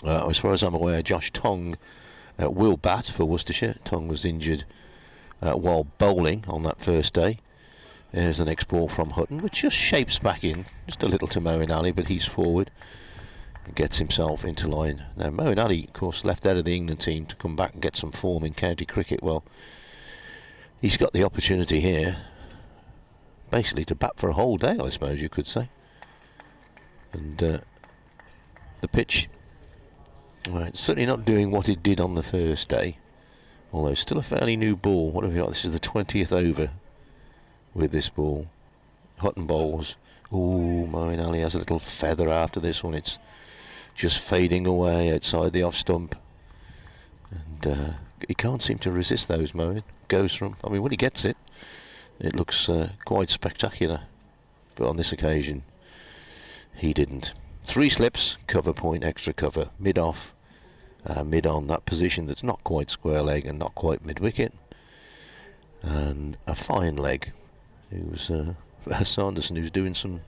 As far as I'm aware, Josh Tongue will bat for Worcestershire. Tongue was injured while bowling on that first day. There's the next ball from Hutton, which just shapes back in, just a little to Moeen Ali, but he's forward and gets himself into line. Now Moeen Ali, of course, left out of the England team to come back and get some form in county cricket. Well, he's got the opportunity here, basically to bat for a whole day, I suppose you could say. And the pitch, well, it's certainly not doing what it did on the first day, although still a fairly new ball. What have we got? This is the 20th over with this ball. Hutton bowls. Ooh, Moeen Ali has a little feather after this one. It's just fading away outside the off stump. And he can't seem to resist those, Moeen. Goes from, I mean, when he gets it, it looks quite spectacular. But on this occasion, he didn't. 3 slips, cover point, extra cover, mid off, mid on, that position that's not quite square leg and not quite mid wicket. And a fine leg. It was Sanderson, who's doing some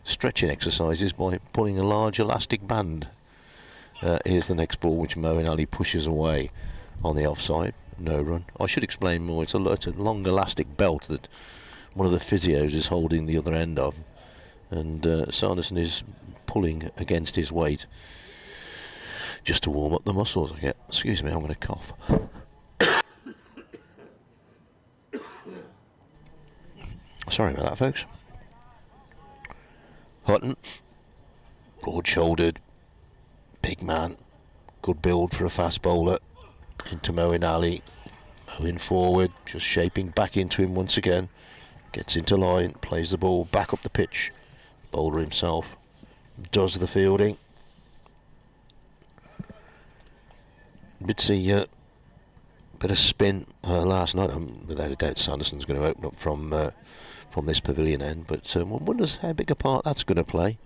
stretching exercises by pulling a large elastic band. Here's the next ball, which Moeen Ali pushes away on the offside. No run. I should explain more. It's a long elastic belt that one of the physios is holding the other end of, and Sanderson is pulling against his weight just to warm up the muscles. Excuse me, I'm going to cough. Sorry about that, folks. Hutton, broad-shouldered, big man, good build for a fast bowler. Into Moeen Ali, Moeen forward, just shaping back into him once again. Gets into line, plays the ball back up the pitch. Bowler himself does the fielding. Did see a bit of spin last night. Without a doubt, Sanderson's going to open up from this pavilion end, but one wonders how big a part that's going to play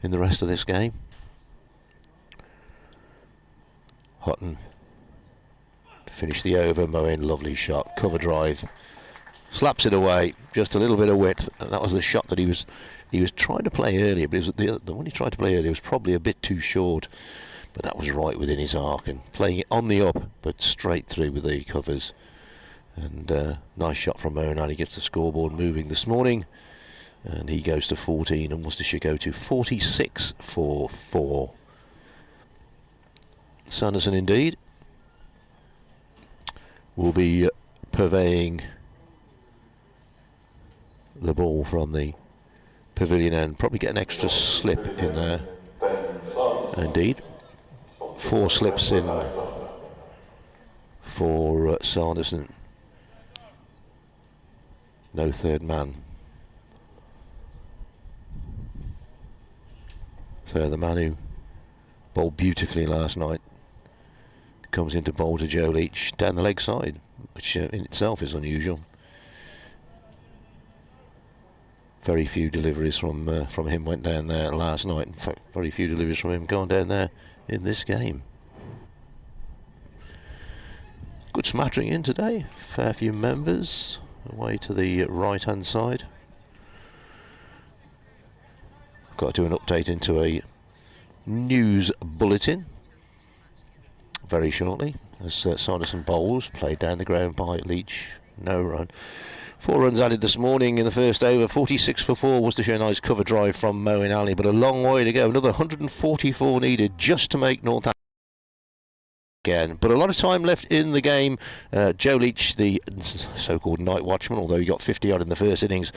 in the rest of this game. Hutton to finish the over. Moeen, lovely shot, cover drive, slaps it away, just a little bit of width. That was the shot that he was trying to play earlier, but it was the one he tried to play earlier was probably a bit too short, but that was right within his arc, and playing it on the up but straight through with the covers. And nice shot from Moeen Ali, gets the scoreboard moving this morning, and he goes to 14 and Worcestershire go to 46 for 4. Sanderson indeed will be purveying the ball from the pavilion end. Probably get an extra slip in there. Indeed, 4 slips in for Sanderson. No third man. So the man who bowled beautifully last night comes into bowl to Joe Leach down the leg side, which in itself is unusual. Very few deliveries from him went down there last night. In fact, very few deliveries from him gone down there in this game. Good smattering in today. Fair few members away to the right hand side. Got to do an update into a news bulletin very shortly as Sanderson bowls, played down the ground by Leach, no run. 4 runs added this morning in the first over. 46 for 4. Worcestershire, nice cover drive from Moeen Ali, but a long way to go. Another 144 needed just to make Northamptonshire again, but a lot of time left in the game. Joe Leach, the so-called night watchman, although he got 50 odd in the first innings,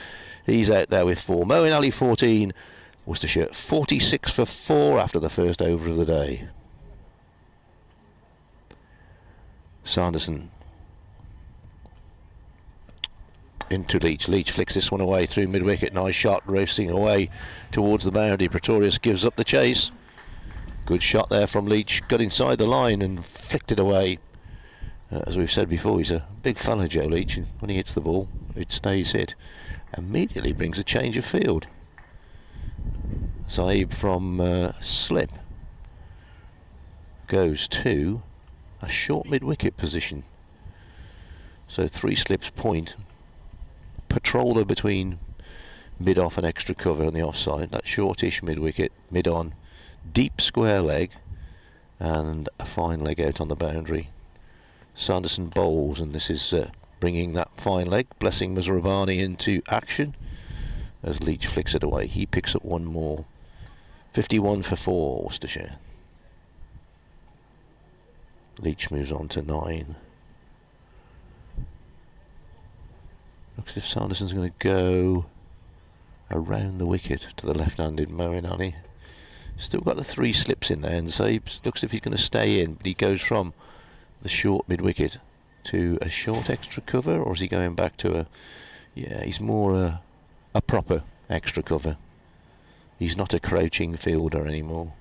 he's out there with 4. Moeen Ali 14, Worcestershire 46 for 4 after the first over of the day. Sanderson into Leach. Leach flicks this one away through mid-wicket. Nice shot, racing away towards the boundary. Pretorius gives up the chase. Good shot there from Leach. Got inside the line and flicked it away. As we've said before, he's a big fellow, Joe Leach, and when he hits the ball, it stays hit. Immediately brings a change of field. Saib from slip goes to a short mid-wicket position. So 3 slips point. Patroller between mid-off and extra cover on the offside. That shortish mid-wicket, mid-on, deep square leg and a fine leg out on the boundary. Sanderson bowls, and this is bringing that fine leg, blessing Musarabani into action as Leach flicks it away. He picks up one more. 51 for 4, Worcestershire. Leach moves on to 9. Looks as if Sanderson's going to go around the wicket to the left-handed Moeen Ali. Still got the 3 slips in there, and so he looks as if he's going to stay in, but he goes from the short mid-wicket to a short extra cover, or is he going back to a... Yeah, he's more a proper extra cover. He's not a crouching fielder anymore.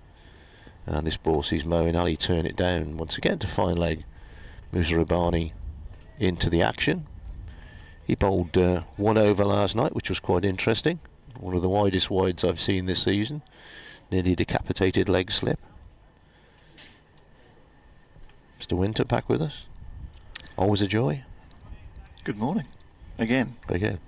And this ball sees Moeen Ali turn it down once again to fine leg. Musarabani into the action. He bowled 1 over last night, which was quite interesting. One of the widest wides I've seen this season. Nearly decapitated leg slip. Mr. Winter back with us. Always a joy. Good morning. Again. Again.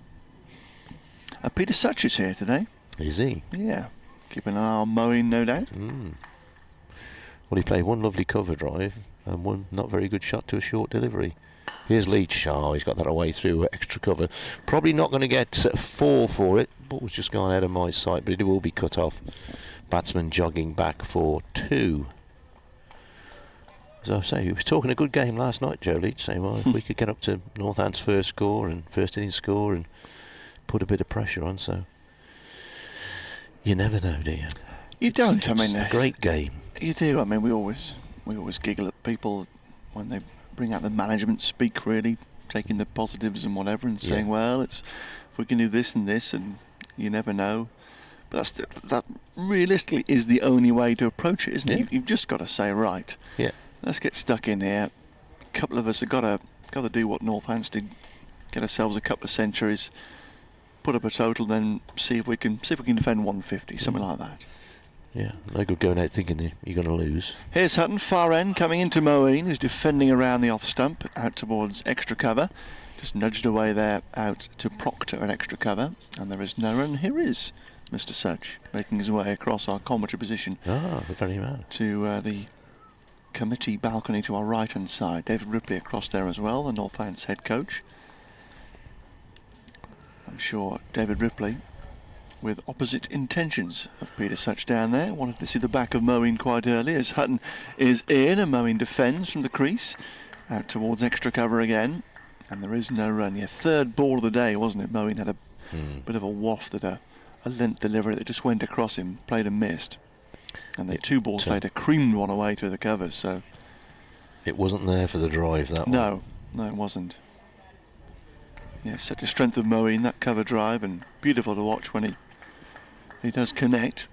Peter Such is here today. Is he? Yeah. Keeping an eye on Moeen, no doubt. Well, he played one lovely cover drive and one not very good shot to a short delivery. Here's Leach. Oh, he's got that away through extra cover. Probably not going to get 4 for it. Ball's just gone out of my sight, but it will be cut off. Batsman jogging back for 2. As I say, he was talking a good game last night, Joe Leach, saying, well, if we could get up to Northant's first score and first innings score and put a bit of pressure on, so you never know, do you? You don't. I mean, it's a great game. You do. I mean, we always giggle at people when they bring out the management speak, really taking the positives and whatever, and saying, well, it's if we can do this and this, and you never know. But that realistically is the only way to approach it, isn't it? You've just got to say, right, let's get stuck in here. A couple of us have got to do what Northants did, get ourselves a couple of centuries, put up a total, then see if we can defend 150, something like that. Yeah, no good going out thinking you're going to lose. Here's Hutton, far end, coming into Moeen, who's defending around the off stump, out towards extra cover. Just nudged away there, out to Proctor at extra cover, and there is no run. Here is Mr. Such, making his way across our commentary position. Ah, the very man. To the committee balcony to our right-hand side. David Ripley across there as well, the Northants head coach. I'm sure David Ripley, with opposite intentions of Peter Such down there, wanted to see the back of Moeen quite early as Hutton is in and Moeen defends from the crease, out towards extra cover again, and there is no run. Yeah, 3rd ball of the day, wasn't it? Moeen had a bit of a waft at a length delivery that just went across him, played and missed, and then 2 balls later creamed one away through the covers. So it wasn't there for the drive, that one. No, it wasn't. Yeah, such a strength of Moeen, that cover drive, and beautiful to watch when he does connect.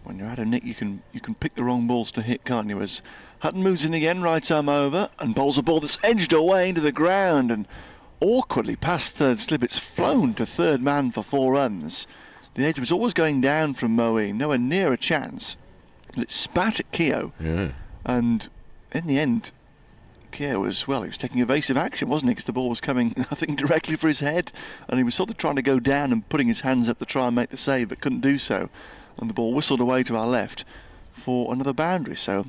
When you're at a nick, you can pick the wrong balls to hit, can't you? As Hutton moves in again, right arm over, and bowls a ball that's edged away into the ground, and awkwardly past 3rd slip, it's flown to 3rd man for 4 runs. The edge was always going down from Moeen, nowhere near a chance. It spat at Keogh, and in the end, Keogh was, he was taking evasive action, wasn't he? Because the ball was coming, I think, directly for his head, and he was sort of trying to go down and putting his hands up to try and make the save, but couldn't do so. And the ball whistled away to our left for another boundary. So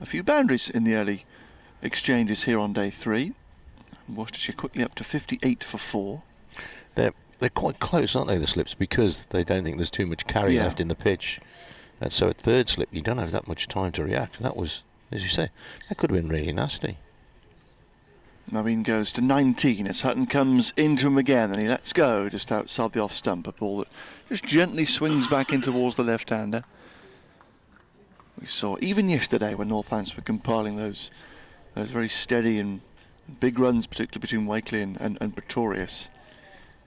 a few boundaries in the early exchanges here on day 3. And Worcestershire quickly up to 58 for 4. They're quite close, aren't they, the slips, because they don't think there's too much carry left in the pitch. And so at 3rd slip, you don't have that much time to react. That was, as you say, that could have been really nasty. Moeen goes to 19 as Hutton comes into him again, and he lets go just outside the off stump. A ball that just gently swings back in towards the left-hander. We saw even yesterday when Northants were compiling those very steady and big runs, particularly between Wakely and Pretorius,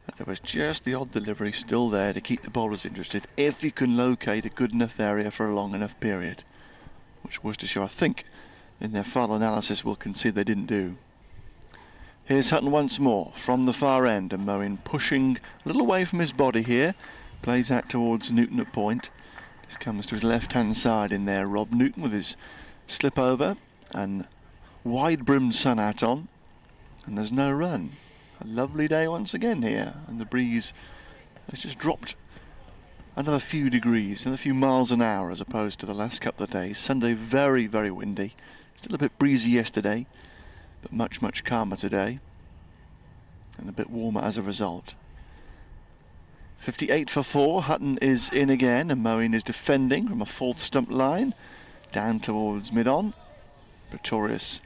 that there was just the odd delivery still there to keep the bowlers interested if you can locate a good enough area for a long enough period, which Worcestershire, I think, in their final analysis will concede they didn't do. Here's Hutton once more from the far end, and Moeen pushing a little away from his body here, plays out towards Newton at point. This comes to his left-hand side in there. Rob Newton with his slip over and wide-brimmed sun hat on, and there's no run. A lovely day once again here, and the breeze has just dropped another few degrees, another few miles an hour as opposed to the last couple of days. Sunday very, very windy. Still a bit breezy yesterday, but much, much calmer today. And a bit warmer as a result. 58 for 4. Hutton is in again, and Moeen is defending from a 4th stump line down towards mid-on. Pretorius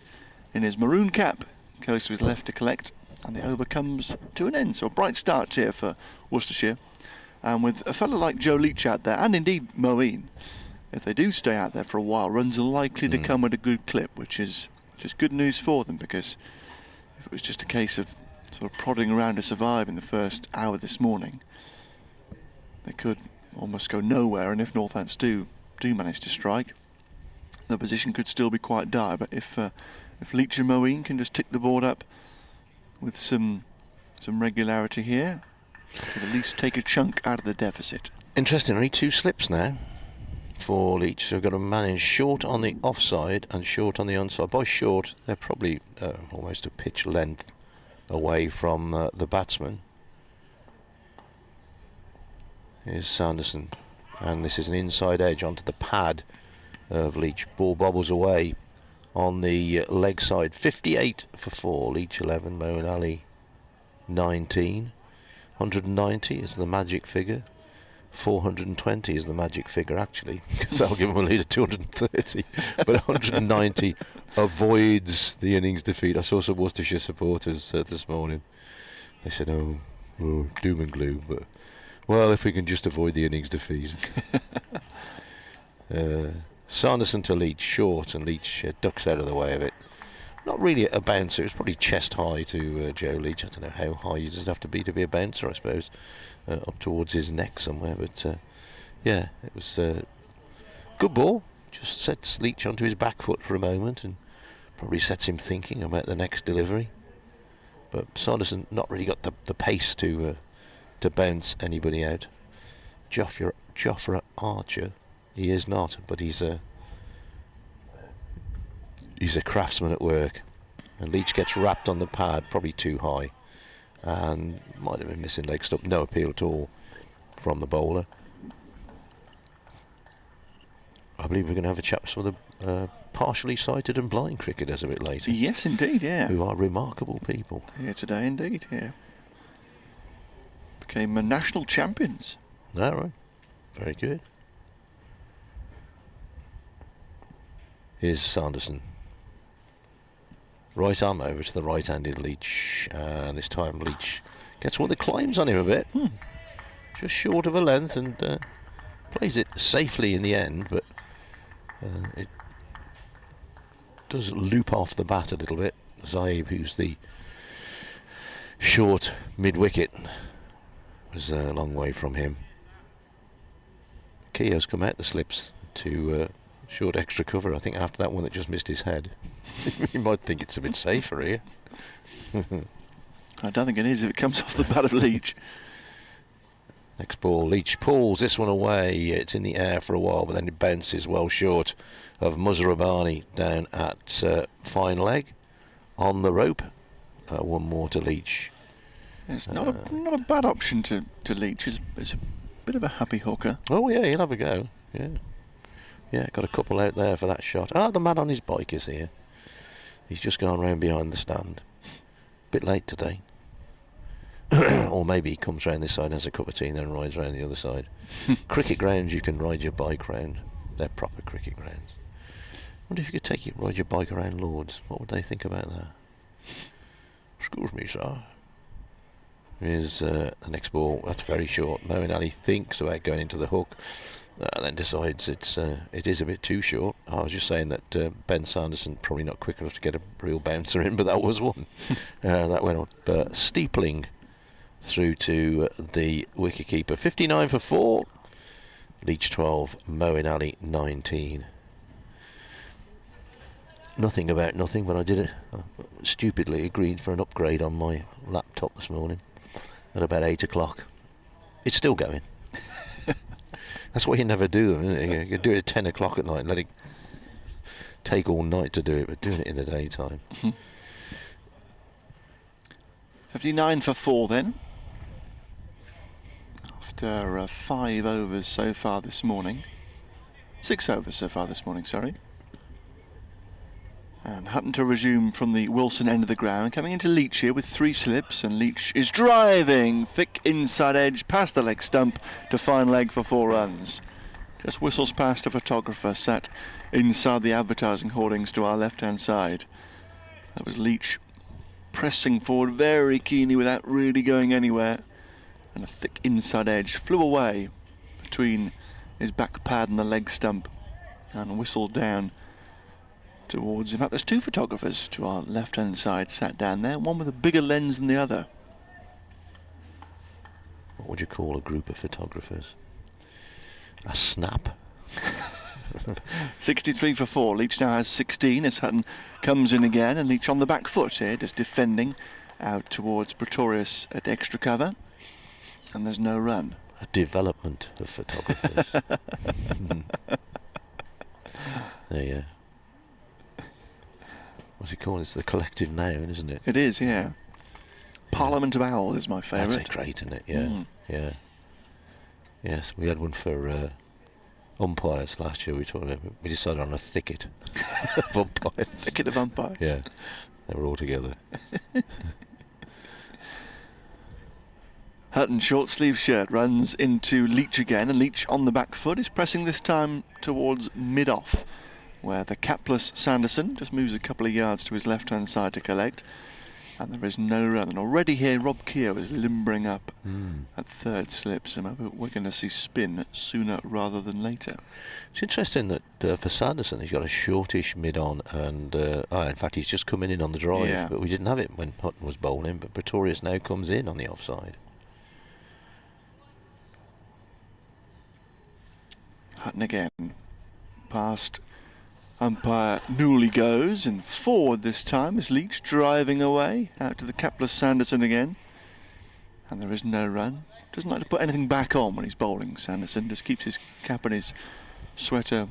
in his maroon cap goes to his left to collect, and the over comes to an end. So a bright start here for Worcestershire, and with a fellow like Joe Leach out there, and indeed Moeen, if they do stay out there for a while, runs are likely to come with a good clip, which is just good news for them, because if it was just a case of sort of prodding around to survive in the first hour this morning, they could almost go nowhere, and if Northants do manage to strike, the position could still be quite dire. But if Leach and Moeen can just tick the board up with some regularity here, could at least take a chunk out of the deficit. Interestingly, 2 slips now for Leach, so we've got to manage short on the offside and short on the onside. By short, they're probably almost a pitch length away from the batsman. Here's Sanderson, and this is an inside edge onto the pad of Leach. Ball bobbles away on the leg side. 58 for 4. Leach 11, Moeen Ali 19. 190 is the magic figure. 420 is the magic figure, actually, because I'll give him a lead of 230. But 190 avoids the innings defeat. I saw some Worcestershire supporters this morning. They said, oh, doom and gloom, but well, if we can just avoid the innings defeat. Sanderson to Leach, short, and Leach ducks out of the way of it. Not really a bouncer. It's probably chest high to Joe Leach. I don't know how high you just have to be a bouncer, I suppose. Up towards his neck somewhere, but yeah, it was good ball. Just sets Leach onto his back foot for a moment, and probably sets him thinking about the next delivery. But Sanderson not really got the pace to bounce anybody out. Jofra Archer, he is not, but he's a craftsman at work. And Leach gets wrapped on the pad, probably too high, and might have been missing leg stump. No appeal at all from the bowler. I believe we're going to have a chat with some of the partially sighted and blind cricketers a bit later. Yes, indeed, yeah. Who are remarkable people. Here today, indeed, yeah. Became national champions. All right. Very good. Here's Sanderson. Right arm over to the right-handed Leach, and this time Leach gets one that climbs on him a bit. Just short of a length, and plays it safely in the end, but it does loop off the bat a little bit. Zaib, who's the short mid-wicket, was a long way from him. Keogh's come out the slips to short extra cover. I think after that one that just missed his head. You might think it's a bit safer here. I don't think it is if it comes off the bat of Leach. Next ball, Leach pulls this one away. It's in the air for a while, but then it bounces well short of Muzarabani down at fine leg on the rope. One more to Leach. It's not a bad option to Leach. It's a bit of a happy hooker. Oh yeah, he'll have a go. Yeah, got a couple out there for that shot. The man on his bike is here. He's just gone round behind the stand. Bit late today. Or maybe he comes round this side, has a cup of tea, and then rides round the other side. Cricket grounds you can ride your bike round. They're proper cricket grounds. Wonder if you could ride your bike around Lords. What would they think about that? Excuse me, sir. Here's the next ball. That's very short. Moeen Ali thinks about going into the hook, and then decides it is a bit too short. I was just saying that Ben Sanderson probably not quick enough to get a real bouncer in, but that was one. That went on steepling through to the wicketkeeper. 59 for 4. Leach 12, Moeen Ali 19. Nothing about nothing, but I did it. Stupidly agreed for an upgrade on my laptop this morning at about 8 o'clock. It's still going. That's why you never do them, isn't it? You do it at 10 o'clock at night and let it take all night to do it, but doing it in the daytime. 59 for 4 then. after 5 overs so far this morning. 6 overs so far this morning, sorry. And Hutton to resume from the Wilson end of the ground, coming into Leach here with 3 slips, and Leach is driving thick inside edge past the leg stump to fine leg for 4 runs. Just whistles past a photographer sat inside the advertising hoardings to our left-hand side. That was Leach pressing forward very keenly without really going anywhere, and a thick inside edge flew away between his back pad and the leg stump and whistled down towards, in fact there's 2 photographers to our left hand side sat down there, one with a bigger lens than the other. What would you call a group of photographers? A snap? 63 for 4. Leach now has 16 as Hutton comes in again, and Leach on the back foot here, just defending out towards Pretorius at extra cover, and there's no run. A development of photographers. There you go. What's it called? It's the collective noun, isn't it? It is, yeah. Parliament of Owls is my favourite. That's great, isn't it? Yeah, yeah. Yes, we had one for umpires last year. We decided on a thicket of umpires. Thicket of umpires. Yeah, they were all together. Hutton, short sleeve shirt, runs into Leach again, and Leach on the back foot is pressing this time towards mid-off, where the capless Sanderson just moves a couple of yards to his left-hand side to collect, and there is no run. And already here Rob Keogh is limbering up at 3rd slip, so maybe we're going to see spin sooner rather than later. It's interesting that for Sanderson he's got a shortish mid-on, and in fact he's just coming in on the drive, but we didn't have it when Hutton was bowling, but Pretorius now comes in on the offside. Hutton again, past umpire Newley goes, and forward this time is Leach driving away out to the capless Sanderson again, and there is no run. Doesn't like to put anything back on when he's bowling, Sanderson, just keeps his cap and his sweater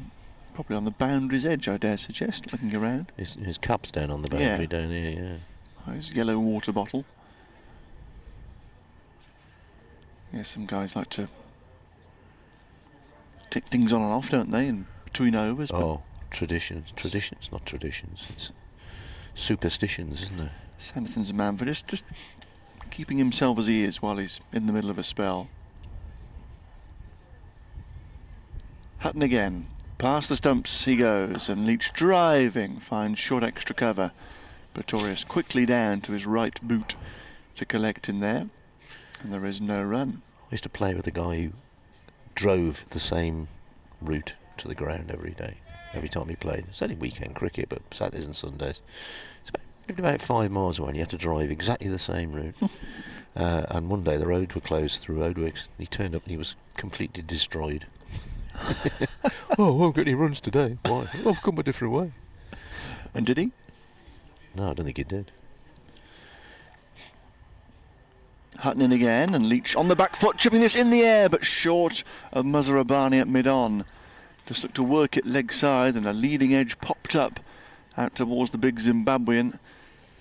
probably on the boundary's edge, I dare suggest, looking around. His cap's down on the boundary down here, yeah. His yellow water bottle. Yeah, some guys like to take things on and off, don't they, in between overs? Oh, traditions, not traditions. It's superstitions, isn't it? Sanderson's a man for just keeping himself as he is while he's in the middle of a spell. Hutton again, past the stumps he goes, and Leach driving finds short extra cover. Pretorius quickly down to his right boot to collect in there, and there is no run. I used to play with a guy who drove the same route to the ground every day, every time he played. It's only weekend cricket, but Saturdays and Sundays. Lived about 5 miles away, and he had to drive exactly the same route. And one day the roads were closed through roadworks. He turned up and he was completely destroyed. Oh, I won't get any runs today. Why? Oh, I've come a different way. And did he? No, I don't think he did. Hutton in again, and Leach on the back foot, chipping this in the air, but short of Muzarabani at mid-on. Just looked to work it leg side, and a leading edge popped up out towards the big Zimbabwean,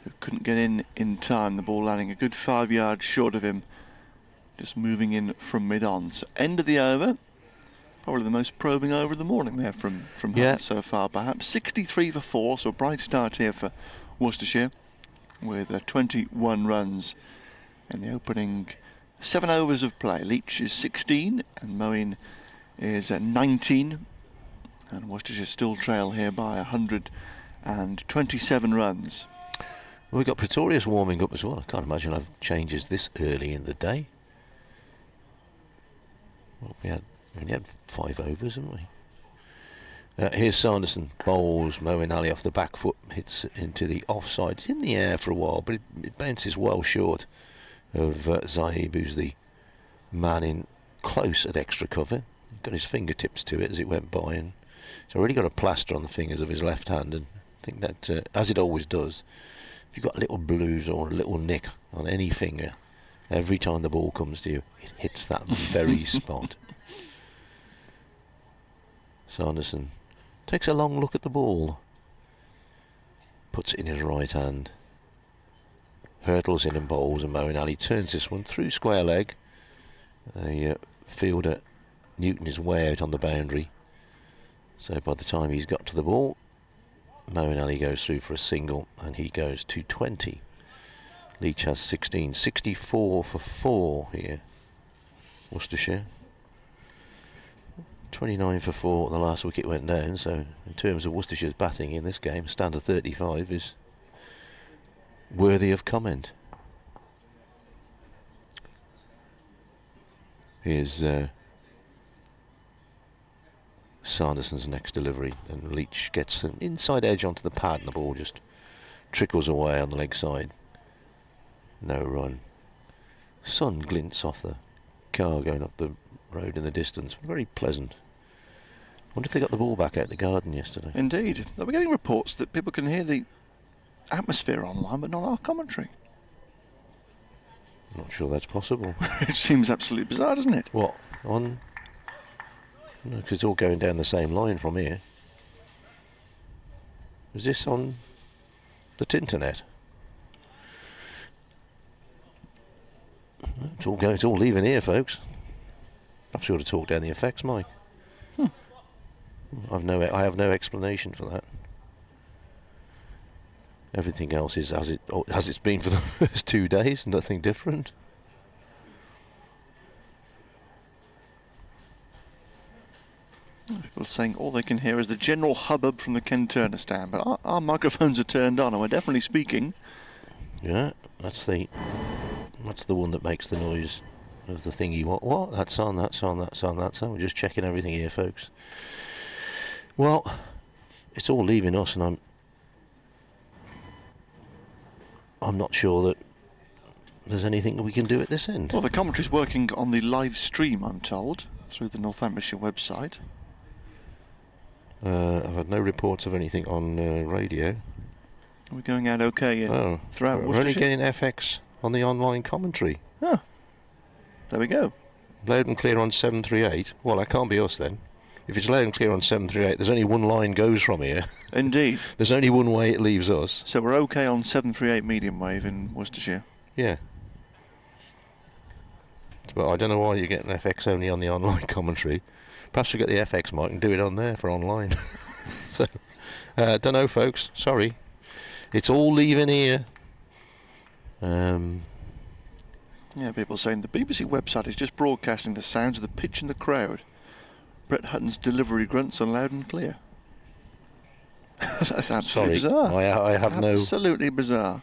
who couldn't get in time. The ball landing a good 5 yards short of him, just moving in from mid-on. So end of the over, probably the most probing over of the morning there from Hutton so far, perhaps. 63 for 4, so a bright start here for Worcestershire, with 21 runs in the opening 7 overs of play. Leach is 16 and Moeen is 19, and Worcestershire still trail here by 127 runs. Well, we've got Pretorius warming up as well. I can't imagine I've changes this early in the day. Well, we only had 5 overs, haven't we? Here's Sanderson, bowls Moeen Ali off the back foot, hits into the offside. It's in the air for a while, but it bounces well short of Zahib, who's the man in close at extra cover. He got his fingertips to it as it went by, and he's already got a plaster on the fingers of his left hand. And I think that, as it always does, if you've got a little bruise or a little nick on any finger, every time the ball comes to you, it hits that very spot. Sanderson takes a long look at the ball, puts it in his right hand, hurtles in and bowls, and Moeen Ali turns this one through square leg. A fielder Newton is way out on the boundary. So by the time he's got to the ball, Moeen goes through for a single and he goes to 20. Leach has 16. 64 for 4 here, Worcestershire. 29 for 4, the last wicket went down, so in terms of Worcestershire's batting in this game, standard 35 is worthy of comment. Here's Sanderson's next delivery, and Leach gets an inside edge onto the pad and the ball just trickles away on the leg side. No run. Sun glints off the car going up the road in the distance. Very pleasant. Wonder if they got the ball back out the garden yesterday. Indeed. We're getting reports that people can hear the atmosphere online, but not our commentary. Not sure that's possible. It seems absolutely bizarre, doesn't it? What? On? No, because it's all going down the same line from here. Is this on the Tinternet? It's all leaving here, folks. Perhaps you ought to talk down the effects, Mike. I have no explanation for that. Everything else is as it's been for the first 2 days. Nothing different. People saying all they can hear is the general hubbub from the Ken Turner stand, but our microphones are turned on and we're definitely speaking. Yeah, that's the one that makes the noise of the thing you want. What? That's on, that's on, that's on, that's on. We're just checking everything here, folks. Well, it's all leaving us, and I'm not sure that there's anything that we can do at this end. Well, the commentary's working on the live stream, I'm told, through the Northamptonshire website. I've had no reports of anything on radio. We're going out okay throughout We're Worcestershire. only getting FX on the online commentary. Oh, there we go. Loud and clear on 738. Well, that can't be us then. If it's loud and clear on 738, there's only one line goes from here. Indeed. There's only one way it leaves us. So we're okay on 738 medium wave in Worcestershire. Yeah. But I don't know why you're getting FX only on the online commentary. Perhaps we get the FX mic and do it on there for online. So, don't know, folks. Sorry. It's all leaving here. Yeah, people saying the BBC website is just broadcasting the sounds of the pitch and the crowd. Brett Hutton's delivery grunts are loud and clear. That's absolutely bizarre. I have absolutely bizarre.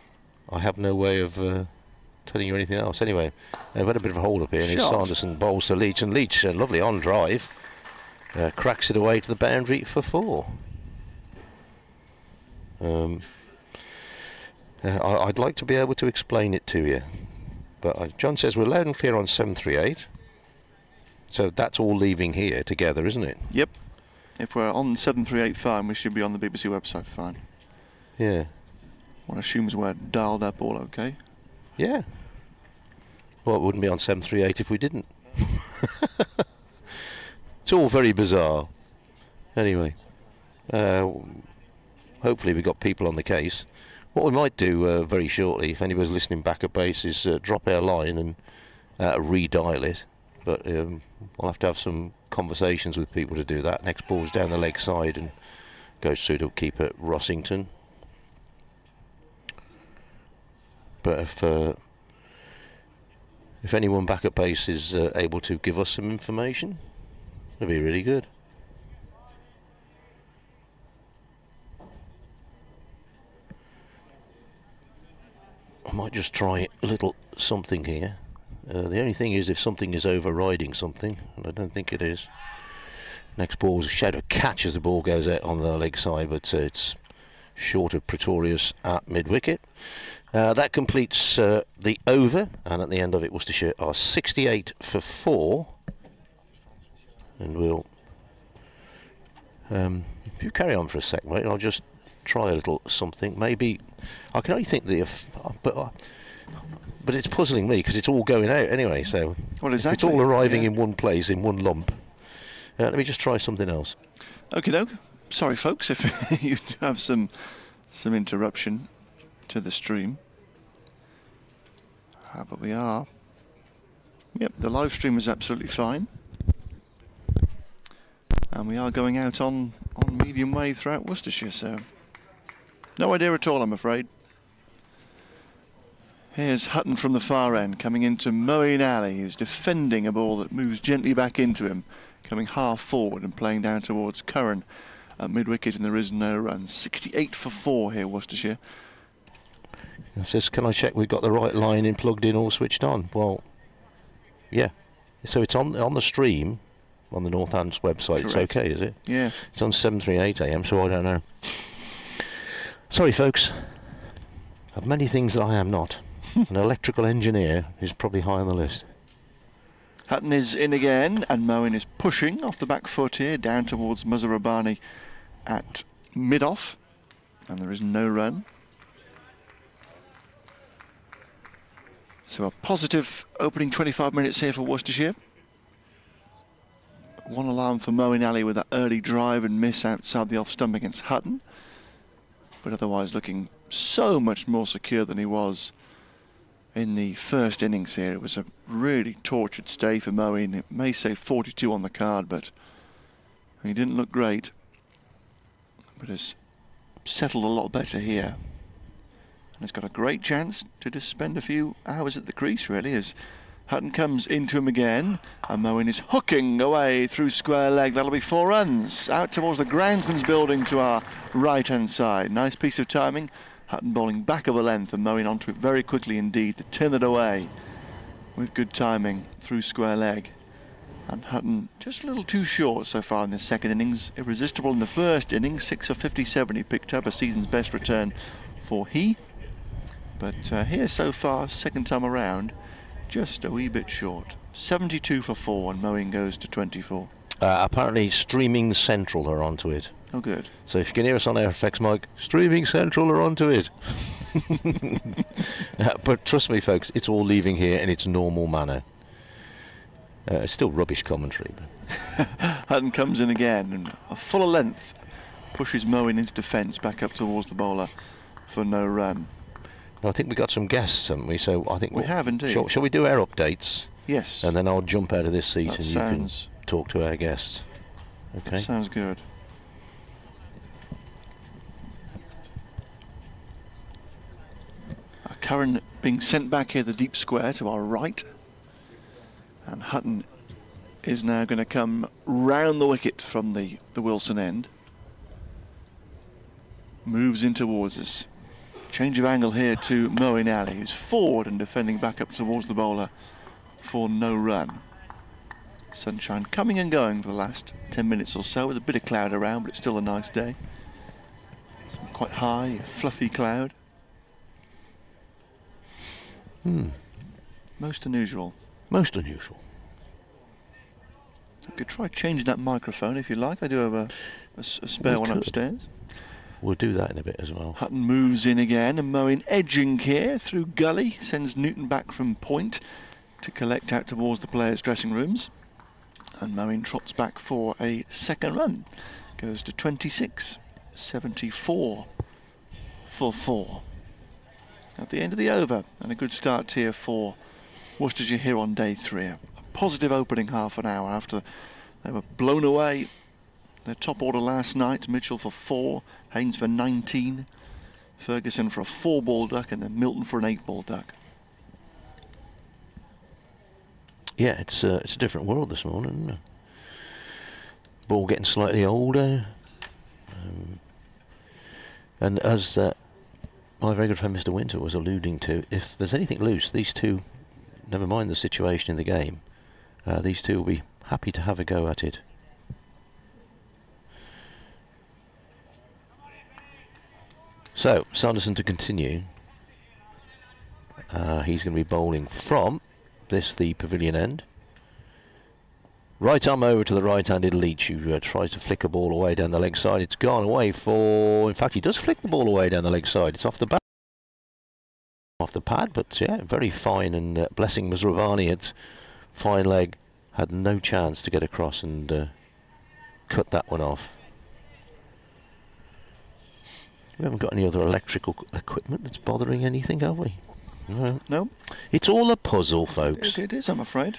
I have no way of telling you anything else. Anyway, we've had a bit of a hold up here. And here's Sanderson bowls to Leach, and Leach, lovely on drive, cracks it away to the boundary for 4. I'd like to be able to explain it to you, but John says we're loud and clear on 738. So that's all leaving here together, isn't it? Yep. If we're on 738 fine, we should be on the BBC website fine. Yeah. One assumes we're dialed up all okay. Yeah. Well, it wouldn't be on 738 if we didn't. It's all very bizarre. Anyway, hopefully we've got people on the case. What we might do very shortly, if anybody's listening back at base, is drop our line and redial it. But I'll have to have some conversations with people to do that. Next ball's down the leg side and goes through to keeper Rossington. But if anyone back at base is able to give us some information, it'd be really good. I might just try a little something here. The only thing is if something is overriding something, and I don't think it is. Next ball's a shadow catch as the ball goes out on the leg side, but it's short of Pretorius at mid-wicket. That completes the over, and at the end of it Worcestershire are 68 for 4. And we'll... if you carry on for a sec, mate, I'll just try a little something. Maybe... I can only think but it's puzzling me because it's all going out anyway, so well, exactly. It's all arriving in one place, in one lump. Let me just try something else. Okie doke. Sorry, folks, if you have some interruption to the stream. But we are. Yep, the live stream is absolutely fine. And we are going out on medium wave throughout Worcestershire, so no idea at all, I'm afraid. Here's Hutton from the far end, coming into Moeen Ali, who's defending a ball that moves gently back into him, coming half forward and playing down towards Curran at mid-wicket, and there is no run. 68 for 4 here, Worcestershire. It says, can I check we've got the right line in, plugged in, all switched on? Well, yeah. So it's on the stream, on the Northamptonshire website. Correct. It's okay, is it? Yeah. It's on 7:38 AM, so I don't know. Sorry, folks. Of many things that I am not. An electrical engineer is probably high on the list. Hutton is in again, and Moeen is pushing off the back foot here, down towards Muzarabani at mid-off, and there is no run. So a positive opening 25 minutes here for Worcestershire. One alarm for Moeen Ali with that early drive and miss outside the off stump against Hutton, but otherwise looking so much more secure than he was in the first innings here. It was a really tortured stay for Moeen. It may say 42 on the card, but he didn't look great, but has settled a lot better here. And has got a great chance to just spend a few hours at the crease, really, as Hutton comes into him again, and Moeen is hooking away through square leg. That'll be 4 runs out towards the groundsman's building to our right-hand side. Nice piece of timing. Hutton bowling back of a length and Moeen onto it very quickly indeed to turn it away with good timing through square leg. And Hutton just a little too short so far in the second innings. Irresistible in the first innings, 6 for 57. He picked up a season's best return for he. But here so far, second time around, just a wee bit short. 72 for 4 and Moeen goes to 24. Apparently Streaming Central are onto it. Oh, good. So if you can hear us on FX, Mike, Streaming Central are onto it. But trust me, folks, it's all leaving here in its normal manner. It's still rubbish commentary. But Hutton comes in again and a fuller length pushes Moeen into defence back up towards the bowler for no run. I think we got some guests, haven't we? So I think we have indeed. Shall we do our updates? Yes. And then I'll jump out of this seat that and sounds, you can talk to our guests. Okay. That sounds good. Curran being sent back here the deep square to our right, and Hutton is now going to come round the wicket from the Wilson end. Moves in towards us. Change of angle here to Moeen Ali, who's forward and defending back up towards the bowler for no run. Sunshine coming and going for the last 10 minutes or so with a bit of cloud around, but it's still a nice day. Some quite high, fluffy cloud. Most unusual. Most unusual. You could try changing that microphone if you like. I do have a spare one upstairs. We'll do that in a bit as well. Hutton moves in again and Moeen edging here through gully, sends Newton back from point to collect out towards the players' dressing rooms. And Moeen trots back for a second run. Goes to 26, 74 for 4. At the end of the over, and a good start here for Worcestershire here on day 3. A positive opening half an hour after they were blown away. Their top order last night, Mitchell for 4, Haynes for 19, Ferguson for a 4-ball duck, and then Milton for an 8-ball duck. Yeah, it's a different world this morning, isn't it? Ball getting slightly older. And as my very good friend Mr. Winter was alluding to, if there's anything loose, these two, never mind the situation in the game, these two will be happy to have a go at it. So, Sanderson to continue. He's going to be bowling from the pavilion end. Right arm over to the right-handed Leach, who tries to flick a ball away down the leg side. It's gone away for... In fact, he does flick the ball away down the leg side. It's off the back. Off the pad, but yeah, very fine. And Blessing Muzravani, its fine leg, had no chance to get across and cut that one off. We haven't got any other electrical equipment that's bothering anything, have we? No. No. It's all a puzzle, folks. It is, I'm afraid.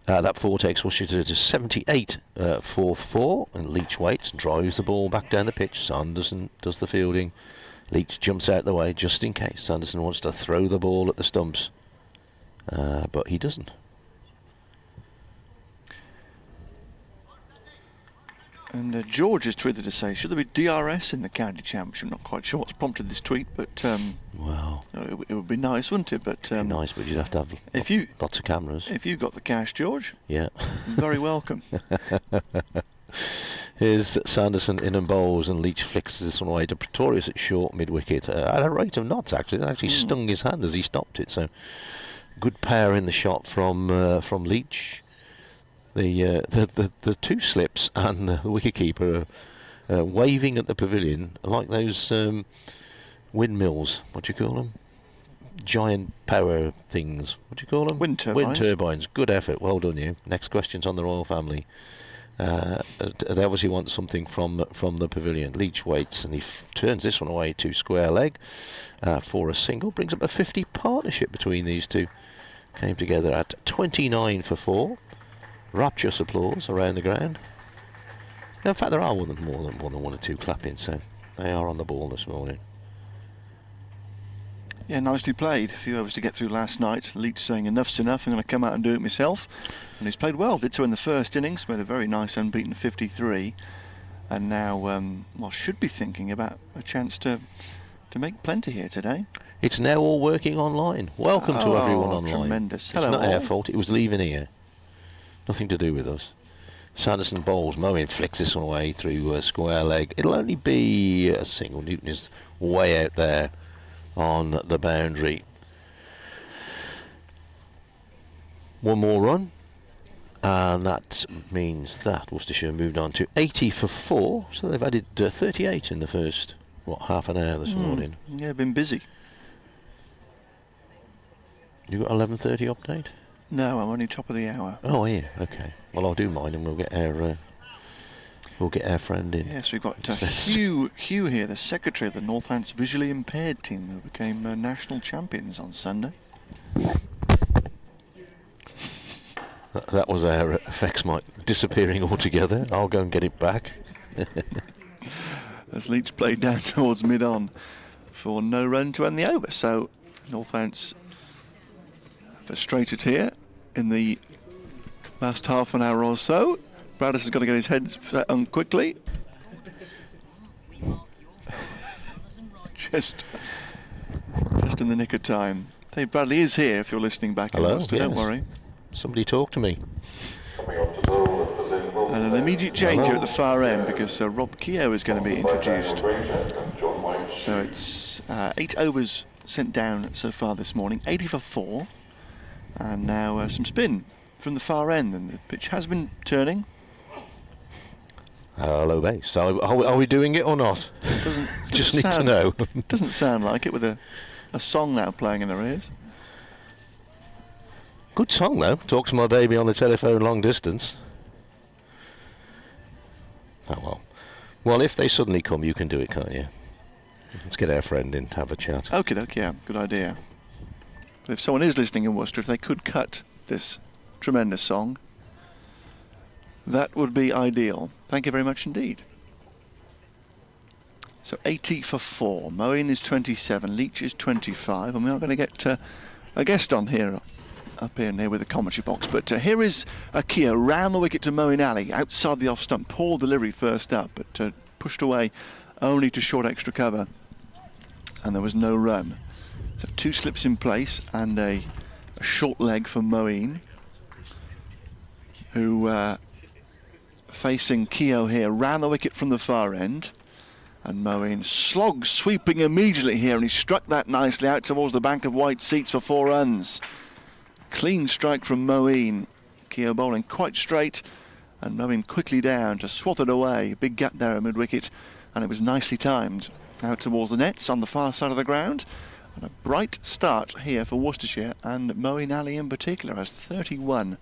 That 4 takes Worcestershire to 78 for 4, and Leach waits, drives the ball back down the pitch. Sanderson does the fielding. Leach jumps out the way just in case Sanderson wants to throw the ball at the stumps, but he doesn't. And George has tweeted to say, should there be DRS in the county championship? I'm not quite sure what's prompted this tweet, but well, it would be nice, wouldn't it? But nice, but you'd have to have lots of cameras. If you've got the cash, George, yeah, very welcome. Here's Sanderson in and bowls, and Leach flicks this one away to Pretorius at short mid-wicket at a rate of knots. Actually, that actually stung his hand as he stopped it. So good power in the shot from Leach. The 2 slips and the wicketkeeper are waving at the pavilion like those windmills. What do you call them? Giant power things. What do you call them? Wind turbines. Wind turbines. Good effort. Well done, you. Next question's on the royal family. They obviously want something from the pavilion. Leach waits, and he turns this one away to square leg for a single. Brings up a 50 partnership between these two. Came together at 29 for 4. Rapturous applause around the ground. In fact, there are more than 1 or 2 clapping, so they are on the ball this morning. Yeah, nicely played. A few overs to get through last night. Leach saying enough's enough, I'm going to come out and do it myself. And he's played well. Did so in the first innings, made a very nice unbeaten 53. And now, well, should be thinking about a chance to make plenty here today. It's now all working online. Welcome to everyone online. Tremendous. It's not our fault. It was leaving here. Nothing to do with us. Sanderson bowls. Moen flicks this one away through square leg. It'll only be a single. Newton is way out there on the boundary. 1 more run, and that means that Worcestershire moved on to 80 for 4. So they've added 38 in the first half an hour this morning. Yeah, been busy. You got 11:30 update? No, I'm only top of the hour. Oh, yeah. Okay. Well, I'll do mine, and we'll get our friend in. Yes, we've got Hugh here, the secretary of the Northamptonshire visually impaired team, who became national champions on Sunday. That was our effects mic disappearing altogether. I'll go and get it back. As Leach played down towards mid-on for no run to end the over. So Northamptonshire frustrated here in the last half an hour or so. Bradis has got to get his head set on quickly. just in the nick of time. Dave Bradley is here if you're listening back. Hello, in Worcester, yes. Don't worry. Somebody talk to me. And an immediate change here at the far end because Rob Keogh is going to be introduced. So it's 8 overs sent down so far this morning, 80 for 4. And now some spin from the far end, and the pitch has been turning. Hello, base. Are we doing it or not? Just need to know. Doesn't sound like it, with a song now playing in their ears. Good song though. Talk to my baby on the telephone long distance. Oh well. Well, if they suddenly come, you can do it, can't you? Let's get our friend in to have a chat. Okay, yeah, good idea. But if someone is listening in Worcester, if they could cut this tremendous song, that would be ideal. Thank you very much indeed. So 80 for 4. Moen is 27, Leach is 25, and we are going to get a guest on here, up here near with the commentary box. But here is Keogh round the wicket to Moeen Ali, outside the off stump. Poor delivery first up, but pushed away only to short extra cover, and there was no run. So 2 slips in place and a short leg for Moeen, who facing Keogh here, round the wicket from the far end. And Moeen slogs, sweeping immediately here, and he struck that nicely out towards the bank of white seats for 4 runs. Clean strike from Moeen. Keogh bowling quite straight, and Moeen quickly down to swath it away. Big gap there at mid-wicket, and it was nicely timed out towards the nets on the far side of the ground. And a bright start here for Worcestershire, and Moeen Ali in particular has 31,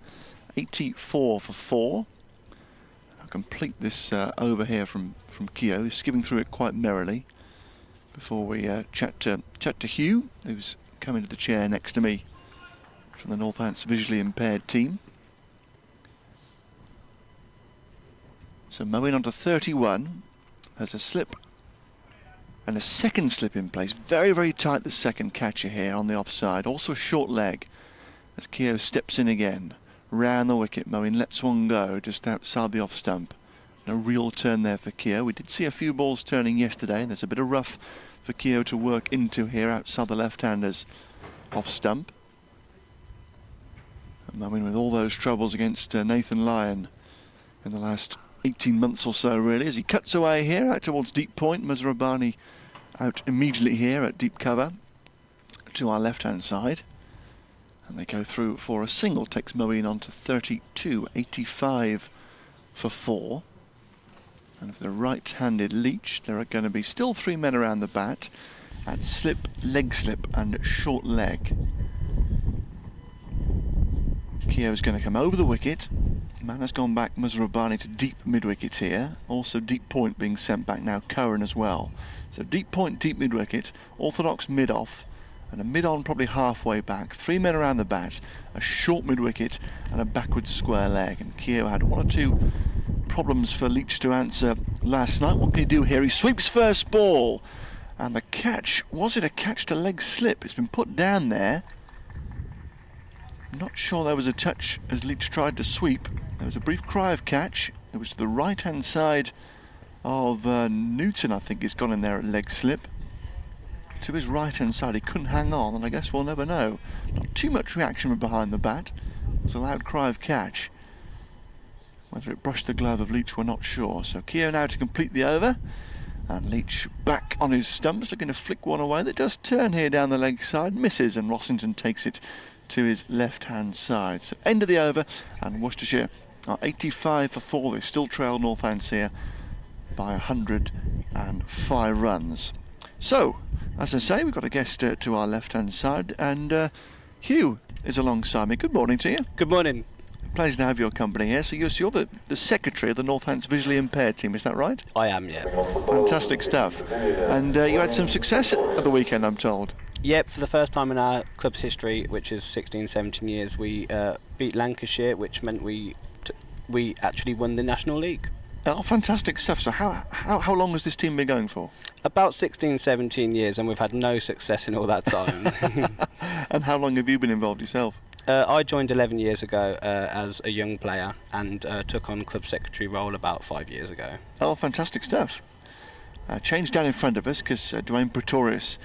84 for 4. I'll complete this over here from Keogh, skipping through it quite merrily before we chat to Hugh, who's coming to the chair next to me from the Northamptonshire visually impaired team. So mowing on to 31. There's a slip and a second slip in place. Very, very tight, the second catcher here on the offside. Also short leg as Keogh steps in again. Round the wicket, mowing lets one go just outside the off stump. No real turn there for Keogh. We did see a few balls turning yesterday, and there's a bit of rough for Keogh to work into here outside the left-handers off stump. And mowing with all those troubles against Nathan Lyon in the last 18 months or so, really, as he cuts away here out towards deep point. Muzrabani out immediately here at deep cover to our left-hand side. And they go through for a single, takes Moeen on to 32, 85 for 4. And for the right-handed Leach, there are going to be still 3 men around the bat at slip, leg slip and short leg. Keogh's going to come over the wicket. Man has gone back, Muzrabani, to deep mid-wicket here. Also deep point being sent back now, Curran as well. So deep point, deep mid-wicket, orthodox mid-off, and a mid-on probably halfway back. 3 men around the bat, a short mid-wicket and a backwards square leg. And Keogh had 1 or 2 problems for Leach to answer last night. What can he do here? He sweeps first ball. And the catch, was it a catch to leg slip? It's been put down there. I'm not sure there was a touch as Leach tried to sweep. There was a brief cry of catch. It was to the right-hand side of Newton, I think, he's gone in there at leg slip. To his right-hand side, he couldn't hang on, and I guess we'll never know. Not too much reaction from behind the bat. It was a loud cry of catch. Whether it brushed the glove of Leach, we're not sure. So Keogh now to complete the over. And Leach back on his stumps, looking to flick one away. That does turn here down the leg side, misses, and Rossington takes it to his left-hand side. So end of the over, and Worcestershire are 85 for 4. They still trail Northamptonshire by 105 runs. So, as I say, we've got a guest to our left-hand side, and Hugh is alongside me. Good morning to you. Good morning. Pleasure to have your company here. So you're the secretary of the Northampton visually impaired team, is that right? I am, yeah. Fantastic stuff. And you had some success at the weekend, I'm told. Yep, for the first time in our club's history, which is 16, 17 years, we beat Lancashire, which meant we actually won the National League. Oh, fantastic stuff. So how long has this team been going for? About 16, 17 years, and we've had no success in all that time. And how long have you been involved yourself? I joined 11 years ago as a young player and took on club secretary role about 5 years ago. Oh, fantastic stuff. Change down in front of us because Dwayne Pretorius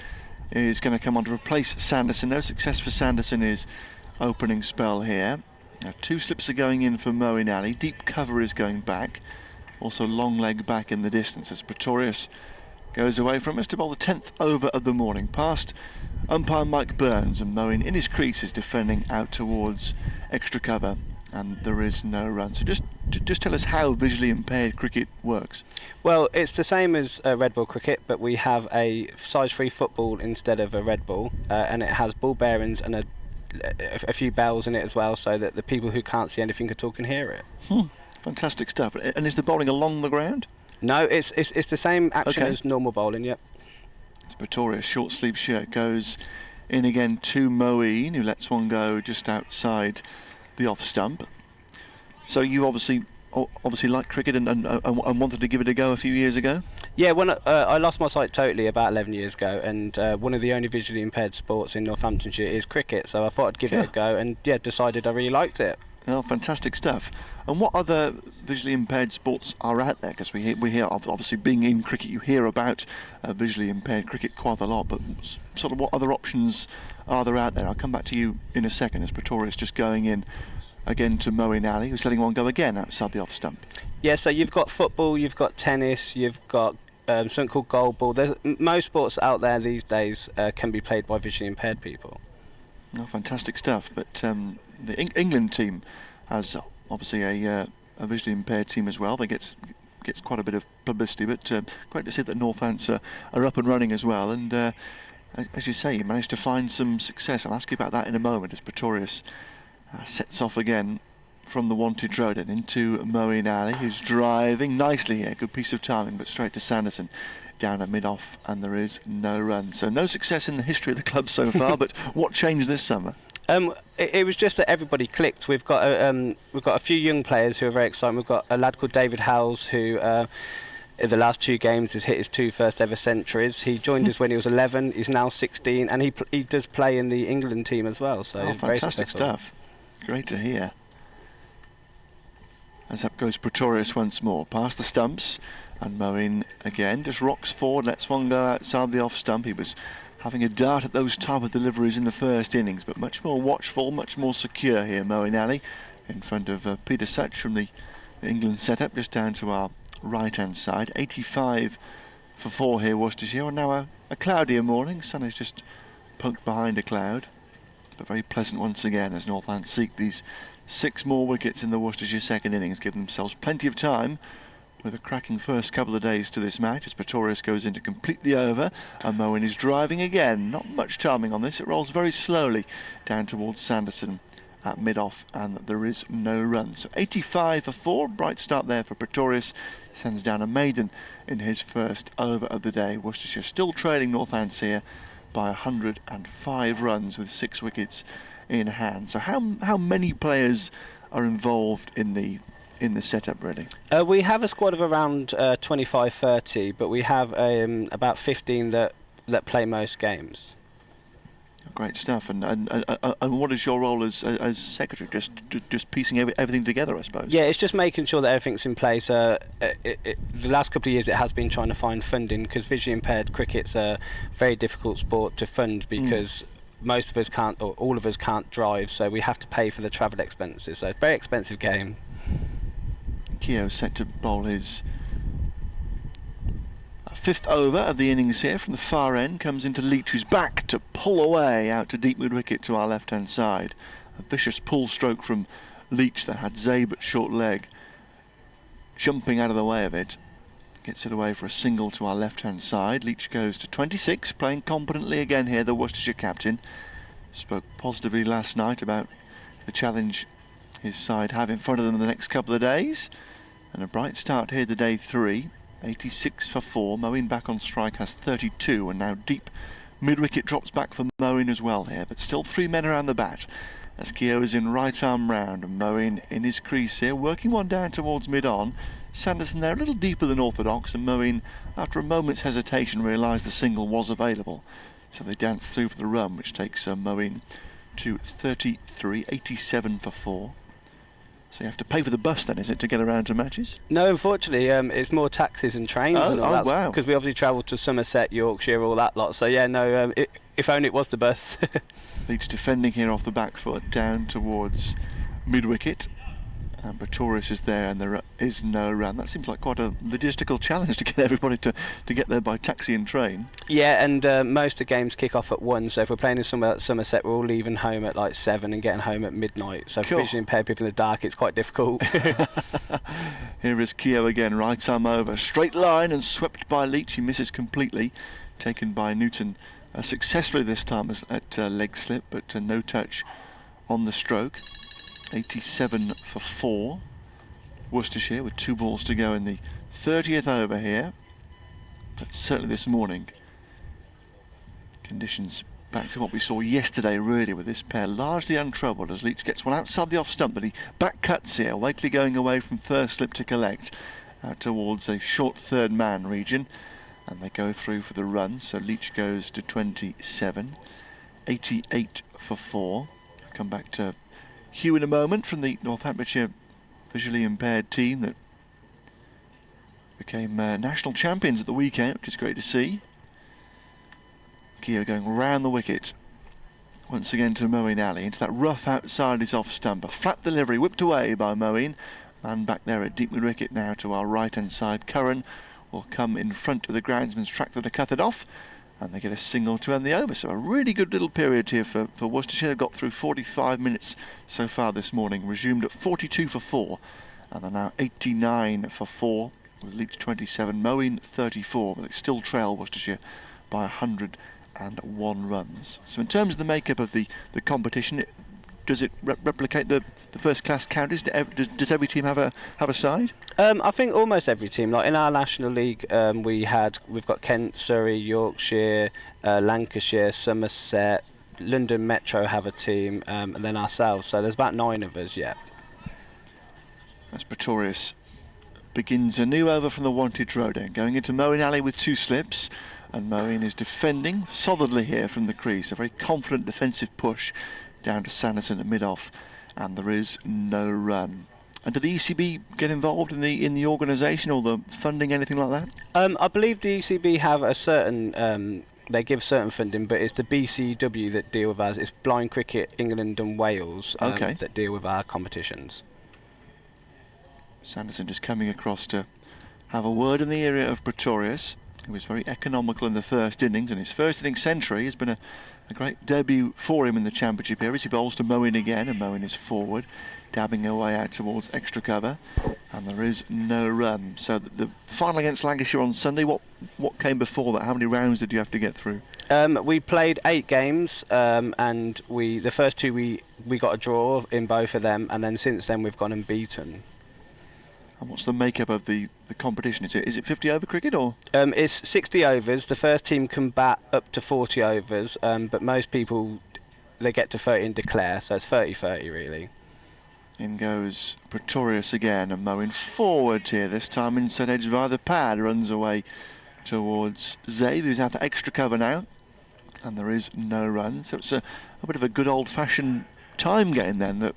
is going to come on to replace Sanderson. No success for Sanderson in his opening spell here. 2 slips are going in for Moeen Ali. Deep cover is going back. Also long leg back in the distance as Pretorius goes away from us to bowl the 10th over of the morning. Past umpire Mike Burns, and Moeen in his crease is defending out towards extra cover, and there is no run. So just tell us how visually impaired cricket works. Well, it's the same as red ball cricket, but we have a size 3 football instead of a red ball, and it has ball bearings and a few bells in it as well, so that the people who can't see anything at all can hear it. Fantastic stuff. And is the bowling along the ground? No, it's the same action as normal bowling, yep. It's Pretorius, short sleeve shirt, goes in again to Moeen, who lets one go just outside the off stump. So you obviously like cricket and wanted to give it a go a few years ago? Yeah, when I lost my sight totally about 11 years ago, and one of the only visually impaired sports in Northamptonshire is cricket, so I thought I'd give it a go, and yeah, decided I really liked it. Oh, fantastic stuff. And what other visually impaired sports are out there? Because we hear, obviously being in cricket, you hear about visually impaired cricket quite a lot, but sort of what other options are there out there? I'll come back to you in a second as Pretorius just going in again to Moeen Ali, who's letting one go again outside the off stump. Yeah, so you've got football, you've got tennis, you've got something called goal ball. There's most sports out there these days can be played by visually impaired people. Oh, fantastic stuff. But the England team has obviously a visually impaired team as well. They gets quite a bit of publicity, but great to see that Northants are up and running as well. And as you say, you managed to find some success. I'll ask you about that in a moment as Pretorius sets off again from the wanted road and into Moeen Ali, who's driving nicely here. Good piece of timing, but straight to Sanderson down at mid-off, and there is no run. So no success in the history of the club so far, but what changed this summer? It was just that everybody clicked. We've got a few young players who are very exciting. We've got a lad called David Howells who in the last 2 games has hit his 2 first ever centuries. He joined us when he was 11. He's now 16, and he does play in the England team as well. So oh, very fantastic successful. stuff. Great to hear. As up goes Pretorius once more, past the stumps, and Moeen again just rocks forward, lets one go outside the off stump. He was having a dart at those type of deliveries in the first innings, but much more watchful, much more secure here, Moeen Ali, in front of Peter Such from the England setup, just down to our right-hand side. 85 for 4 here, Worcestershire, and now a cloudier morning. Sun is just poked behind a cloud, but very pleasant once again as Northants seek these 6 more wickets in the Worcestershire second innings, give themselves plenty of time with a cracking first couple of days to this match as Pretorius goes in to complete the over, and Moeen is driving again. Not much timing on this, it rolls very slowly down towards Sanderson at mid-off, and there is no run. So 85 for 4, bright start there for Pretorius, sends down a maiden in his first over of the day. Worcestershire still trailing Northants here by 105 runs with 6 wickets in hand. So how many players are involved in the setup really? We have a squad of around 25-30, but we have about 15 that play most games. Great stuff. And what is your role as secretary? Just piecing everything together, I suppose. Yeah, it's just making sure that everything's in place. The last couple of years it has been trying to find funding, because visually impaired cricket's a very difficult sport to fund, because most of us can't, or all of us can't drive, so we have to pay for the travel expenses. So it's a very expensive game. Keogh set to bowl his 5th over of the innings here from the far end. Comes into Leach, who's back to pull away out to deep mid wicket to our left hand side. A vicious pull stroke from Leach that had Zabe at short leg jumping out of the way of it. Gets it away for a single to our left hand side. Leach goes to 26, playing competently again here, the Worcestershire captain. Spoke positively last night about the challenge his side have in front of them the next couple of days. And a bright start here to day 3. 86 for 4. Moeen back on strike has 32, and now deep mid-wicket drops back for Moeen as well here, but still 3 men around the bat as Keogh is in right arm round, and Moeen in his crease here, working one down towards mid-on. Sanderson there a little deeper than orthodox, and Moeen, after a moment's hesitation, realised the single was available, so they dance through for the run, which takes Moeen to 33. 87 for 4. So you have to pay for the bus then, is it, to get around to matches? No, unfortunately, it's more taxis and trains. Oh, wow. Because we obviously travel to Somerset, Yorkshire, all that lot. So yeah, no, if only it was the bus. Leach defending here off the back foot, down towards mid-wicket. And Pretorius is there, and there is no run. That seems like quite a logistical challenge to get everybody to get there by taxi and train. Yeah, and most of the games kick off at 1, so if we're playing in Somerset, we're all leaving home at like 7 and getting home at midnight. So cool. For visually impaired people in the dark, it's quite difficult. Here is Keogh again, right arm over, straight line, and swept by Leach. He misses completely, taken by Newton successfully this time at leg slip, but no touch on the stroke. 87 for 4. Worcestershire with 2 balls to go in the 30th over here. But certainly this morning, conditions back to what we saw yesterday really, with this pair largely untroubled as Leach gets one outside the off stump, but he back cuts here, Wakely going away from first slip to collect out towards a short third man region, and they go through for the run. So Leach goes to 27. 88 for 4. Come back to Hugh in a moment from the Northamptonshire visually impaired team that became national champions at the weekend, which is great to see. Keogh going round the wicket once again to Moeen Ali, into that rough outside his off stump. A flat delivery whipped away by Moeen. Man back there at deep mid wicket now to our right hand side. Curran will come in front of the groundsman's track to cut it off, and they get a single to end the over. So a really good little period here for Worcestershire. They've got through 45 minutes so far this morning, resumed at 42 for 4, and they're now 89 for 4 with Leach 27, Moeen 34, but they still trail Worcestershire by 101 runs. So in terms of the makeup of the competition, does it replicate the first class counties? Does every team have a side? I think almost every team. Like in our National League, we've got Kent, Surrey, Yorkshire, Lancashire, Somerset, London Metro have a team, and then ourselves. So there's about 9 of us, yeah. As Pretorius begins a new over from the wantage road end, going into Moeen Alley with 2 slips, and Moeen is defending solidly here from the crease. A very confident defensive push down to Sanderson at mid-off, and there is no run. And did the ECB get involved in the organisation or the funding, anything like that? I believe the ECB have a certain, they give certain funding, but it's the BCW that deal with us. It's Blind Cricket England and Wales that deal with our competitions. Sanderson just coming across to have a word in the area of Pretorius, who was very economical in the first innings, and his first innings century has been a great debut for him in the championship here as he bowls to Moeen again, and Moeen is forward, dabbing away out towards extra cover, and there is no run. So the final against Lancashire on Sunday, what came before that? How many rounds did you have to get through? We played 8 games, and the first 2 we got a draw in both of them, and then since then we've gone unbeaten. And what's the makeup of the competition? Is it 50 over cricket or? It's 60 overs. The first team can bat up to 40 overs, but most people, they get to 30 and declare, so it's 30-30 really. In goes Pretorius again, and Moeen forward here, this time inside edge via the pad, runs away towards Zabe, who's out for extra cover now, and there is no run. So it's a bit of a good old-fashioned time game then that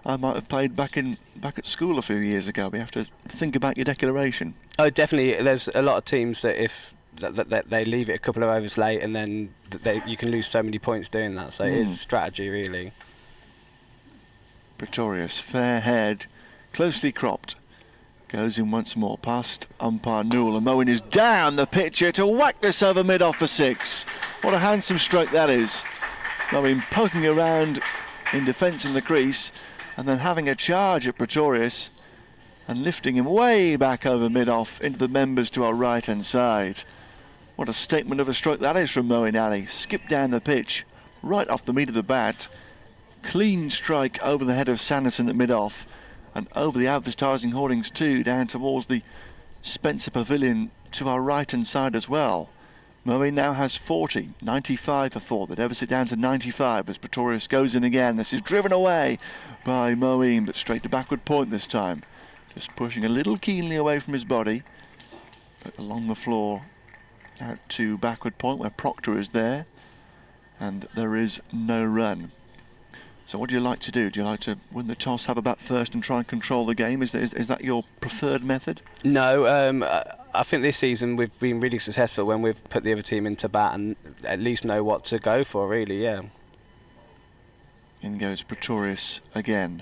I might have played back at school a few years ago. We have to think about your declaration. Oh, definitely. There's a lot of teams that if that they leave it a couple of overs late, and then you can lose so many points doing that. So it's strategy really. Pretorius, fair head, closely cropped, goes in once more past umpire Newell, and Moeen is down the pitch here to whack this over mid-off for 6. What a handsome stroke that is. Moeen poking around in defence in the crease, and then having a charge at Pretorius and lifting him way back over mid-off into the members to our right-hand side. What a statement of a stroke that is from Moeen Alley. Skipped down the pitch, right off the meat of the bat. Clean strike over the head of Sanderson at mid-off, and over the advertising hoardings too, down towards the Spencer Pavilion to our right-hand side as well. Moeen now has 40, 95 for 4. The deficit down to 95 as Pretorius goes in again. This is driven away by Moeen, but straight to backward point this time. Just pushing a little keenly away from his body, but along the floor out to backward point where Proctor is there, and there is no run. So what do you like to do? Do you like to win the toss, have a bat first and try and control the game? Is that your preferred method? No, I think this season we've been really successful when we've put the other team into bat and at least know what to go for, really, yeah. In goes Pretorius again,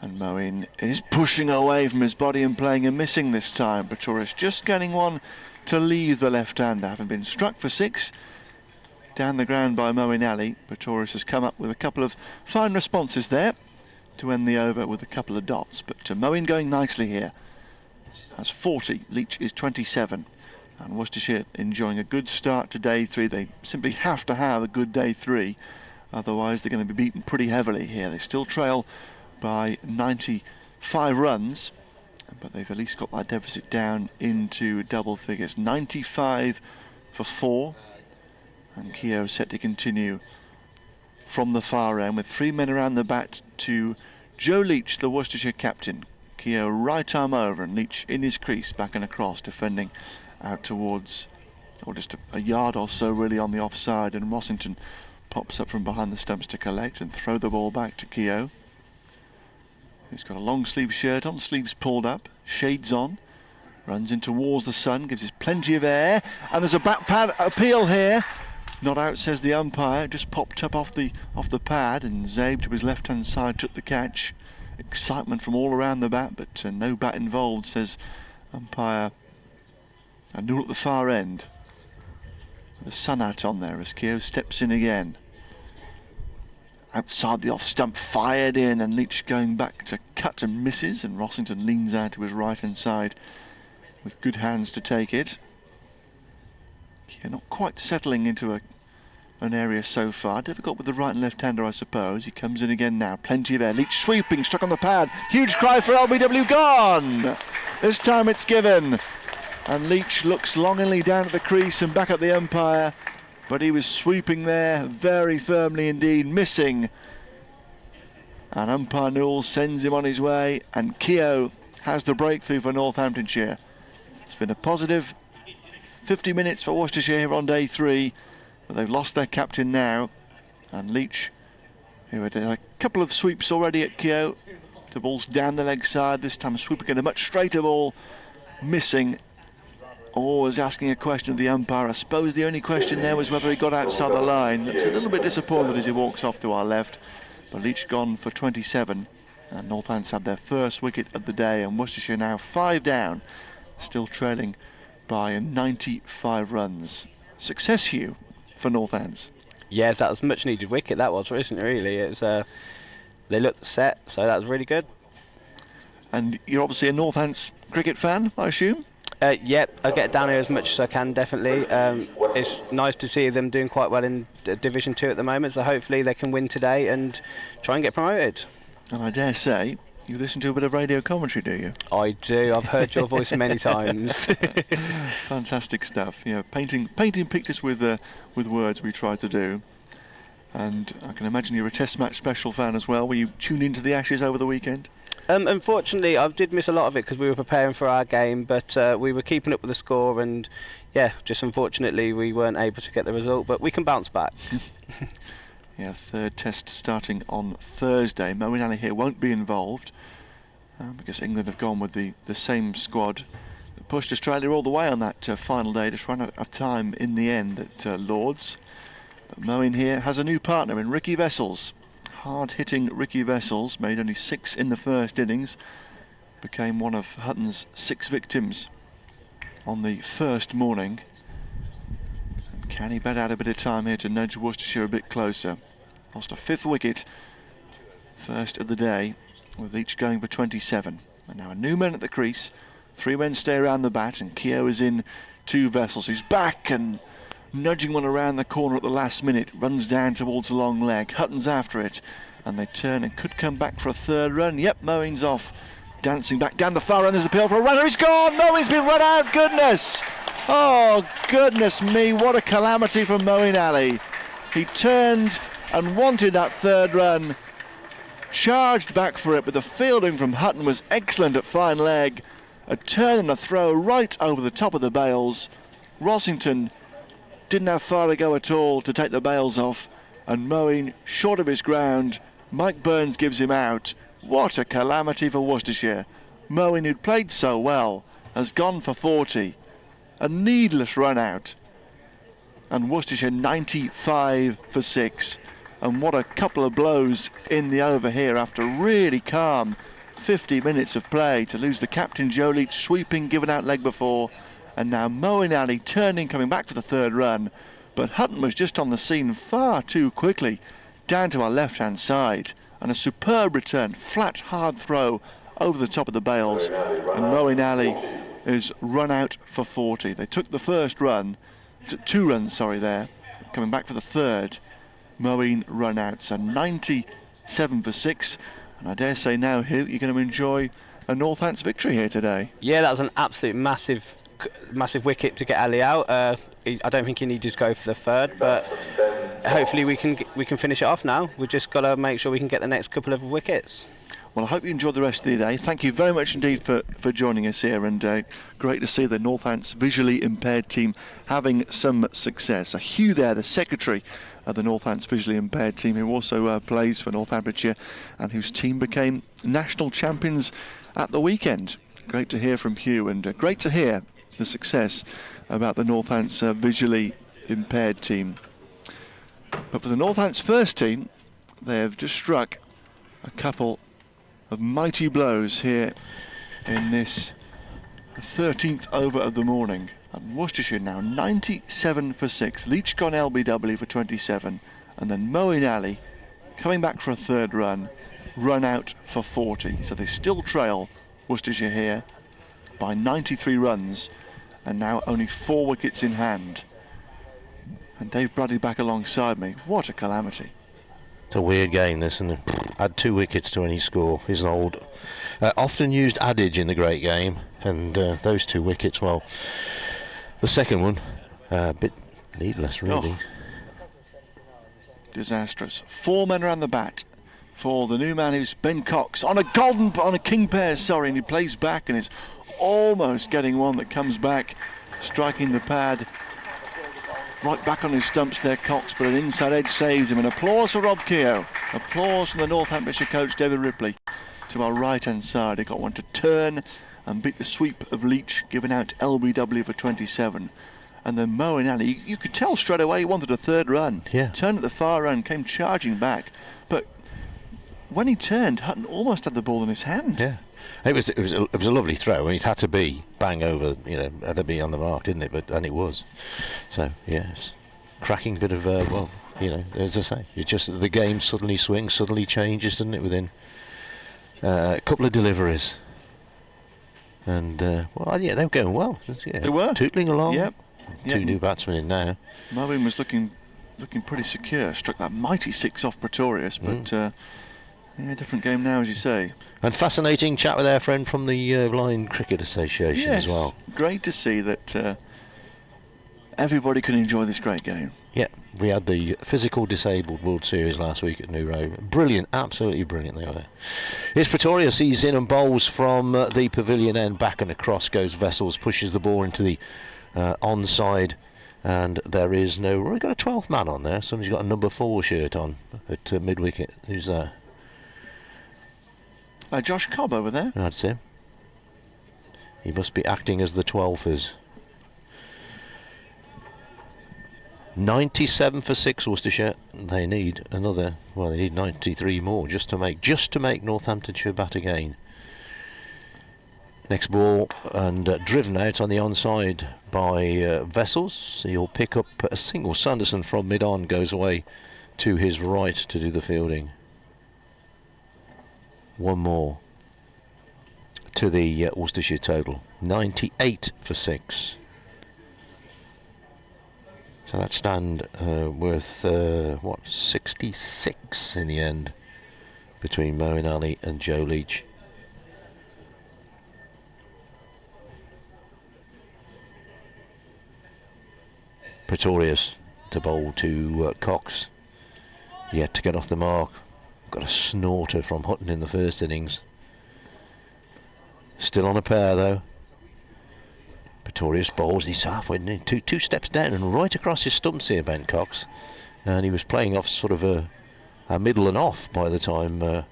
and Moeen is pushing away from his body and playing a missing this time. Pretorius just getting one to leave the left-hander, having been struck for 6 down the ground by Moeen Alley. Pretorius has come up with a couple of fine responses there to end the over with a couple of dots, but Moeen going nicely here. Has 40, Leach is 27, and Worcestershire enjoying a good start to day 3. They simply have to have a good day 3, otherwise they're going to be beaten pretty heavily here. They still trail by 95 runs, but they've at least got that deficit down into double figures. 95 for 4. And Keogh set to continue from the far end with 3 men around the bat to Joe Leach, the Worcestershire captain. Keogh right arm over, and Leach in his crease, back and across, defending out towards, or just a yard or so really on the offside, and Rossington pops up from behind the stumps to collect and throw the ball back to Keogh, who's got a long sleeve shirt on, sleeves pulled up, shades on, runs in towards the sun, gives us plenty of air, and there's a back pad appeal here. Not out, says the umpire. Just popped up off the pad, and Zabe to his left-hand side took the catch. Excitement from all around the bat, but no bat involved, says umpire Newell at the far end. The sun hat on there as Keogh steps in again. Outside the off stump, fired in, and Leach going back to cut and misses, and Rossington leans out to his right-hand side with good hands to take it. Keogh not quite settling into an area so far. Difficult with the right and left-hander, I suppose. He comes in again now. Plenty of air. Leach sweeping, struck on the pad. Huge cry for LBW, gone! This time it's given. And Leach looks longingly down at the crease and back at the umpire. but he was sweeping there very firmly indeed, missing. And umpire Newell sends him on his way, and Keogh has the breakthrough for Northamptonshire. It's been a positive 50 minutes for Worcestershire here on day 3, but they've lost their captain now. And Leach, who had a couple of sweeps already at Keogh, the ball's down the leg side, this time sweeping at a much straighter ball, missing. Always asking a question of the umpire. I suppose the only question there was whether he got outside the line. Looks a little bit disappointed as he walks off to our left. But Leach gone for 27. And Northants had their first wicket of the day, and Worcestershire now 5 down, still trailing by 95 runs. Success, Hugh, for Northants. Yes, that was much needed wicket, that was, wasn't it, really? It's they looked set, so that was really good. And you're obviously a Northants cricket fan, I assume? Yep, I get down here as much as I can, definitely. It's nice to see them doing quite well in Division 2 at the moment, so hopefully they can win today and try and get promoted. And I dare say, you listen to a bit of radio commentary, do you? I do. I've heard your voice many times. Fantastic stuff. You know, painting pictures with words we try to do. And I can imagine you're a Test Match special fan as well. Were you tuned into the Ashes over the weekend? Unfortunately, I did miss a lot of it because we were preparing for our game, but we were keeping up with the score, and yeah, just unfortunately we weren't able to get the result, but we can bounce back. Yeah, third test starting on Thursday. Moeen Ali here won't be involved because England have gone with the same squad that pushed Australia all the way on that final day, just ran out of time in the end at Lord's. But Moeen here has a new partner in Ricky Vessels. Hard-hitting Ricky Vessels made only 6 in the first innings, became one of Hutton's 6 victims on the first morning. And can he bet out a bit of time here to nudge Worcestershire a bit closer? Lost a 5th wicket, first of the day, with each going for 27. And now a new man at the crease, 3 men stay around the bat, and Keogh is in 2 Vessels, who's back and nudging one around the corner at the last minute, runs down towards the long leg. Hutton's after it, and they turn and could come back for a 3rd run. Yep, Moeen's off, dancing back down the far end. There's appeal for a runner. He's gone. Moeen's been run out. Goodness. Oh, goodness me. What a calamity from Moeen Ali. He turned and wanted that 3rd run, charged back for it, but the fielding from Hutton was excellent at fine leg. A turn and a throw right over the top of the bails. Rossington didn't have far to go at all to take the bails off, and Moeen short of his ground. Mike Burns gives him out. What a calamity for Worcestershire. Moeen, who'd played so well, has gone for 40. A needless run out. And Worcestershire 95 for 6. And what a couple of blows in the over here after really calm 50 minutes of play to lose the captain Joe Leach sweeping, given out leg before. And now Moeen Ali turning, coming back for the 3rd run. But Hutton was just on the scene far too quickly, down to our left-hand side. And a superb return, flat, hard throw over the top of the bails. And Moeen Ali is run out for 40. They took the first run, 2 runs, sorry, there. Coming back for the 3rd, Moeen run out. So 97 for 6. And I dare say now, Hugh, you're going to enjoy a Northants victory here today. Yeah, that was an absolute massive wicket to get Ali out. I don't think he needed to go for the 3rd, but hopefully we can finish it off now. We've just got to make sure we can get the next couple of wickets. Well, I hope you enjoyed the rest of the day. Thank you very much indeed for joining us here, and great to see the Northants visually impaired team having some success. Hugh there, the secretary of the Northants visually impaired team, who also plays for Northamptonshire and whose team became national champions at the weekend. Great to hear from Hugh, and great to hear the success about the Northants visually impaired team. But for the Northants first team, they have just struck a couple of mighty blows here in this 13th over of the morning. And Worcestershire now 97 for 6. Leach gone LBW for 27, and then Moeen Ali coming back for a 3rd run out for 40. So they still trail Worcestershire here by 93 runs, and now only 4 wickets in hand. And Dave Bradley back alongside me. What a calamity. It's a weird game, this, and add 2 wickets to any score is an old, often used adage in the great game. And those 2 wickets, well, the second one, a bit needless, really. Oh. disastrous. 4 men around the bat for the new man, who's Ben Cox, on a king pair, sorry, and he plays back and is almost getting one that comes back, striking the pad. Right back on his stumps there, Cox, but an inside edge saves him. And applause for Rob Keogh. Applause from the Northamptonshire coach, David Ripley, to our right-hand side. He got one to turn and beat the sweep of Leach, giving out LBW for 27. And then Mo and Ali, you could tell straight away he wanted a third run. Yeah. Turned at the far end, came charging back. But when he turned, Hutton almost had the ball in his hand. Yeah. It was a lovely throw, and it had to be bang over, had to be on the mark, didn't it? And it was. So yes, cracking bit of as I say, it's just the game suddenly swings, suddenly changes, doesn't it? Within a couple of deliveries, and they were going well. Yeah, they were tootling along. Yep. Two new batsmen in now. Moeen was looking pretty secure. Struck that mighty 6 off Pretorius, but. Different game now, as you say. And fascinating chat with our friend from the Blind Cricket Association as well. Great to see that everybody can enjoy this great game. Yeah, we had the Physical Disabled World Series last week at New Road. Brilliant, absolutely brilliant they were. Here's Pretorius, he's in and bowls from the pavilion end, back and across goes Vessels, pushes the ball into the onside, and there is no... We've got a 12th man on there. Somebody's got a number 4 shirt on at mid-wicket. Who's that? Josh Cobb over there. That's him. He must be acting as the 12ers. 97 for 6 Worcestershire. They need another. Well, they need 93 more just to make Northamptonshire bat again. Next ball, and driven out on the onside by Vessels. He'll pick up a single. Sanderson from mid-on goes away to his right to do the fielding. One more to the Worcestershire total. 98 for 6. So that stand worth 66 in the end between Moeen Ali and Joe Leach. Pretorius to bowl to Cox, yet to get off the mark. Got a snorter from Hutton in the first innings. Still on a pair though. Pretorius bowls, he's halfway, two steps down and right across his stumps here, Ben Cox. And he was playing off sort of a middle and off by the time the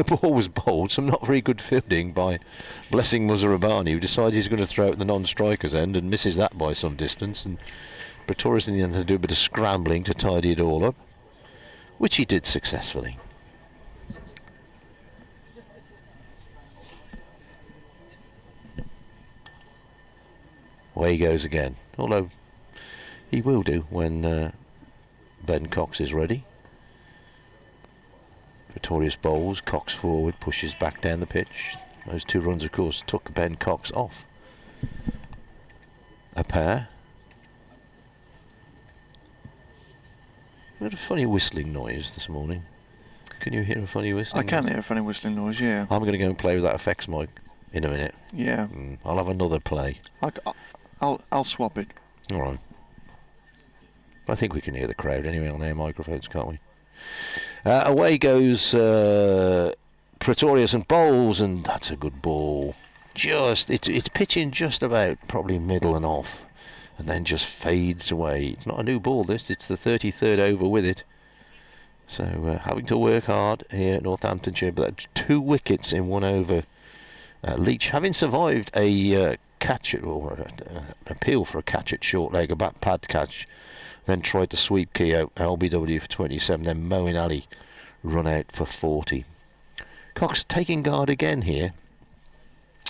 ball was bowled. Some not very good fielding by Blessing Muzarabani, who decides he's going to throw it at the non-striker's end and misses that by some distance. And Pretorius in the end had to do a bit of scrambling to tidy it all up, which he did successfully. Away he goes again, although he will do when Ben Cox is ready. Pretorius bowls, Cox forward, pushes back down the pitch. Those 2 runs, of course, took Ben Cox off. A pair. We had a funny whistling noise this morning. Can you hear a funny whistling noise? I can hear a funny whistling noise, yeah. I'm going to go and play with that effects mic in a minute. Yeah. I'll have another play. I'll swap it. All right. I think we can hear the crowd anyway on their microphones, can't we? Away goes Pretorius and bowls, and that's a good ball. It's pitching just about probably middle and off, and then just fades away. It's not a new ball, this. It's the 33rd over with it. So having to work hard here at Northamptonshire, but that's 2 wickets in 1 over. Leach, having survived a catch or appeal for a catch at short leg, a back pad catch, then tried to sweep Keogh, LBW for 27, then Moeen Ali run out for 40. Cox taking guard again here.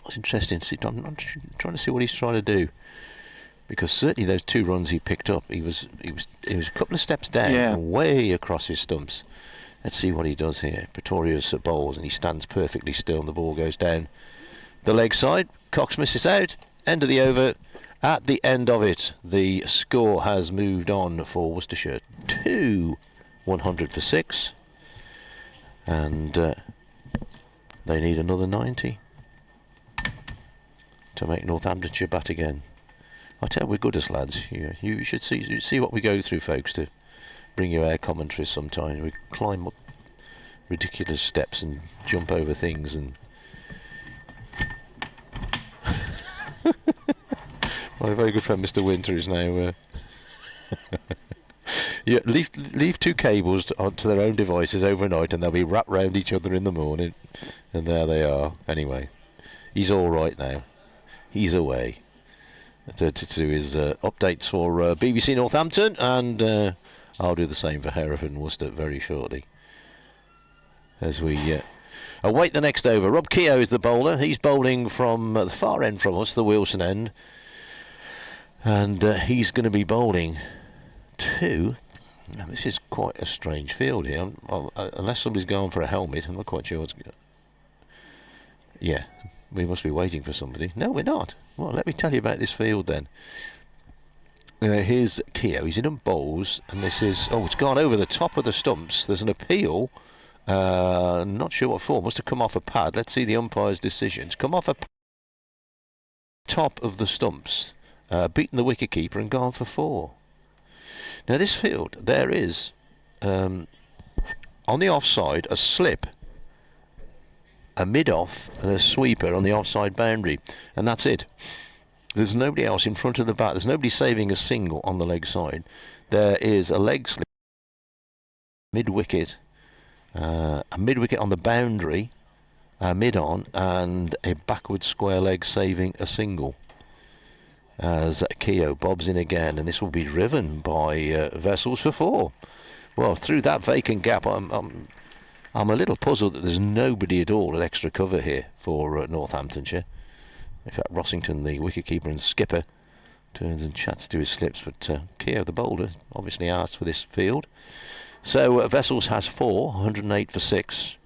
It's interesting to see. I'm trying to see what he's trying to do, because certainly those 2 runs he picked up, he was a couple of steps down, and way across his stumps. Let's see what he does here. Pretorius bowls, and he stands perfectly still, and the ball goes down the leg side. Cox misses out. End of the over. At the end of it, the score has moved on for Worcestershire to 100 for 6, and they need another 90 to make Northamptonshire bat again. I tell you, we're good as lads. You should see what we go through, folks, to bring you air commentaries sometimes. We climb up ridiculous steps and jump over things, and my very good friend Mr. Winter is now yeah, leave two cables onto their own devices overnight and they'll be wrapped round each other in the morning, and there they are. Anyway, he's all right now. He's away to do his updates for BBC Northampton, and I'll do the same for Hereford and Worcester very shortly as we await the next over. Rob Keogh is the bowler. He's bowling from the far end from us, the Wilson end, and he's going to be bowling to... Now, this is quite a strange field here. Unless somebody's going for a helmet, I'm not quite sure what's... Yeah, we must be waiting for somebody. No, we're not. Well, let me tell you about this field then. Here's Keogh. He's in on bowls, and this is... Oh, it's gone over the top of the stumps. There's an appeal. Not sure what for. Must have come off a pad. Let's see the umpire's decision. It's come off a top of the stumps, beaten the wicketkeeper and gone for 4. Now this field, there is on the offside a slip, a mid-off and a sweeper on the offside boundary, and that's it. There's nobody else in front of the bat. There's nobody saving a single on the leg side. There is a leg slip, mid-wicket, a mid-wicket on the boundary, mid-on, and a backward square leg saving a single. As Keogh bobs in again, and this will be driven by Vessels for 4. Well, through that vacant gap, I'm a little puzzled that there's nobody at all at extra cover here for Northamptonshire. In fact, Rossington, the wicketkeeper and skipper, turns and chats to his slips, but Keogh, the bowler, obviously asked for this field. So Vessels has 4, 108 for 6.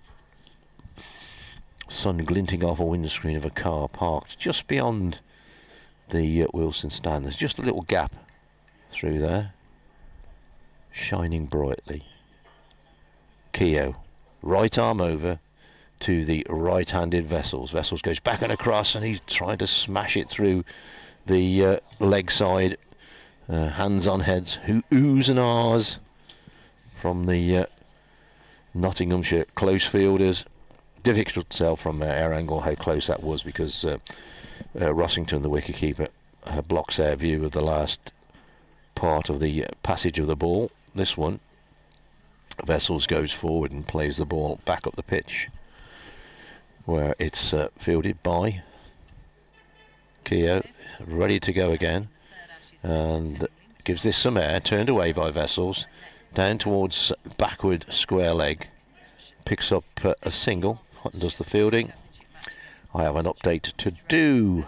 Sun glinting off a windscreen of a car parked just beyond the Wilson stand. There's just a little gap through there, shining brightly. Keogh, right arm over to the right-handed Vessels. Vessels goes back and across, and he's trying to smash it through the leg side. Hands on heads, who oohs and ahs from the Nottinghamshire close fielders. Difficult to tell from air angle how close that was, because Rossington, the wicketkeeper, blocks our view of the last part of the passage of the ball. This one, Vessels goes forward and plays the ball back up the pitch, where it's fielded by Keogh, ready to go again, and gives this some air, turned away by Vessels, down towards backward square leg, picks up a single. Hutton does the fielding. I have an update to do.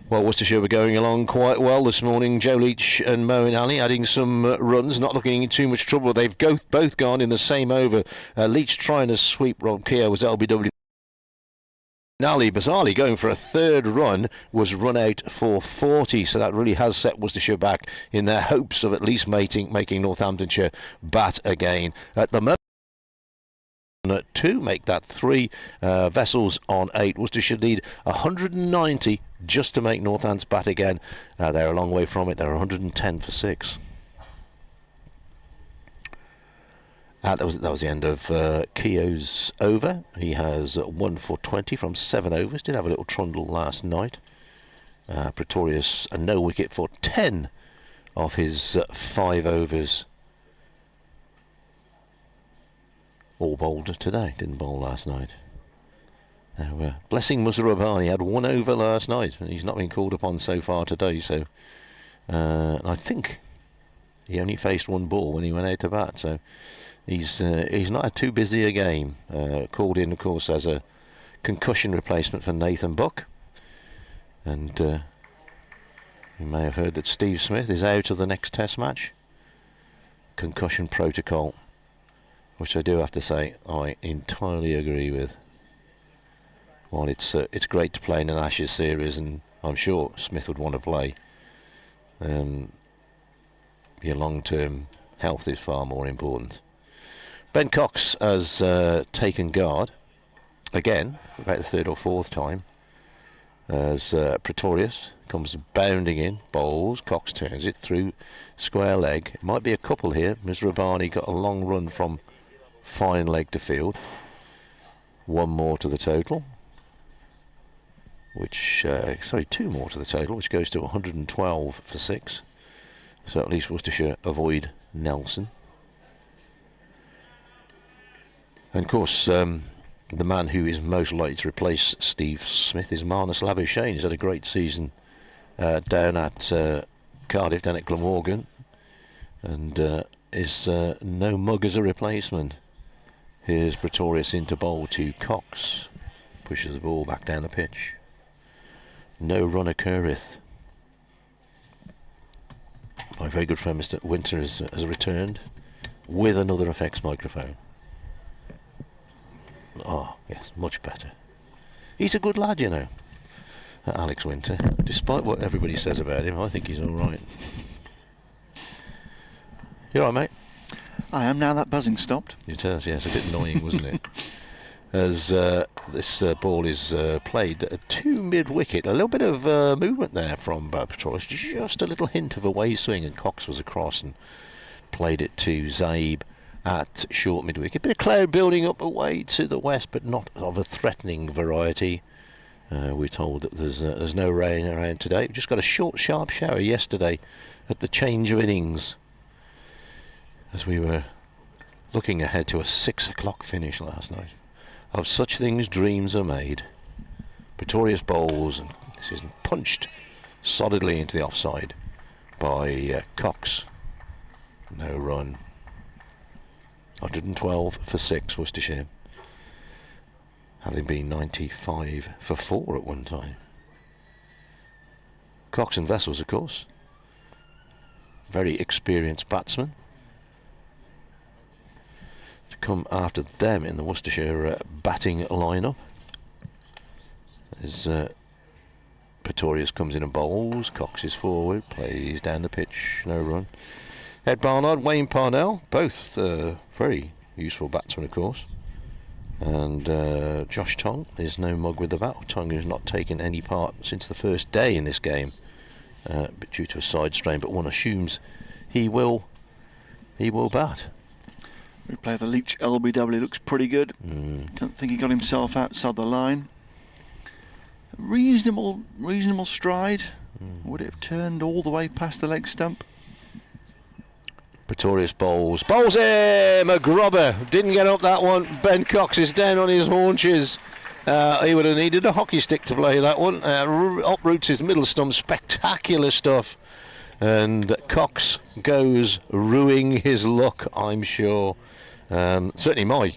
Well, Worcestershire were going along quite well this morning. Joe Leach and Moeen Ali adding some runs, not looking in too much trouble. They've both gone in the same over. Leach trying to sweep Rob Keogh was LBW. Ali bizarrely going for a third run, was run out for 40, so that really has set Worcestershire back in their hopes of at least making Northamptonshire bat again. At the moment, 2 make that 3. Vessels on 8. Worcestershire lead 190 just to make Northants bat again. They're a long way from it. They're 110 for 6. That was the end of Keogh's over. He has 1 for 20 from 7 overs. Did have a little trundle last night. Pretorius a no wicket for 10 of his 5 overs. All bowled today, didn't bowl last night. Now, Blessing Musarabani had 1 over last night, and he's not been called upon so far today, so I think he only faced 1 ball when he went out to bat, so he's not had too busy a game. Called in, of course, as a concussion replacement for Nathan Buck, and you may have heard that Steve Smith is out of the next Test match. Concussion protocol, which I do have to say I entirely agree with. While it's great to play in an Ashes series, and I'm sure Smith would want to play, your long-term health is far more important. Ben Cox has taken guard again, about the 3rd or 4th time. as Pretorius comes bounding in, bowls, Cox turns it through square leg. It might be a couple here. Ms. Rabani got a long run from fine leg to field. One more to the total, which, sorry, two more to the total, which goes to 112 for 6. So at least Worcestershire avoid Nelson. And of course, the man who is most likely to replace Steve Smith is Marnus Labuschagne. He's had a great season down at Cardiff, down at Glamorgan, and is no mug as a replacement. Here's Pretorius into bowl to Cox. Pushes the ball back down the pitch. No run occurreth. My very good friend Mr. Winter has returned with another effects microphone. Oh, yes, much better. He's a good lad, you know, Alex Winter. Despite what everybody says about him, I think he's all right. You all right, mate? I am now that buzzing stopped. It has, yes, a bit annoying, wasn't it? As this ball is played to mid-wicket. A little bit of movement there from Pretorius. Just a little hint of a way swing, and Cox was across and played it to Zaib at short mid-wicket. Bit of cloud building up away to the west, but not of a threatening variety. We're told that there's no rain around today. We just got a short, sharp shower yesterday at the change of innings, as we were looking ahead to a 6 o'clock finish last night. Of such things dreams are made. Pretorius bowls, and this is punched solidly into the offside by Cox. No run. 112 for 6, Worcestershire, having been 95 for 4 at one time. Cox and Vessels, of course, very experienced batsmen. To come after them in the Worcestershire batting lineup as Pretorius comes in and bowls. Cox is forward, plays down the pitch, no run. Ed Barnard, Wayne Parnell, both very useful batsmen, of course. And Josh Tong is no mug with the bat. Tong has not taken any part since the first day in this game, but due to a side strain. But one assumes he will bat. Replay of the Leach LBW looks pretty good. Don't think he got himself outside the line. Reasonable stride. Would it have turned all the way past the leg stump? Pretorius bowls him, a grubber, didn't get up that one. Ben Cox is down on his haunches. He would have needed a hockey stick to play that one. Uproots his middle stump, spectacular stuff, and Cox goes ruining his luck, I'm sure. Certainly my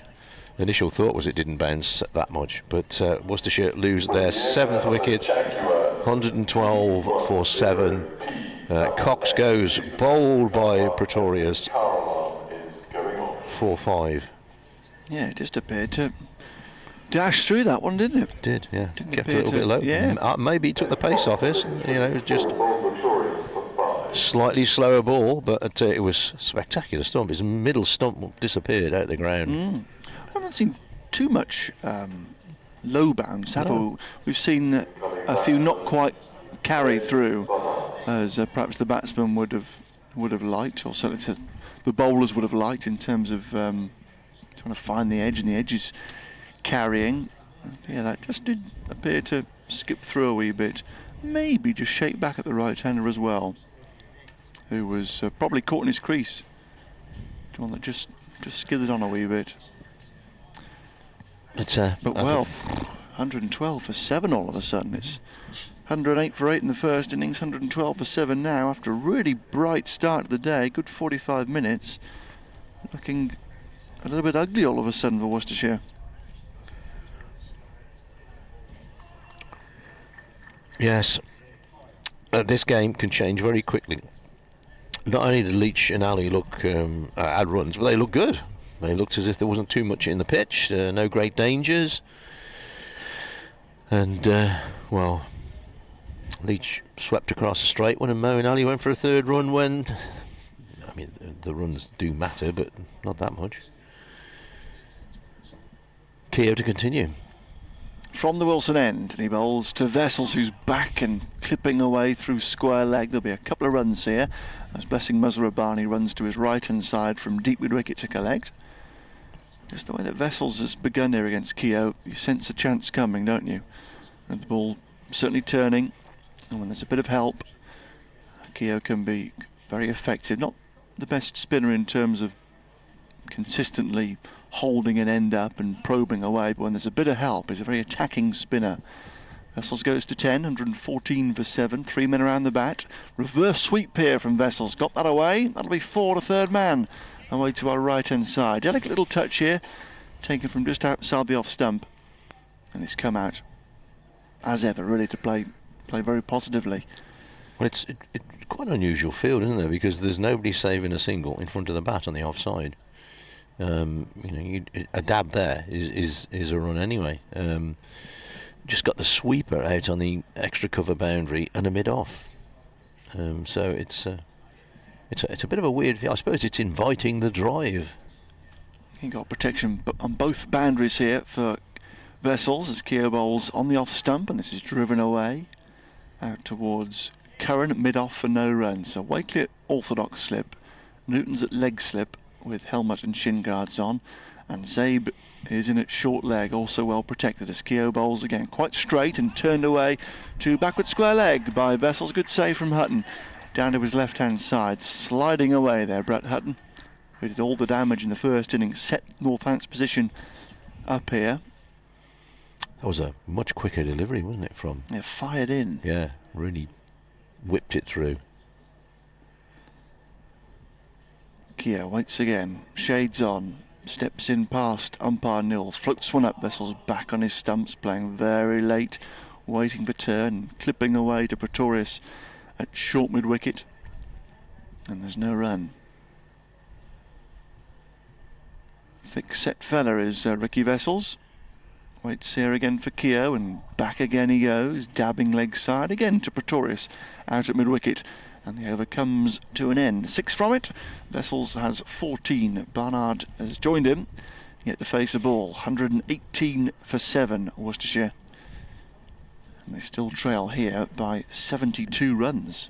initial thought was it didn't bounce that much, but Worcestershire lose their 7th wicket, 112 for 7. Cox goes bowled by Pretorius, 4-5. Yeah, it just appeared to dash through that one, didn't it? Did, yeah. Didn't Kept a appear little bit low. Yeah. Maybe he took the pace off us, you know, just slightly slower ball, but it was spectacular stump. His middle stump disappeared out the ground. I haven't seen too much low bounce, have we? We've seen a few not quite carry through, as perhaps the batsman would have liked, or certainly the bowlers would have liked, in terms of trying to find the edge, and the edge is carrying. Yeah, that just did appear to skip through a wee bit. Maybe just shake back at the right-hander as well, who was probably caught in his crease. One that just skithered on a wee bit. But well, 112 for 7 all of a sudden. It's 108 for 8 in the first innings, 112 for 7 now, after a really bright start to the day. Good 45 minutes. Looking a little bit ugly all of a sudden for Worcestershire. Yes, this game can change very quickly. Not only did Leach and Ali look add runs, but they looked good. They looked as if there wasn't too much in the pitch, no great dangers. And, well, Leach swept across the straight one, and Mo and Ali went for a third run when, I mean, the runs do matter, but not that much. Keogh to continue. from the Wilson end, and he bowls to Vessels, who's back and clipping away through square leg. There'll be a couple of runs here as Blessing Barney runs to his right hand side from deep mid wicket to collect. Just the way that Vessels has begun here against Keogh, you sense a chance coming, don't you? And the ball certainly turning, and when there's a bit of help, Keogh can be very effective. Not the best spinner in terms of consistently holding an end up and probing away, but when there's a bit of help, he's a very attacking spinner. Vessels goes to 10, 114 for 7, 3 men around the bat. Reverse sweep here from Vessels, got that away. That'll be 4 to third man, away to our right hand side. Delicate little touch here, taken from just outside the off stump, and it's come out as ever, really, to play very positively. Well, it's quite an unusual field, isn't there? Because there's nobody saving a single in front of the bat on the offside. A dab there is a run anyway. Just got the sweeper out on the extra cover boundary and a mid off. So it's a bit of a weird. I suppose it's inviting the drive. He got protection on both boundaries here for Vessels as Keogh bowls on the off stump, and this is driven away out towards Curran, mid off for no run. So Wakely at orthodox slip, Newton's at leg slip with helmet and shin guards on, and Zabe is in at short leg, also well protected as Keogh bowls again quite straight and turned away to backward square leg by Vessels. Good save from Hutton down to his left hand side, sliding away there. Brett Hutton, who did all the damage in the first innings, set Northampton's position up here. That was a much quicker delivery, wasn't it, from... Yeah, fired in. Yeah, really whipped it through. Keogh waits again, shades on, steps in past umpire Nils, floats one up. Vessels back on his stumps, playing very late, waiting for turn, clipping away to Pretorius at short mid wicket, and there's no run. Thick set fella is Ricky Vessels. Waits here again for Keogh, and back again he goes, dabbing leg side again to Pretorius out at mid wicket, and the over comes to an end. 6 from it. Vessels has 14. Barnard has joined him, yet to face a ball. 118 for 7, Worcestershire, and they still trail here by 72 runs.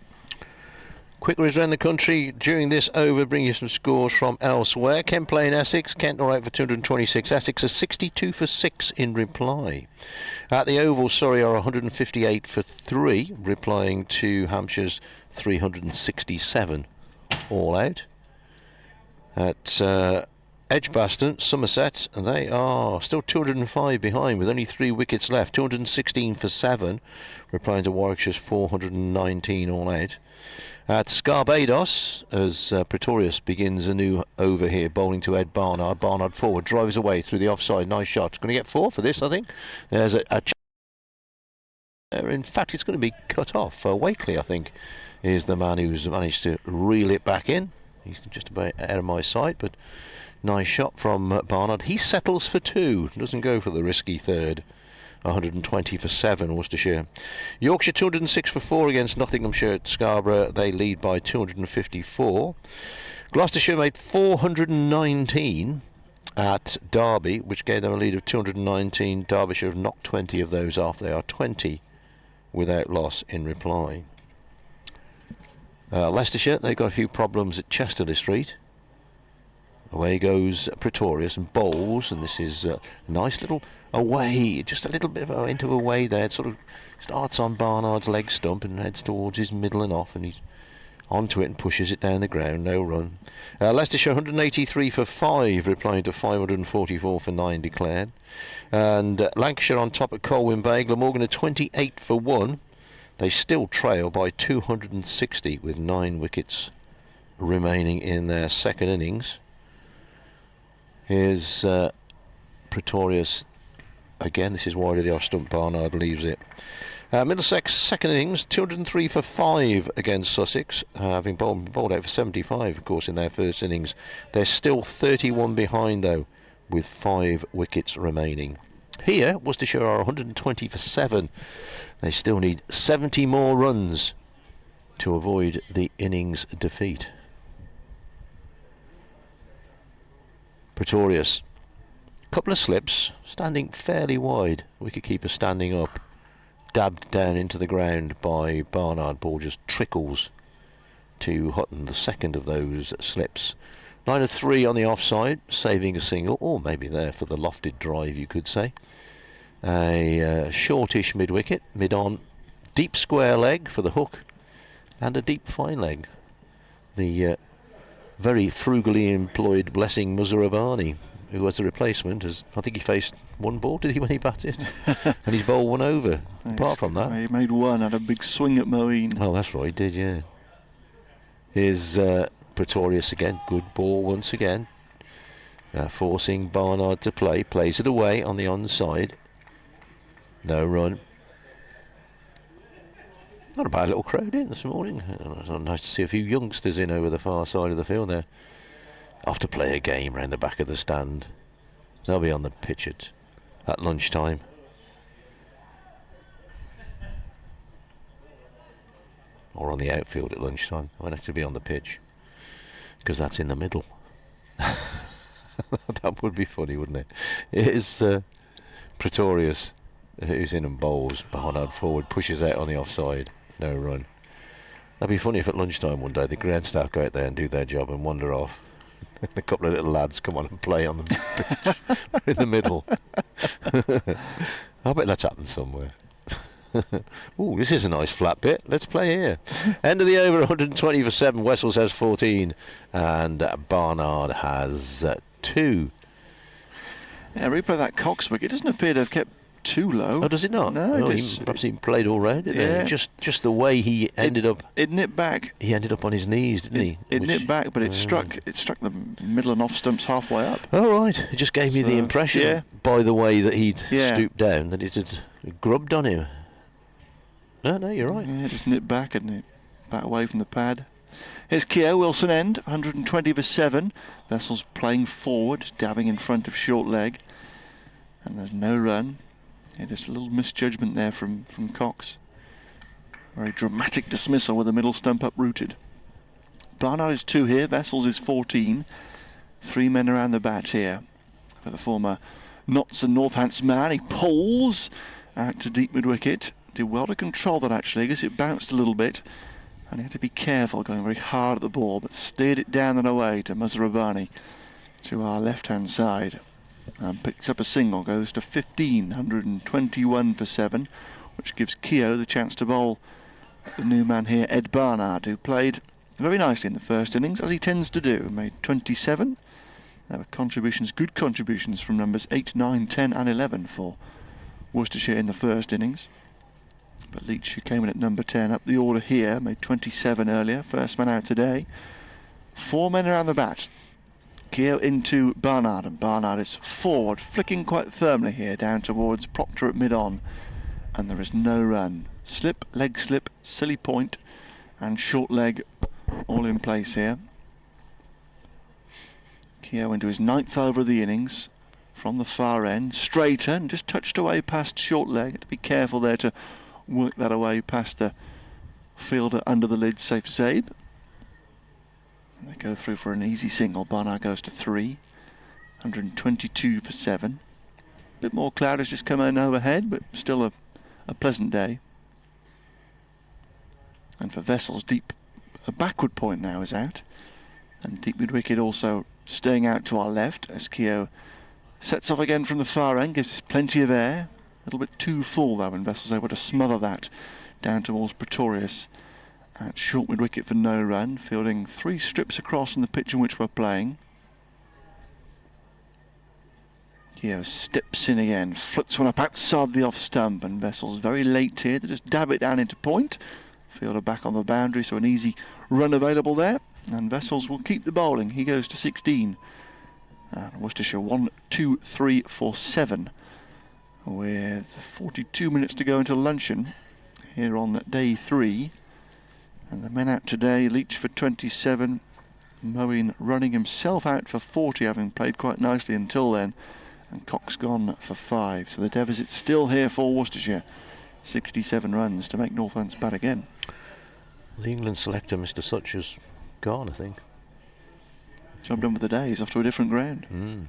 Quick whiz around the country during this over, bring you some scores from elsewhere. Kent playing Essex. Kent all right for 226. Essex are 62 for 6 in reply. At the Oval, Surrey are 158 for 3, replying to Hampshire's 367 all out. At Edgbaston, Somerset, they are still 205 behind with only 3 wickets left. 216 for 7, replying to Warwickshire's 419 all out. At Scarbados, as Pretorius begins a new over here, bowling to Ed Barnard. Barnard forward, drives away through the offside. Nice shot. Going to get 4 for this, I think. There's a in fact, it's going to be cut off. Wakely, I think, is the man who's managed to reel it back in. He's just about out of my sight, but nice shot from Barnard. He settles for 2. Doesn't go for the risky third. 120 for 7, Worcestershire. Yorkshire 206 for 4 against Nottinghamshire at Scarborough. They lead by 254. Gloucestershire made 419 at Derby, which gave them a lead of 219. Derbyshire have knocked 20 of those off. They are 20 without loss in reply. Leicestershire, they've got a few problems at Chesterley Street. Away goes Pretorius and bowls, and this is a nice little away, just a little bit of into away there. It sort of starts on Barnard's leg stump and heads towards his middle and off, and he's onto it and pushes it down the ground. No run. Leicestershire 183 for 5, replying to 544 for 9 declared. And Lancashire on top at Colwyn Bay. Glamorgan are 28 for 1. They still trail by 260 with 9 wickets remaining in their second innings. Here's Pretorius again. This is wide of the off stump. Barnard leaves it. Middlesex second innings, 203 for 5 against Sussex, having bowled out for 75, of course, in their first innings. They're still 31 behind, though, with 5 wickets remaining. Here, Worcestershire are 120 for 7. They still need 70 more runs to avoid the innings defeat. Pretorius couple of slips, standing fairly wide. Wicketkeeper standing up, dabbed down into the ground by Barnard. Ball just trickles to Hutton, the second of those slips. Line of 3 on the offside, saving a single, or maybe there for the lofted drive, you could say. A shortish mid-wicket, mid-on, deep square leg for the hook, and a deep fine leg. The very frugally employed Blessing Muzarabani, who was the replacement, I think he faced one ball, did he, when he batted? And he's bowled one over. Apart from that, he made one, had a big swing at Moeen. Oh, that's right, he did, yeah. Here's Pretorius again, good ball once again, forcing Barnard to play, plays it away on the onside, no run. Not a bad little crowd in this morning. Nice to see a few youngsters in over the far side of the field there, off to play a game round the back of the stand. They'll be on the pitch at lunchtime. Or on the outfield at lunchtime. I won't have to be on the pitch, because that's in the middle. That would be funny, wouldn't it? Here's Pretorius, who's in and bowls. Barnard forward, pushes out on the offside, no run. That'd be funny if at lunchtime one day the ground staff go out there and do their job and wander off. A couple of little lads come on and play on the pitch in the middle. I bet that's happened somewhere. Oh, this is a nice flat bit. Let's play here. End of the over, 120 for 7. Wessels has 14, and Barnard has 2. Yeah, replay that Cox wicket. It doesn't appear to have kept too low. Oh, does it not? No, perhaps he played all round it then. Just the way he ended up. It nipped back. He ended up on his knees, didn't he? It nipped back, but it struck the middle and off stumps halfway up. Oh, right. It just gave me the impression, by the way that he'd stooped down, that it had grubbed on him. No, you're right. Yeah, just nipped back and back away from the pad. Here's Keogh, Wilson end, 120 for 7. Vessels playing forward, just dabbing in front of short leg. And there's no run. Yeah, just a little misjudgment there from Cox. Very dramatic dismissal with the middle stump uprooted. Barnard is 2 here, Vessels is 14. 3 men around the bat here for the former Notts and Northants man. He pulls out to deep mid-wicket. Did well to control that actually, because it bounced a little bit. And he had to be careful, going very hard at the ball, but steered it down and away to Muzarabani to our left-hand side. And picks up a single, goes to 15, 121 for 7, which gives Keogh the chance to bowl the new man here, Ed Barnard, who played very nicely in the first innings, as he tends to do. Made 27. There were contributions, good contributions from numbers 8, 9, 10 and 11 for Worcestershire in the first innings. But Leach, who came in at number 10, up the order here, made 27 earlier, first man out today. 4 men around the bat. Keogh into Barnard, and Barnard is forward, flicking quite firmly here down towards Proctor at mid-on, and there is no run. Slip, leg slip, silly point, and short leg all in place here. Keogh into his 9th over of the innings from the far end, straighter, and just touched away past short leg. To be careful there to work that away past the fielder under the lid, safe Zabe. And they go through for an easy single. Barnard goes to 3, 122 for 7. Bit more cloud has just come in overhead, but still a pleasant day. And for Vessels, a backward point now is out, and deep mid-wicket also staying out to our left as Keogh sets off again from the far end, gives plenty of air. A little bit too full though, and Vessels able to smother that down towards Pretorius at short mid-wicket for no run, fielding 3 strips across on the pitch in which we're playing. Keogh steps in again, flips one up outside the off stump, and Vessels very late here to just dab it down into point. Fielder back on the boundary, so an easy run available there, and Vessels will keep the bowling. He goes to 16. And Worcestershire 1, 2, 3, 4, 7. With 42 minutes to go until luncheon here on day 3. And the men out today, Leach for 27, Moeen running himself out for 40, having played quite nicely until then, and Cox gone for 5. So the deficit's still here for Worcestershire. 67 runs to make Northants bat again. The England selector, Mr. Such, has gone, I think. Job done with the day. He's off to a different ground.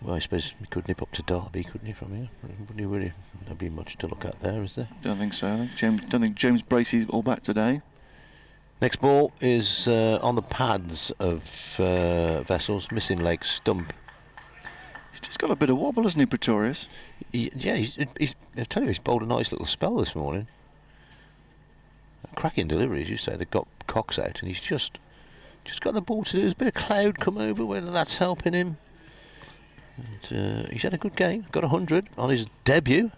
Well, I suppose he could nip up to Derby, couldn't he, from here? Wouldn't he really? There'd be much to look at there, is there? Don't think so. Don't think James Bracey's all back today. Next ball is on the pads of Vessels, missing leg stump. He's just got a bit of wobble, hasn't he, Pretorius? Yeah, I tell you, he's bowled a nice little spell this morning. A cracking delivery, as you say. They've got Cox out, and he's just got the ball to do. There's a bit of cloud come over, whether that's helping him. And he's had a good game. Got 100 on his debut,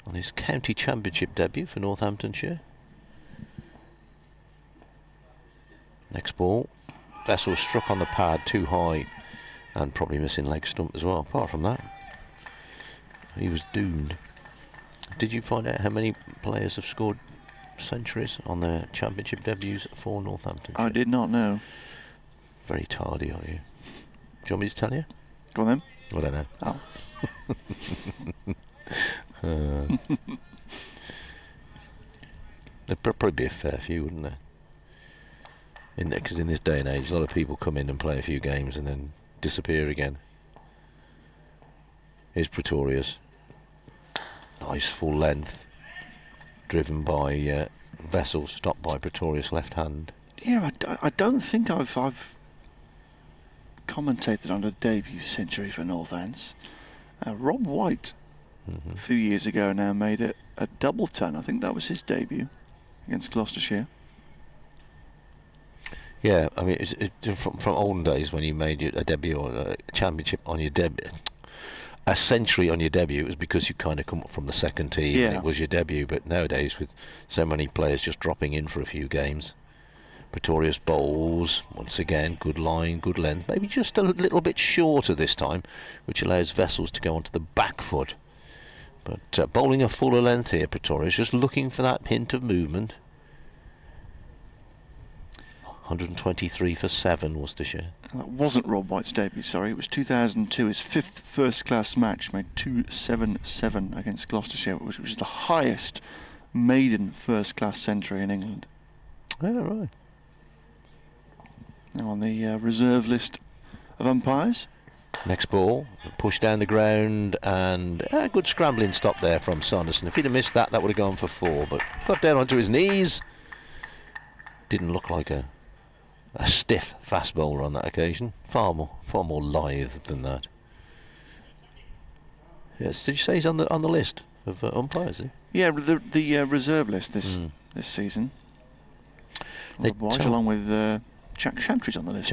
on his county championship debut for Northamptonshire. Next ball, Vessels struck on the pad too high, and probably missing leg stump as well. Apart from that, he was doomed. Did you find out how many players have scored centuries on their championship debuts for Northampton? I did not know. Very tardy, are you? Do you want me to tell you? Go on then. I don't know. Oh. There'd probably be a fair few, wouldn't there? Because in this day and age, a lot of people come in and play a few games and then disappear again. Here's Pretorius. Nice full length, driven by Vessels, stopped by Pretorius left hand. Yeah, I don't think I've commentated on a debut century for Northants. Rob White, a few years ago now, made it a double ton. I think that was his debut against Gloucestershire. Yeah, I mean, from olden days when you made a debut or a championship on your debut, a century on your debut, it was because you kind of come up from the second team and it was your debut. But nowadays, with so many players just dropping in for a few games, Pretorius bowls once again, good line, good length, maybe just a little bit shorter this time, which allows Vessels to go onto the back foot. But bowling a fuller length here, Pretorius, just looking for that hint of movement. 123 for 7, Worcestershire. That wasn't Rob White's debut, sorry. It was 2002, his 5th first-class match, made 277 against Gloucestershire, which was the highest maiden first-class century in England. Oh, right. Now on the reserve list of umpires. Next ball, push down the ground, and a good scrambling stop there from Saunderson. If he'd have missed that, that would have gone for 4, but got down onto his knees. Didn't look like a stiff fast bowler on that occasion. Far more lithe than that. Yes, did you say he's on the list of umpires? Yeah, the reserve list this season. Rob White, along with Jack Shantry's on the list.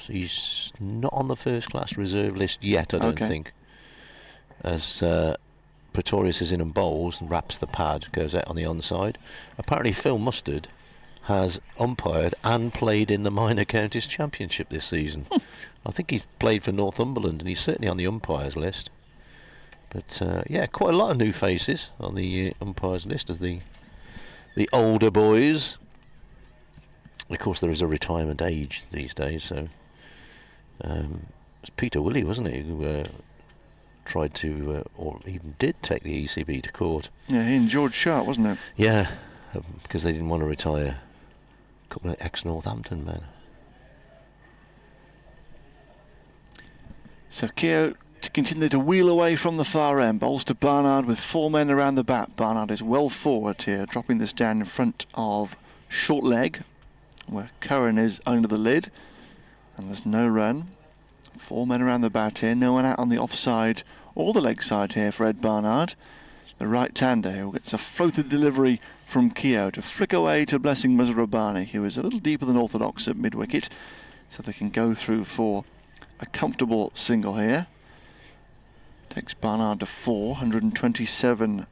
He's not on the first class reserve list yet, I don't think. As Pretorius is in and bowls and wraps the pad, goes out on the onside. Apparently Phil Mustard has umpired and played in the Minor Counties Championship this season. I think he's played for Northumberland, and he's certainly on the umpires list. But yeah, quite a lot of new faces on the umpires list of the older boys. Of course, there is a retirement age these days, so it's Peter Willey, wasn't it, who tried to, or even did take the ECB to court. Yeah, he and George Sharp, wasn't it? Yeah, because they didn't want to retire a couple of ex-Northampton men. So Keogh to continue to wheel away from the far end. Bowls to Barnard with 4 men around the bat. Barnard is well forward here, dropping this down in front of short leg, where Curran is under the lid, and there's no run. 4 men around the bat here, no one out on the offside or the leg side here for Ed Barnard. The right-hander who gets a floated delivery from Keogh to flick away to Blessing Muzarabani, who is a little deeper than orthodox at mid-wicket, so they can go through for a comfortable single here. Takes Barnard to 424,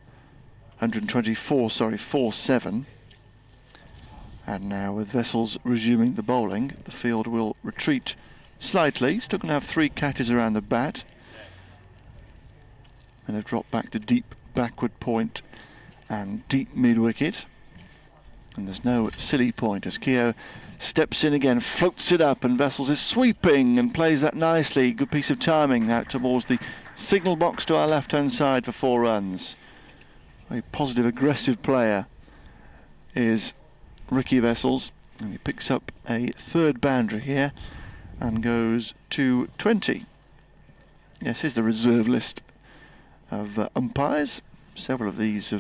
4-7. And now with Vessels resuming the bowling, the field will retreat slightly. Still going to have 3 catches around the bat. And they've dropped back to deep backward point and deep mid-wicket. And there's no silly point as Keogh steps in again, floats it up, and Vessels is sweeping and plays that nicely. Good piece of timing out towards the signal box to our left-hand side for 4 runs. Very positive, aggressive player is Ricky Vessels, and he picks up a 3rd boundary here and goes to 20. Yes, here's the reserve list of umpires. Several of these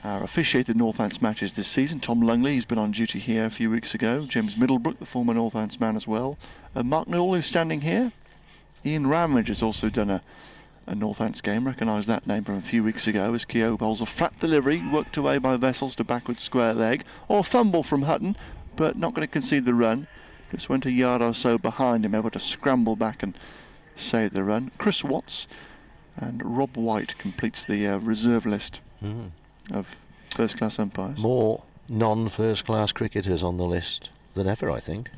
are officiated Northants matches this season. Tom Lungley, he's been on duty here a few weeks ago. James Middlebrook, the former Northants man as well. Mark Newell, who's standing here. Ian Ramage has also done a Northants game. Recognise that name from a few weeks ago as Keogh bowls a flat delivery, worked away by Vessels to backward square leg. Or fumble from Hutton, but not going to concede the run. Just went a yard or so behind him, able to scramble back and save the run. Chris Watts and Rob White completes the reserve list of first-class umpires. More non-first-class cricketers on the list than ever, I think.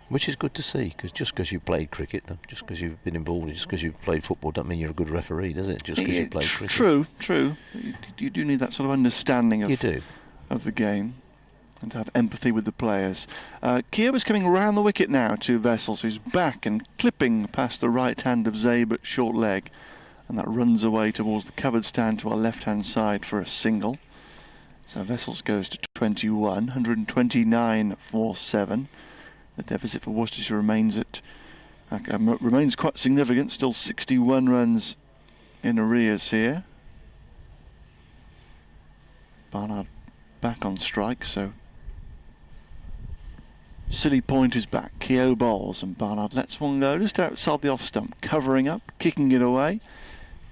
Which is good to see, because just because you've played cricket, just because you've been involved, just because you've played football, doesn't mean you're a good referee, does it? Just because you played cricket. True. You do need that sort of understanding of the game, and to have empathy with the players. Keogh is coming round the wicket now to Vessels, who's back and clipping past the right hand of Zabe at short leg, and that runs away towards the covered stand to our left-hand side for a single. So Vessels goes to 21, 129 for 7. The deficit for Worcestershire remains quite significant, still 61 runs in arrears here. Barnard back on strike, so Silly Point is back. Keogh bowls and Barnard lets one go just outside the off stump, covering up, kicking it away,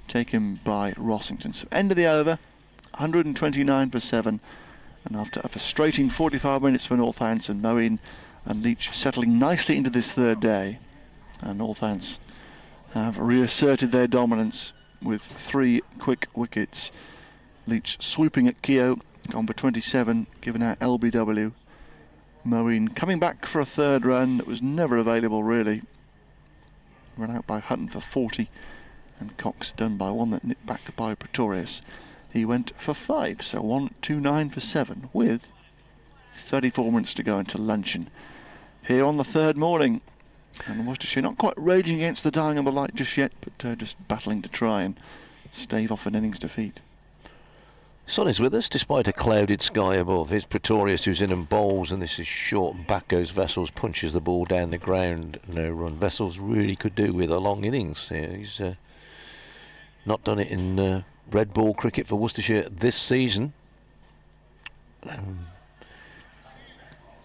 taken by Rossington. So end of the over, 129 for 7, and after a frustrating 45 minutes for Northampton, Moeen and Leach settling nicely into this third day, and Northants have reasserted their dominance with 3 quick wickets. Leach swooping at Keogh, gone for 27, given out LBW. Moeen coming back for a third run that was never available really. Run out by Hutton for 40, and Cox done by one that nipped back by Pretorius. He went for 5, so 129 for 7 with 34 minutes to go until luncheon here on the third morning. And Worcestershire not quite raging against the dying of the light just yet, but just battling to try and stave off an innings defeat. Sun is with us despite a clouded sky above. Here's Pretorius, who's in and bowls, and this is short, and back goes Vessels, punches the ball down the ground. No run. Vessels really could do with a long innings. He's not done it in red ball cricket for Worcestershire this season.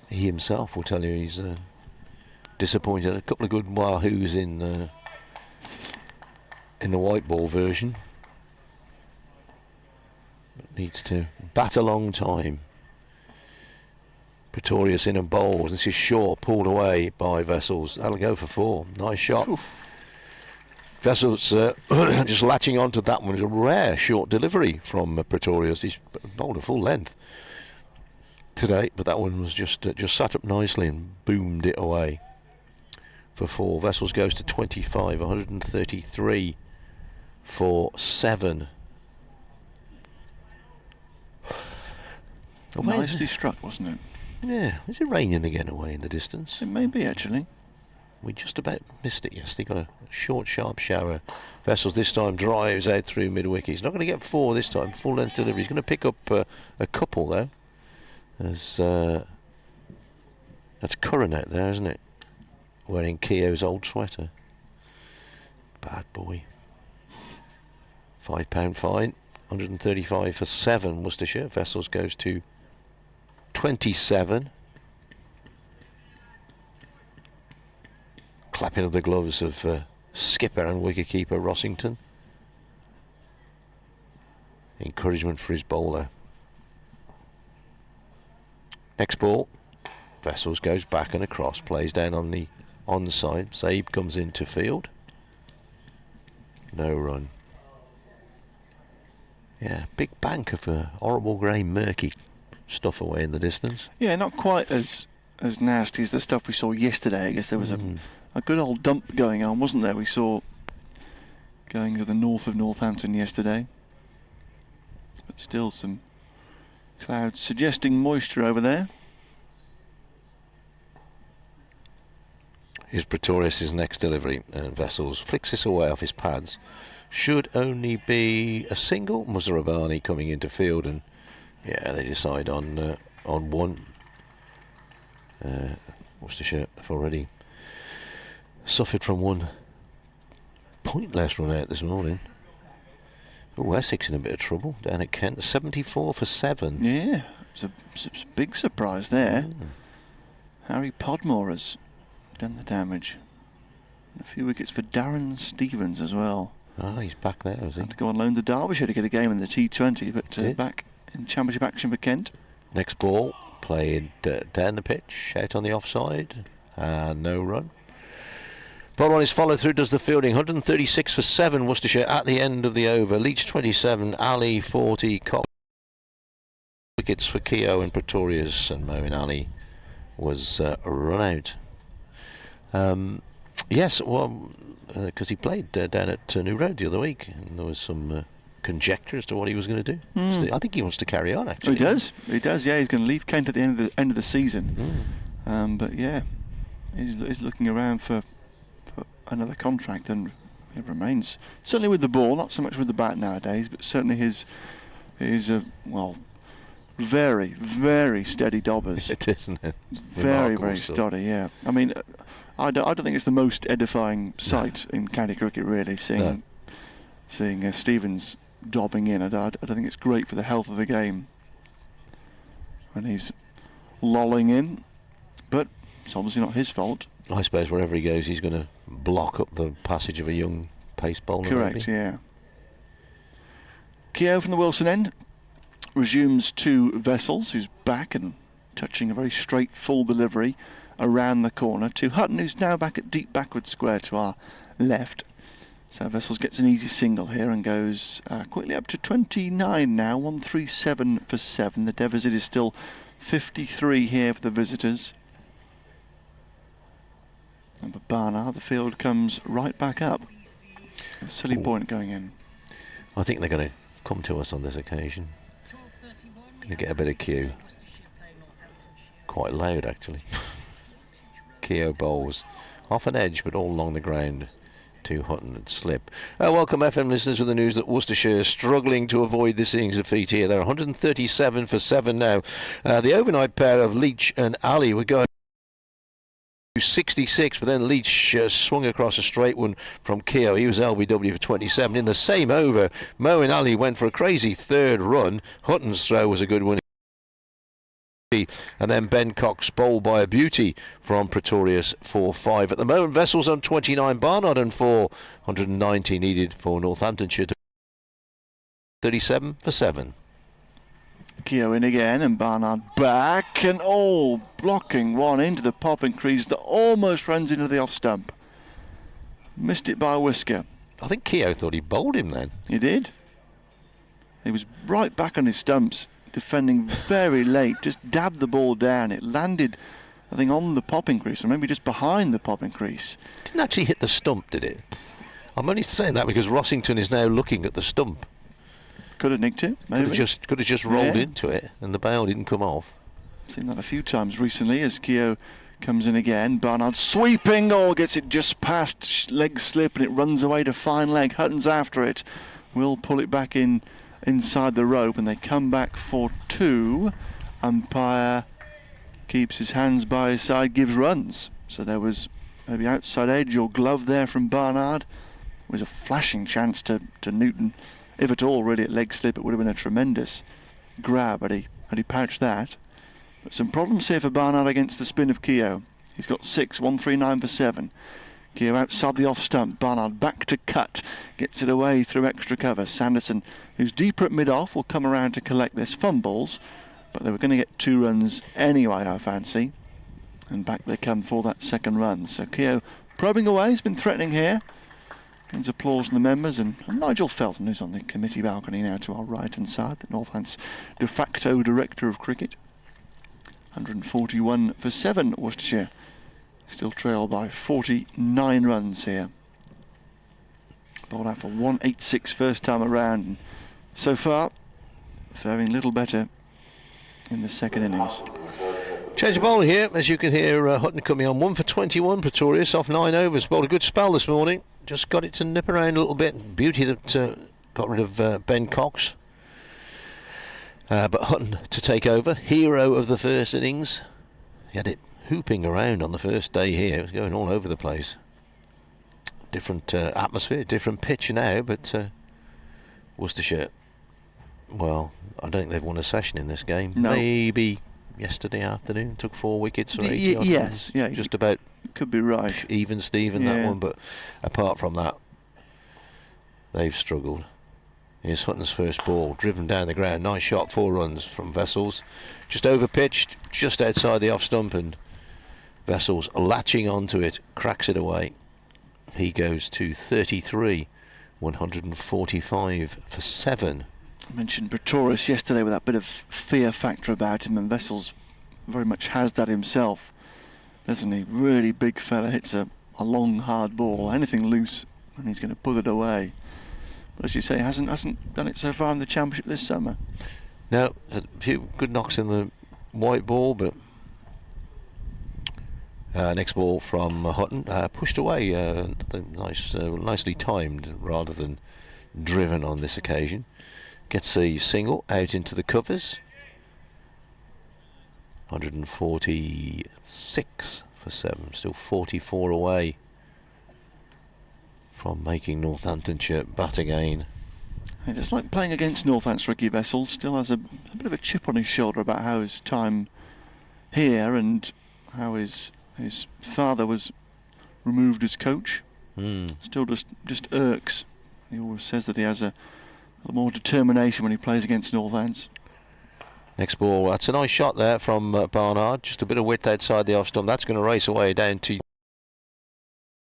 He himself will tell you he's disappointed. A couple of good wahoos in the white ball version. But needs to bat a long time. Pretorius in and bowls. This is short, pulled away by Vessels. That'll go for 4. Nice shot. Oof. Vessels just latching onto that one. It's a rare short delivery from Pretorius. He's bowled a full length today, but that one was just sat up nicely and boomed it away for 4. Vessels goes to 25, 133 for 7. Nicely struck, wasn't it? Yeah. Is it raining again away in the distance? It may be, actually. We just about missed it yesterday. Got a short, sharp shower. Vessels this time drives out through mid-wicket. He's not going to get 4 this time. Full length delivery. He's going to pick up a couple though. As that's Curran out there, isn't it? Wearing Keogh's old sweater. Bad boy. £5 fine. 135 for 7. Worcestershire. Vessels goes to 27. Clapping of the gloves of skipper and wicketkeeper Rossington. Encouragement for his bowler. Next ball, Vessels goes back and across, plays down on the onside. Zabe comes into field. No run. Yeah, big bank of horrible grey murky stuff away in the distance. Yeah, not quite as nasty as the stuff we saw yesterday. I guess there was a good old dump going on, wasn't there? We saw going to the north of Northampton yesterday. But still some clouds suggesting moisture over there. Here's Pretorius' next delivery, and Vessels flicks this away off his pads. Should only be a single. Muzarabani coming into field, and yeah, they decide on one. Worcestershire have already suffered from 1 point less run out this morning. Oh, Essex in a bit of trouble down at Kent. 74 for 7. Yeah, it's a big surprise there. Harry Podmore has done the damage. And a few wickets for Darren Stevens as well. Oh, he's back there, is he? Had to go on loan to Derbyshire to get a game in the T20, but back in Championship action for Kent. Next ball, played down the pitch, out on the offside, no run. Ball on his follow through, does the fielding. 136 for 7, Worcestershire at the end of the over. Leach 27, Ali 40, Cox. Wickets for Keogh and Pretorius, and Moeen Ali was run out. Yes, well, because he played down at New Road the other week, and there was some conjecture as to what he was going to do. So I think he wants to carry on, actually. He does, yeah, he's going to leave Kent at the end of the season. But yeah, he's looking around for another contract, and it remains, certainly with the ball, not so much with the bat nowadays, but certainly his very, very steady dobbers. It isn't it? Very, very steady, yeah. I mean, I don't think it's the most edifying sight in county cricket, really, seeing Stevens dobbing in. I don't think it's great for the health of the game when he's lolling in, but it's obviously not his fault. I suppose wherever he goes, he's going to block up the passage of a young pace bowler. Correct, maybe. yeah. Keogh from the Wilson end resumes to Vessels, who's back and touching a very straight full delivery around the corner to Hutton, who's now back at deep backward square to our left. So Vessels gets an easy single here and goes quickly up to 29 now, 137 for 7. The deficit is still 53 here for the visitors. And for Barnard, the field comes right back up. A silly point going in. I think they're going to come to us on this occasion. Going to get a bit of cue. Quite loud, actually. Keogh bowls off an edge, but all along the ground to Hutton and slip. Welcome FM listeners with the news that Worcestershire is struggling to avoid this innings defeat here. They're 137 for 7 now. The overnight pair of Leach and Ali were going 66, but then Leach swung across a straight one from Keogh. He was LBW for 27. In the same over, Moeen Ali went for a crazy third run. Hutton's throw was a good one. And then Ben Cox bowled by a beauty from Pretorius for 5. At the moment, Vessels on 29, Barnard on 4. 190 needed for Northamptonshire to 37 for 7. Keogh in again, and Barnard back, and blocking one into the popping crease that almost runs into the off stump. Missed it by a whisker. I think Keogh thought he bowled him then. He did. He was right back on his stumps, defending very late, just dabbed the ball down. It landed, I think, on the popping crease, or maybe just behind the popping crease. Didn't actually hit the stump, did it? I'm only saying that because Rossington is now looking at the stump. Could have nicked it, maybe. Could have just rolled into it, and the bail didn't come off. Seen that a few times recently as Keogh comes in again. Barnard sweeping, gets it just past, leg slip, and it runs away to fine leg. Hutton's after it. Will pull it back in inside the rope, and they come back for 2. Umpire keeps his hands by his side, gives runs. So there was maybe outside edge or glove there from Barnard. It was a flashing chance to Newton. If at all, really, at leg slip, it would have been a tremendous grab had he pouched that. But some problems here for Barnard against the spin of Keogh. He's got 6, 139 for 7. Keogh outside the off stump. Barnard back to cut. Gets it away through extra cover. Sanderson, who's deeper at mid-off, will come around to collect this. Fumbles, but they were going to get 2 runs anyway, I fancy. And back they come for that second run. So Keogh probing away. He's been threatening here. Gains applause from the members, and Nigel Felton, who's on the committee balcony now to our right-hand side, the Northants de facto director of cricket. 141 for 7, Worcestershire. Still trailed by 49 runs here. Bowled out for 186 first time around, and so far faring little better in the second innings. Change of bowl here, as you can hear Hutton coming on. 1 for 21, Pretorius off 9 overs. Bowled a good spell this morning. Just got it to nip around a little bit. Beauty that got rid of Ben Cox. But Hutton to take over. Hero of the first innings. He had it hooping around on the first day here. It was going all over the place. different atmosphere, different pitch now, but Worcestershire, well, I don't think they've won a session in this game. No. Maybe yesterday afternoon took 4 wickets or 80 odd yes, runs. yeah, Just about could be right. even Steven, that one, but apart from that, they've struggled. Here's Hutton's first ball, driven down the ground. Nice shot, 4 runs from Vessels. Just over pitched, just outside the off stump, and Vessels latching onto it, cracks it away. He goes to 33, 145 for 7. I mentioned Pretorius yesterday with that bit of fear factor about him, and Vessels very much has that himself, doesn't he? Really big fella, hits a long hard ball, anything loose, and he's going to put it away. But as you say, hasn't done it so far in the championship this summer. Now, a few good knocks in the white ball, but next ball from Hutton, pushed away, nicely timed rather than driven on this occasion. Gets a single out into the covers. 146 for 7, still 44 away from making Northamptonshire bat again. I just like playing against Northamptonshire. Ricky Vessels still has a bit of a chip on his shoulder about how his time here and how his father was removed as coach. Still just irks. He always says that he has a little more determination when he plays against Northants. Next ball, that's a nice shot there from Barnard, just a bit of width outside the off stump. That's going to race away down to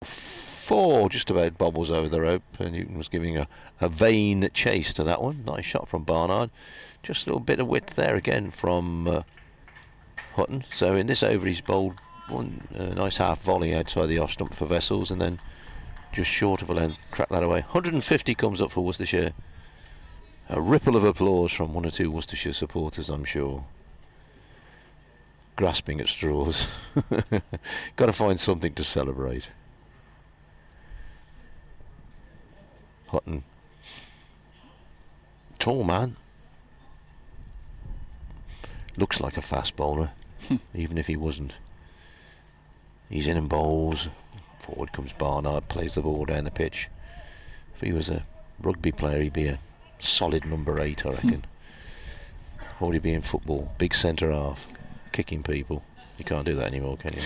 4, just about bobbles over the rope, and Newton was giving a vain chase to that one. Nice shot from Barnard, just a little bit of width there again from Hutton. So in this over he's bowled one nice half volley outside the off stump for Vessels, and then just short of a length crack that away. 150 comes up for Worcestershire. A ripple of applause from 1 or 2 Worcestershire supporters, I'm sure. Grasping at straws. Got to find something to celebrate. Hutton. Tall man. Looks like a fast bowler, even if he wasn't. He's in and bowls. Forward comes Barnard, plays the ball down the pitch. If he was a rugby player, he'd be a solid number 8, I reckon. What would he be in football? Big centre half, kicking people. You can't do that anymore, can you?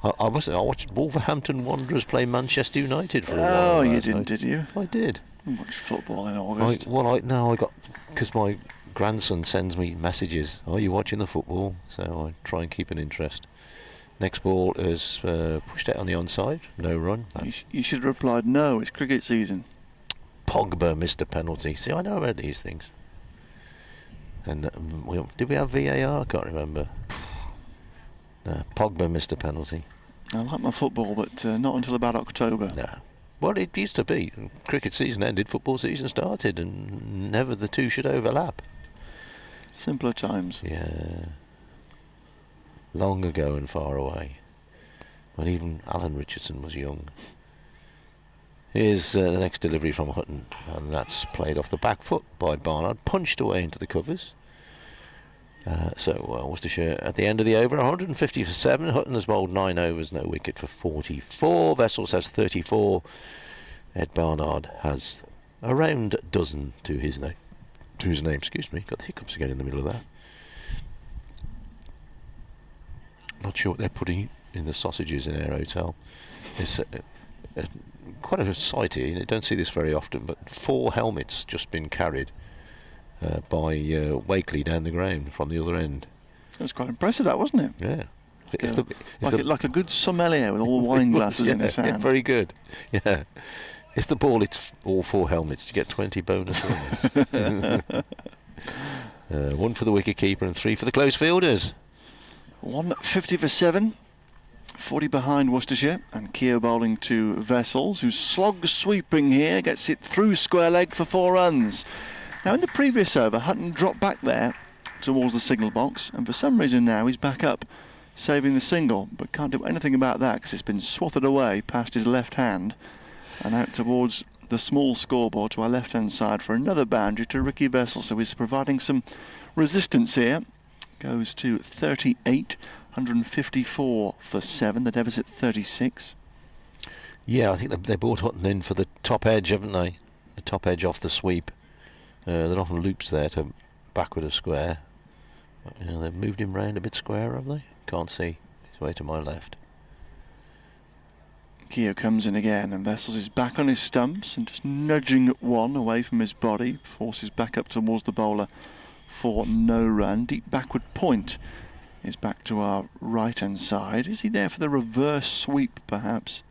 I watched Wolverhampton Wanderers play Manchester United for a while. Oh, you didn't, did you? I did. I watched football in August. I got, because my grandson sends me messages. Are you watching the football? So I try and keep an interest. Next ball is pushed out on the onside, no run. You should have replied, no, it's cricket season. Pogba missed a penalty. See, I know about these things. And did we have VAR? I can't remember. Pogba missed a penalty. I like my football, but not until about October. No. Well, it used to be. Cricket season ended, football season started, and never the two should overlap. Simpler times. Yeah. Long ago and far away, when even Alan Richardson was young. Here's the next delivery from Hutton, and that's played off the back foot by Barnard, punched away into the covers. Worcestershire at the end of the over, 150 for 7. Hutton has bowled 9 overs, no wicket for 44. Vessels has 34. Ed Barnard has a round dozen to his name. Excuse me, got the hiccups again in the middle of that. Not sure what they're putting in the sausages in our hotel. It's quite a sight here. You don't see this very often, but 4 helmets just been carried by Wakely down the ground from the other end. It was quite impressive, that, wasn't it? Yeah. Like a good sommelier with all wine glasses in his hand. Yeah, very good. Yeah. If the ball hits all 4 helmets, you get 20 bonus runs. 1 for the wicket-keeper and 3 for the close fielders. 150 for 7. 40 behind Worcestershire, and Keogh bowling to Vessels, who slogs sweeping here, gets it through square leg for 4 runs. Now in the previous over, Hutton dropped back there towards the signal box, and for some reason now he's back up saving the single, but can't do anything about that because it's been swatted away past his left hand and out towards the small scoreboard to our left hand side for another boundary to Ricky Vessels, so he's providing some resistance here. Goes to 38, 154 for 7, the deficit 36. Yeah, I think they brought Hutton in for the top edge, haven't they? The top edge off the sweep. There often loops there to backward of square. They've moved him round a bit square, have they? Can't see. He's way to my left. Keogh comes in again, and Vessels is back on his stumps and just nudging one away from his body, forces back up towards the bowler for no run. Deep backward point is back to our right hand side. Is he there for the reverse sweep, perhaps?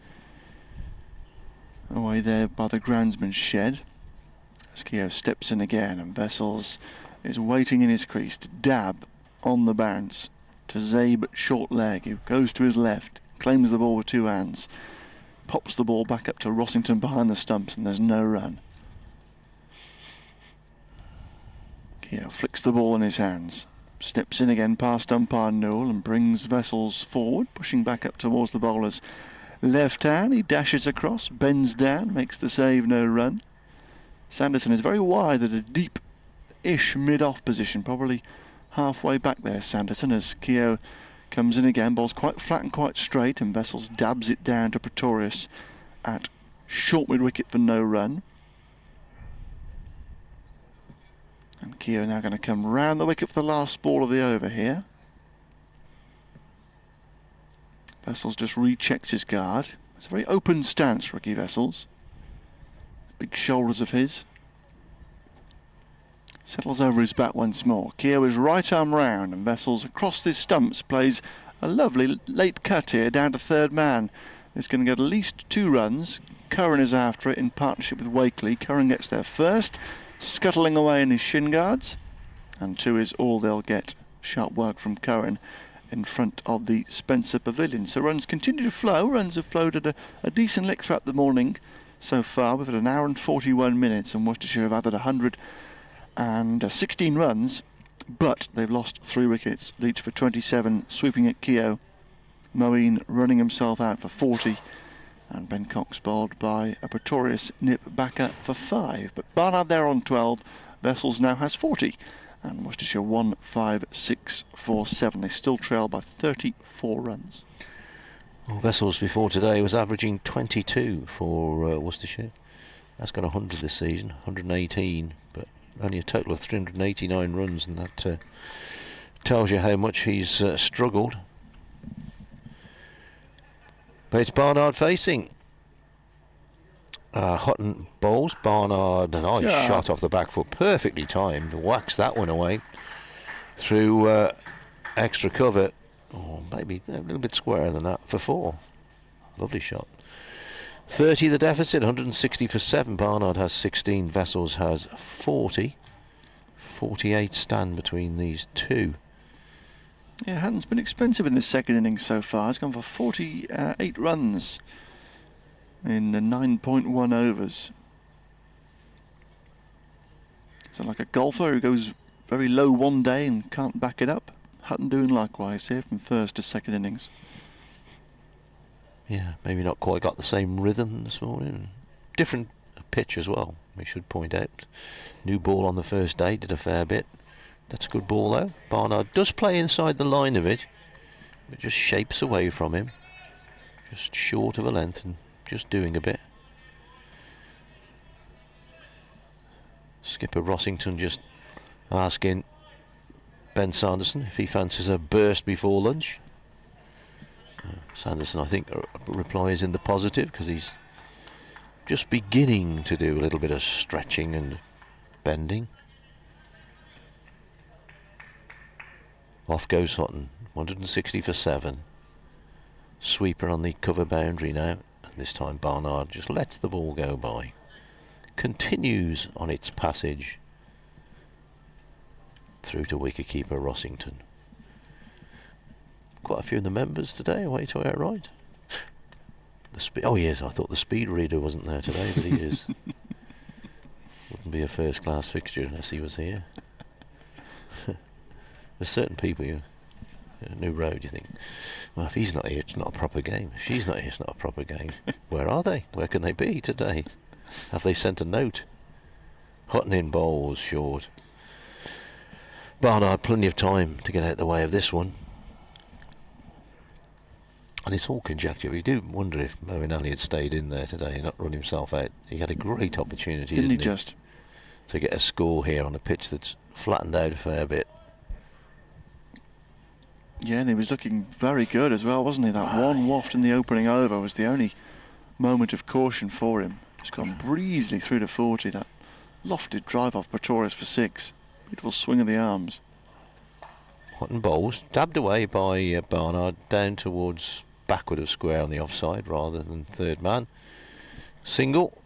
Away there by the groundsman's shed. As Keogh steps in again, and Vessels is waiting in his crease to dab on the bounce to Zabe at short leg, who goes to his left, claims the ball with two hands, pops the ball back up to Rossington behind the stumps, and there's no run. Keogh flicks the ball in his hands, steps in again past umpire Newell and brings Vessels forward, pushing back up towards the bowler's left hand. He dashes across, bends down, makes the save, no run. Sanderson is very wide at a deep-ish mid-off position, probably halfway back there, Sanderson, as Keogh comes in again, ball's quite flat and quite straight, and Vessels dabs it down to Pretorius at short mid-wicket for no run. And Keogh now going to come round the wicket for the last ball of the over here. Vessels just rechecks his guard. It's a very open stance, Ricky Vessels. Big shoulders of his. Settles over his bat once more. Keogh is right arm round, and Vessels across his stumps plays a lovely late cut here down to third man. It's going to get at least 2 runs. Curran is after it in partnership with Wakely. Curran gets there first, scuttling away in his shin guards, and 2 is all they'll get. Sharp work from Curran in front of the Spencer Pavilion. So runs continue to flow. Runs have flowed at a decent lick throughout the morning so far. We've had an hour and 41 minutes, and Worcestershire have added 116 runs, but they've lost 3 wickets. Leach for 27, sweeping at Keogh. Moeen running himself out for 40, and Ben Cox bowled by a Pretorius nip backer for 5. But Barnard there on 12. Vessels now has 40, and Worcestershire 1, 5, 6, 4, 7. They still trail by 34 runs. Well, Vessels before today was averaging 22 for Worcestershire. That's got 100 this season, 118, but only a total of 389 runs, and that tells you how much he's struggled. But it's Barnard facing. Hutton bowls. Barnard, a nice shot off the back foot, perfectly timed. Whacks that one away through extra cover. Oh, maybe a little bit squarer than that for 4. Lovely shot. 30 the deficit, 160 for 7. Barnard has 16, Vessels has 40. 48 stand between these two. Yeah, Hutton's been expensive in this second innings so far. He's gone for 48 runs in 9.1 overs. So like a golfer who goes very low one day and can't back it up. Hutton doing likewise here from first to second innings. Yeah, maybe not quite got the same rhythm this morning. Different pitch as well, we should point out. New ball on the first day, did a fair bit. That's a good ball though. Barnard does play inside the line of it, but just shapes away from him. Just short of a length and just doing a bit. Skipper Rossington just asking Ben Sanderson if he fancies a burst before lunch. Sanderson, I think, replies in the positive, because he's just beginning to do a little bit of stretching and bending. Off goes Hutton, 160 for 7. Sweeper on the cover boundary now, and this time Barnard just lets the ball go by. Continues on its passage through to wicketkeeper Rossington. Quite a few of the members today away to our right. Oh yes, I thought the speed reader wasn't there today, but he is. Wouldn't be a first class fixture unless he was here. There's certain people you New Road, you think, well, if he's not here it's not a proper game. If she's not here it's not a proper game. Where are they? Where can they be today? Have they sent a note? Hutton in bowls short. Barnard plenty of time to get out of the way of this one. And it's all conjecture. We do wonder if Moeen had stayed in there today and not run himself out. He had a great opportunity, Didn't he he, just? to get a score here on a pitch that's flattened out a fair bit. Yeah, and he was looking very good as well, wasn't he? That one waft in the opening over was the only moment of caution for him. Just gone breezily through to 40. That lofted drive off Pretorius for 6. Beautiful swing of the arms. Hutton bowls, dabbed away by Barnard, down towards backward of square on the offside rather than third man. Single.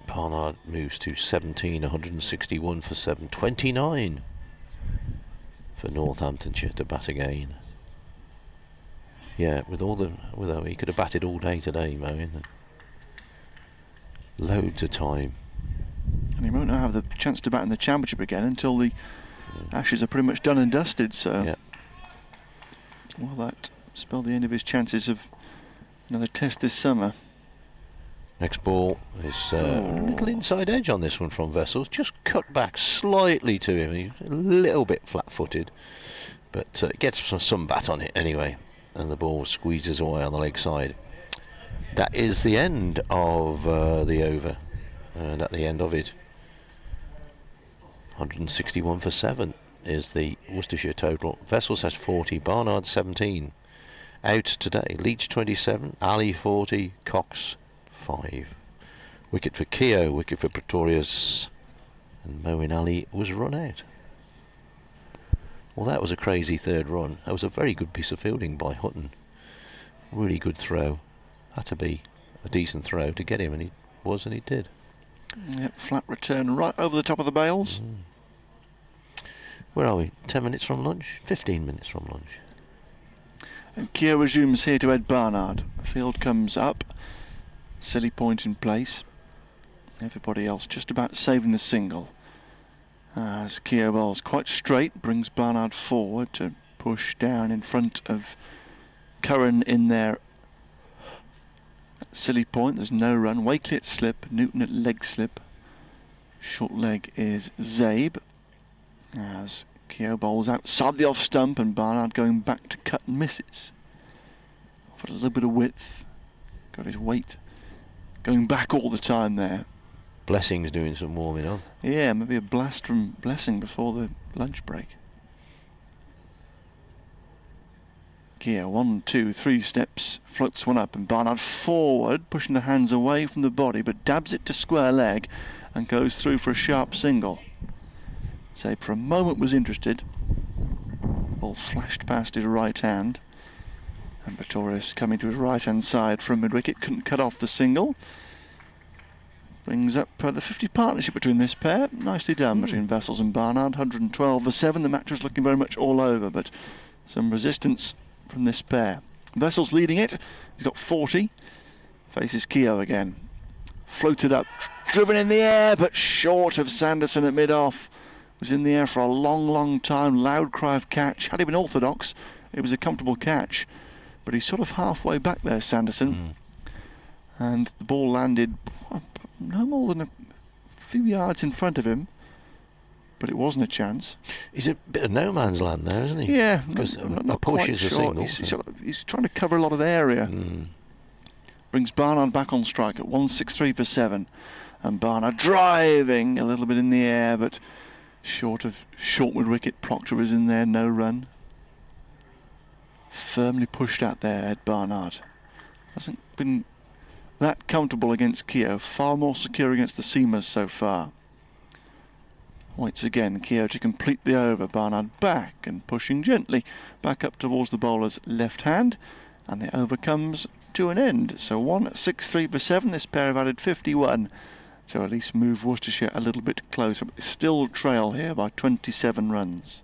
Barnard moves to 17, 161 for 7, 29 for Northamptonshire to bat again. Yeah, with he could have batted all day today, Moeen. Loads of time. And he won't now have the chance to bat in the championship again until the Ashes are pretty much done and dusted, so Yeah. will that spell the end of his chances of another test this summer? Next ball is a little inside edge on this one from Vessels, just cut back slightly to him. He's a little bit flat-footed, but gets some bat on it anyway, and the ball squeezes away on the leg side. That is the end of the over, and at the end of it, 161 for 7 is the Worcestershire total. Vessels has 40, Barnard 17. Out today, Leach 27, Ali 40, Cox 5. Wicket for Keogh, wicket for Pretorius, and Moeen Ali was run out. Well, that was a crazy third run. That was a very good piece of fielding by Hutton. Really good throw. Had to be a decent throw to get him, and he did. Yep, flat return right over the top of the bails. Where are we? 10 minutes from lunch? 15 minutes from lunch. And Keogh resumes here to Ed Barnard. Field comes up. Silly point in place. Everybody else just about saving the single. As Keogh bowls quite straight, brings Barnard forward to push down in front of Curran in there. Silly point, there's no run. Wakely at slip, Newton at leg slip. Short leg is Zabe. As Keogh bowls outside the off stump and Barnard going back to cut and misses. Offered a little bit of width. Got his weight going back all the time there. Blessing's doing some warming up. Yeah, maybe a blast from Blessing before the lunch break. Keogh 1, 2, 3 steps, floats one up and Barnard forward, pushing the hands away from the body, but dabs it to square leg and goes through for a sharp single. Say for a moment was interested. Ball flashed past his right hand. And Pretorius coming to his right hand side from mid-wicket, couldn't cut off the single. Brings up the 50 partnership between this pair. Nicely done between Vessels and Barnard. 112 for 7. The match was looking very much all over, but some resistance from this pair. Vessels leading it. He's got 40. Faces Keogh again. Floated up, driven in the air, but short of Sanderson at mid-off. Was in the air for a long, long time. Loud cry of catch. Had he been orthodox, it was a comfortable catch. But he's sort of halfway back there, Sanderson. And the ball landed no more than a few yards in front of him. But it wasn't a chance. He's a bit of no man's land there, isn't he? Yeah, because not push quite is a sure. single. He's trying to cover a lot of area. Brings Barnard back on strike at 163 for 7. And Barnard driving a little bit in the air, but short mid-wicket. Proctor is in there, no run. Firmly pushed out there, Ed Barnard. Hasn't been that comfortable against Keogh. Far more secure against the seamers so far. Waits again, Keogh to complete the over. Barnard back and pushing gently back up towards the bowler's left hand. And the over comes to an end. So 163 for 7. This pair have added 51. So at least move Worcestershire a little bit closer. But they still trail here by 27 runs.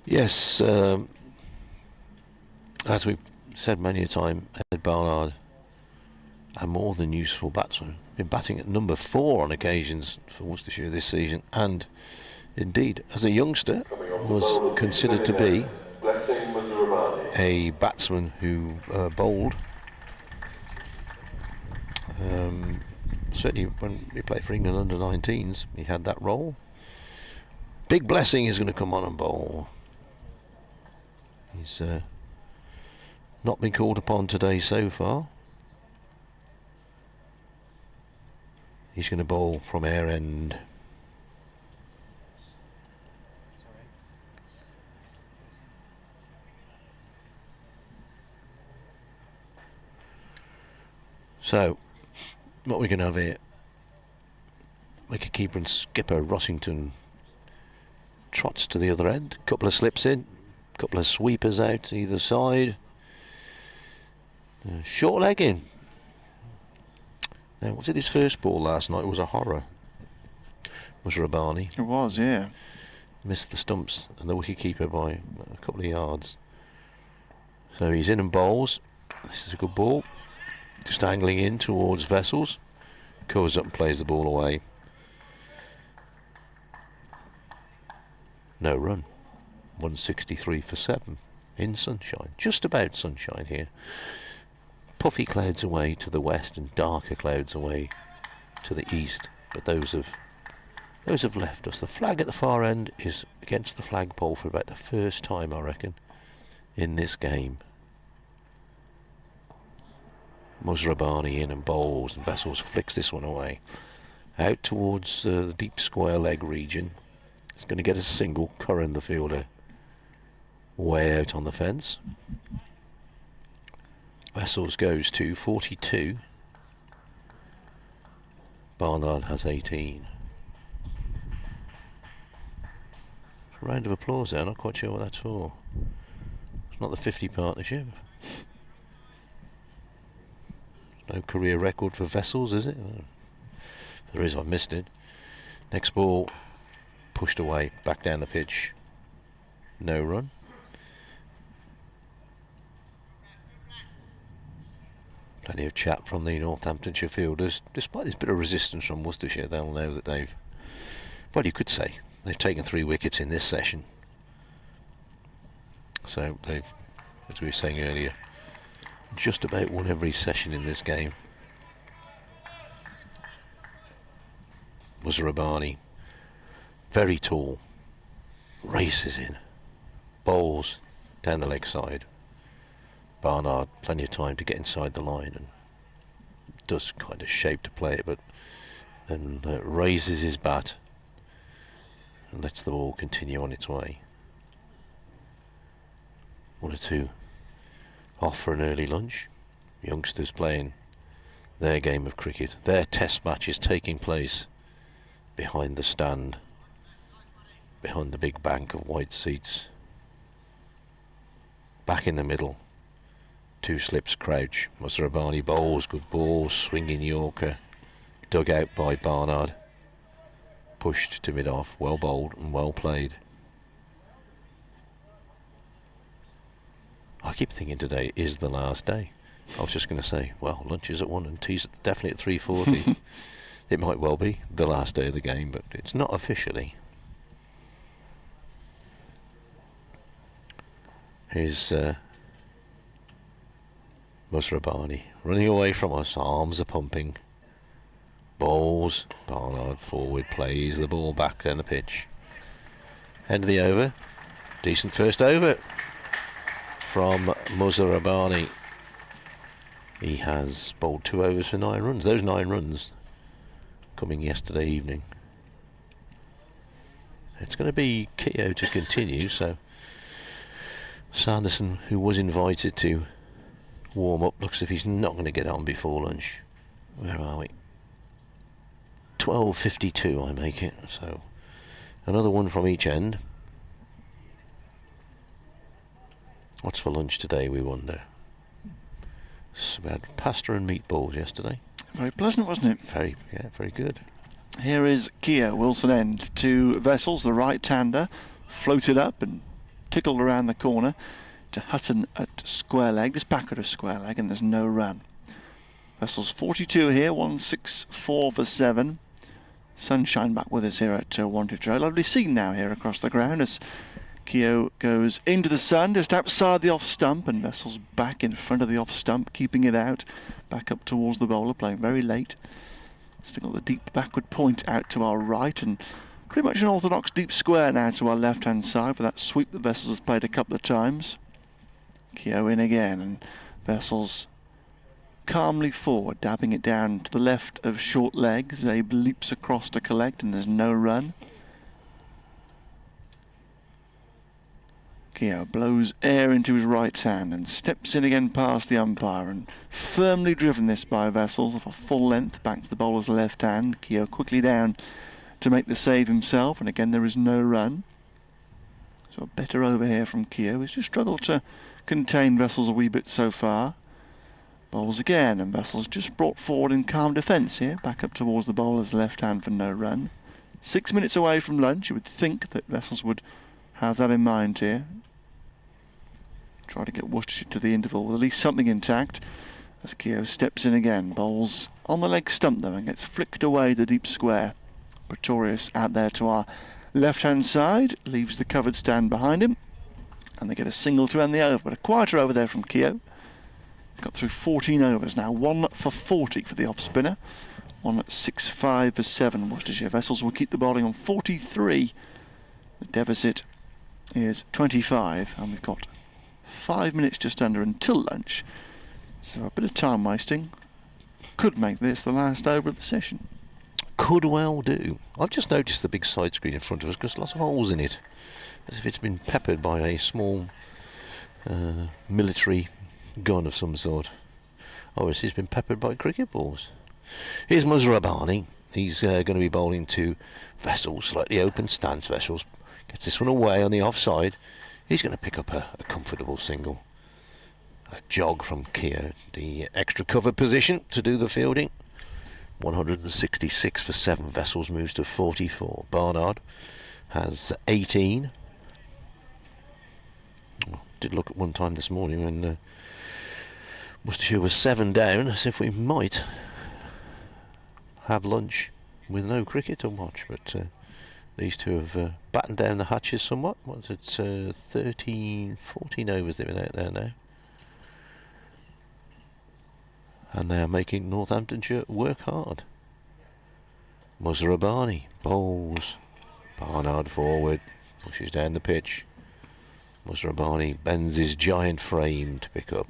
Yes, as we've said many a time, Ed Barnard, a more than useful batsman. Been batting at number 4 on occasions for Worcestershire this season, and indeed, as a youngster, was considered to be a batsman who bowled. Certainly when he played for England under 19s, he had that role. Big Blessing is going to come on and bowl. He's Not been called upon today so far. He's going to bowl from air end. So, what we're going to have here, wicketkeeper and skipper Rossington trots to the other end, couple of slips in, couple of sweepers out either side, short leg in. Now, was it his first ball last night? It was a horror. Was Rabani. It was, yeah. Missed the stumps and the wicketkeeper by a couple of yards. So he's in and bowls. This is a good ball. Just angling in towards Vessels. Covers up and plays the ball away. No run. 163 for 7 in sunshine. Just about sunshine here. Puffy clouds away to the west and darker clouds away to the east. But those have left us. The flag at the far end is against the flagpole for about the first time, I reckon, in this game. Musrabani in and bowls, and Vessels flicks this one away. Out towards the deep square leg region. It's going to get a single. Curran, the fielder, way out on the fence. Vessels goes to 42. Barnard has 18. A round of applause there, not quite sure what that's for. It's not the 50 partnership. No career record for Vessels, is it? If there is, I've missed it. Next ball, pushed away, back down the pitch. No run. Plenty of chat from the Northamptonshire fielders. Despite this bit of resistance from Worcestershire, they'll know that they've, well, you could say, they've taken 3 wickets in this session. So they've, as we were saying earlier, just about won every session in this game. Musrabani, very tall, races in, bowls down the leg side. Barnard, plenty of time to get inside the line and does kind of shape to play it, but then raises his bat and lets the ball continue on its way. 1 or 2 off for an early lunch. Youngsters playing their game of cricket. Their test match is taking place behind the stand, behind the big bank of white seats. Back in the middle, 2 slips crouch. Musrabani bowls, good ball, swinging Yorker, dug out by Barnard, pushed to mid-off, well bowled and well played. I keep thinking today is the last day. I was just going to say, well, lunch is at 1 and tea's definitely at 3:40. It might well be the last day of the game, but it's not officially. Here's Musrabani running away from us, arms are pumping. Bowls, Barnard forward, plays the ball back down the pitch. End of the over. Decent first over from Musrabani. He has bowled 2 overs for 9 runs. Those 9 runs coming yesterday evening. It's going to be Keogh to continue, so Sanderson, who was invited to warm up, looks as if he's not going to get on before lunch. Where are we? 12:52 I make it, so another one from each end. What's for lunch today, we wonder? So we had pasta and meatballs yesterday. Very pleasant, wasn't it? Very good. Here is Keogh, Wilson End, to Vessels, the right-hander, floated up and tickled around the corner to Hutton at square leg, just backward of square leg, and there's no run. Vessels 42 here, 164 for 7. Sunshine back with us here at Wantage Road. Lovely scene now here across the ground as Keogh goes into the sun just outside the off stump, and Vessels back in front of the off stump, keeping it out, back up towards the bowler, playing very late. Still got the deep backward point out to our right, and pretty much an orthodox deep square now to our left hand side for that sweep that Vessels has played a couple of times. Keogh in again, and Vessels calmly forward, dabbing it down to the left of short legs. Abe leaps across to collect, and there's no run. Keogh blows air into his right hand and steps in again past the umpire, and firmly driven this by Vessels off a full length back to the bowler's left hand. Keogh quickly down to make the save himself, and again there is no run. So a better over here from Keogh. He's just struggled to contain Vessels a wee bit so far. Bowls again, and Vessels just brought forward in calm defence here, back up towards the bowler's left hand for no run. 6 minutes away from lunch. You would think that Vessels would have that in mind here. Try to get Worcestershire to the interval with at least something intact, as Keogh steps in again. Bowls on the leg stump though, and gets flicked away the deep square. Pretorius out there to our left-hand side, leaves the covered stand behind him, and they get a single to end the over. But a quieter over there from Keogh. He's got through 14 overs now, 1 for 40 for the off-spinner, 1 at 6-5 for 7. Worcestershire. Vessels will keep the bowling on 43. The deficit is 25, and we've got 5 minutes just under until lunch, so a bit of time wasting could make this the last over of the session. Could well do. I've just noticed the big side screen in front of us, because lots of holes in it, as if it's been peppered by a small military gun of some sort. Obviously it's been peppered by cricket balls. Here's Muzrabani. He's going to be bowling to Vessels, slightly open stance. Vessels gets this one away on the offside. He's going to pick up a comfortable single. A jog from Keogh, the extra cover position to do the fielding. 166 for 7. Vessels moves to 44. Barnard has 18. Did look at one time this morning when Worcestershire was 7 down, as if we might have lunch with no cricket to watch, but these two have battened down the hatches somewhat. What's it, 13, 14 overs they've been out there now. And they are making Northamptonshire work hard. Muzrabani bowls. Barnard forward, pushes down the pitch. Muzrabani bends his giant frame to pick up.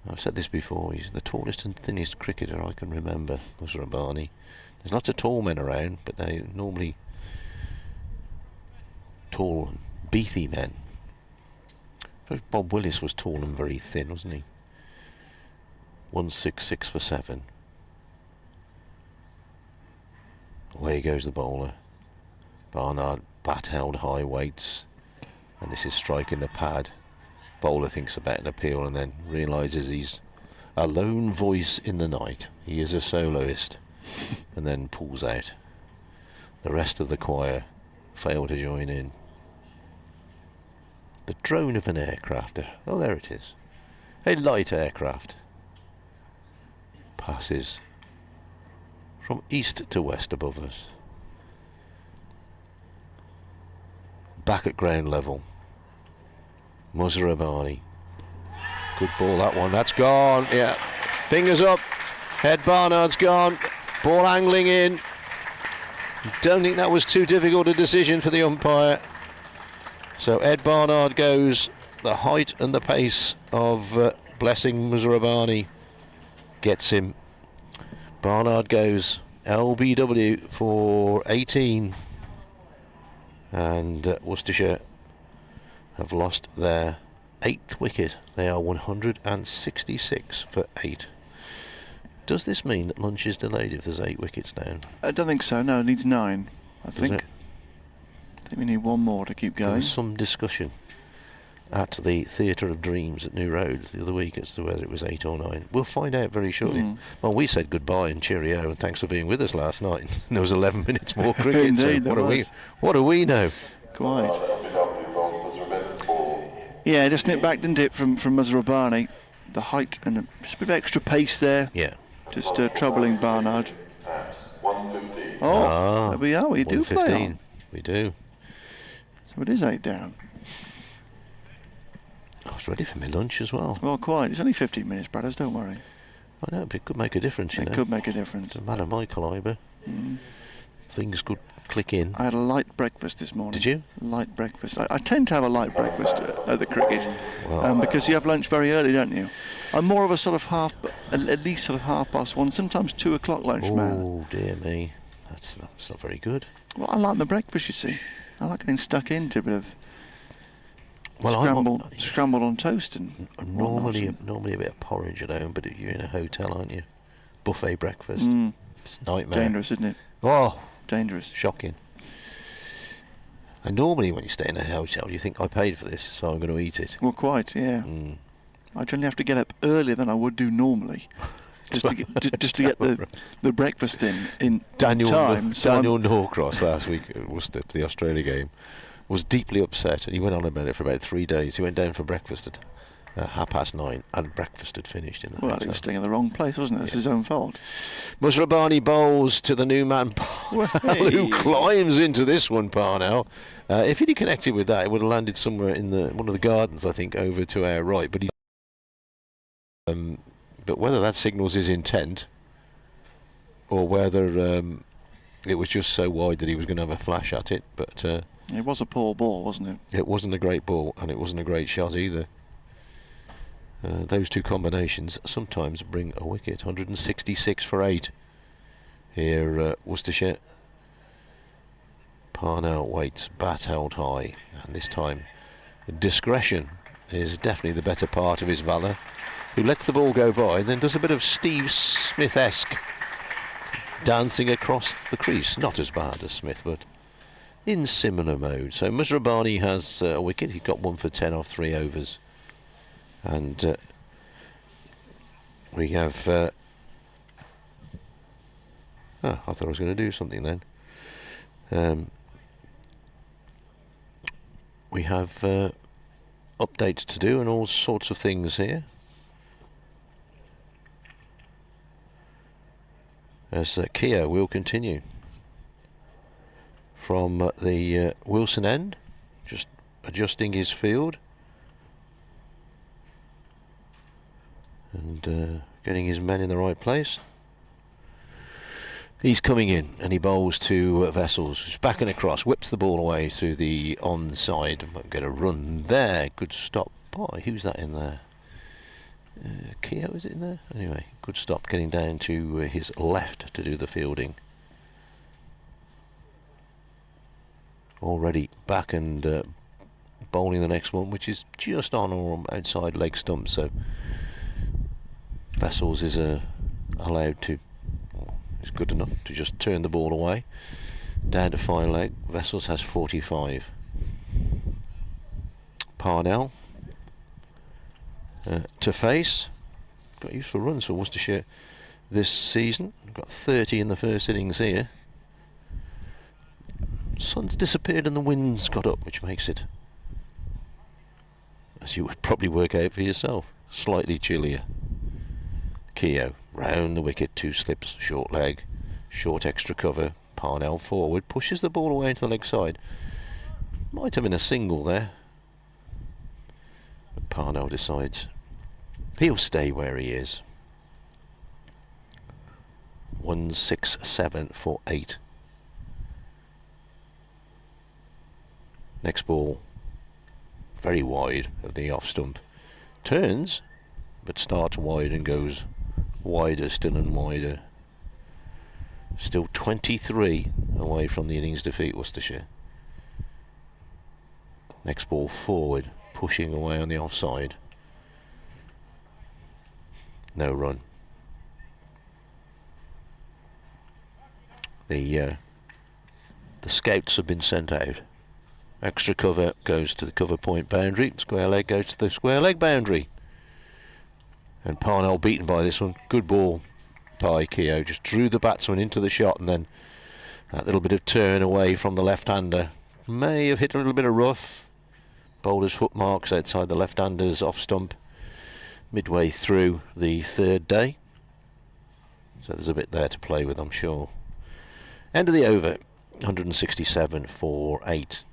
I've said this before, he's the tallest and thinnest cricketer I can remember, Muzrabani. There's lots of tall men around, but they're normally tall and beefy men. I suppose Bob Willis was tall and very thin, wasn't he? 166 for 7. Away goes the bowler. Barnard bat held high weights, and this is striking the pad. Bowler thinks about an appeal and then realises he's a lone voice in the night. He is a soloist. And then pulls out. The rest of the choir fail to join in. The drone of an aircraft. Oh, there it is. A light aircraft passes from east to west above us. Back at ground level. Muzrabani. Good ball, that one. That's gone. Yeah. Fingers up. Head Barnard's gone. Ball angling in. Don't think that was too difficult a decision for the umpire. So Ed Barnard goes. The height and the pace of Blessing Muzrabani gets him. Barnard goes. LBW for 18. And Worcestershire have lost their 8th wicket. They are 166 for 8. Does this mean that lunch is delayed if there's 8 wickets down? I don't think so, no, it needs 9, I think. It? I think we need one more to keep going. There was some discussion at the Theatre of Dreams at New Road the other week as to whether it was 8 or 9. We'll find out very shortly. Well, we said goodbye and cheerio and thanks for being with us last night. There was 11 minutes more cricket. Indeed, so what do we know? Quite. Yeah, just nipped back, didn't it, from Muzrabani. The height and just a bit of extra pace there. Yeah. Just troubling Barnard. There we are. We do play on. We do. So it is 8 down. I was ready for my lunch as well. Well, quite. It's only 15 minutes, Bradders, don't worry. I know, but it could make a difference, you know. It could make a difference. It's a man of my calibre. Things could click in. I had a light breakfast this morning. Did you? Light breakfast. I tend to have a light breakfast at the cricket Well, because you have lunch very early, don't you? I'm more of a sort of at least sort of 1:30, sometimes 2 o'clock lunch man. oh dear me, that's not very good. Well, I like my breakfast, you see. I like getting stuck into a bit of Well, scrambled on toast and normally a bit of porridge at home, but you're in a hotel, aren't you? Buffet breakfast. It's a nightmare. Dangerous, isn't it? Oh, Dangerous. shocking. And normally when you stay in a hotel, you think, I paid for this, so I'm going to eat it. Well, quite, yeah. I generally have to get up earlier than I would do normally, just to get the breakfast in time. Daniel Norcross last week at Worcester, the Australia game, was deeply upset, and he went on about it for about 3 days. He went down for breakfast at 9:30, and breakfast had finished in the Well, hotel. he was staying in the wrong place, wasn't it? It's his own fault. Musrabani bowls to the new man Parnell, who climbs into this one, Parnell. If he'd connected with that, it would have landed somewhere in one of the gardens, I think, over to our right. But but whether that signals his intent, or whether it was just so wide that he was going to have a flash at it, but It was a poor ball, wasn't it? it wasn't a great ball, and it wasn't a great shot either. Those two combinations sometimes bring a wicket. 166 for 8 here, Worcestershire. Parnell waits, bat held high, and this time discretion is definitely the better part of his valour, who lets the ball go by and then does a bit of Steve Smith-esque dancing across the crease. Not as bad as Smith, but in similar mode. So Musrabani has a wicket. He got 1 for 10 off 3 overs. And we have I thought I was going to do something then. We have updates to do and all sorts of things here, as Keogh will continue from the Wilson end, just adjusting his field and getting his men in the right place. He's coming in and he bowls to Vessels, who's backing across, whips the ball away through the onside. Might get a run there. Good stop. Boy, who's that in there? Keogh, is it in there? Anyway, good stop, getting down to his left to do the fielding. Already back and bowling the next one, which is just on or outside leg stump, so Vessels is allowed to, is good enough to just turn the ball away. Down to 5 leg. Vessels has 45. Parnell to face. Got useful runs for Worcestershire this season. Got 30 in the first innings here. Sun's disappeared and the wind's got up, which makes it, as you would probably work out for yourself, slightly chillier. Keogh round the wicket, 2 slips, short leg, short extra cover. Parnell forward, pushes the ball away into the leg side. Might have been a single there, but Parnell decides he'll stay where he is. 167 for 8. Next ball, very wide of the off stump. Turns, but starts wide and goes wider still and wider. Still 23 away from the innings defeat, Worcestershire. Next ball forward, pushing away on the offside. No run. The scouts have been sent out. Extra cover goes to the cover point boundary. Square leg goes to the square leg boundary. And Parnell beaten by this one. Good ball by Keogh. Just drew the batsman into the shot, and then that little bit of turn away from the left-hander. May have hit a little bit of rough. Bowler's foot marks outside the left-hander's off stump midway through the 3rd day. So there's a bit there to play with, I'm sure. End of the over. 167 for 8.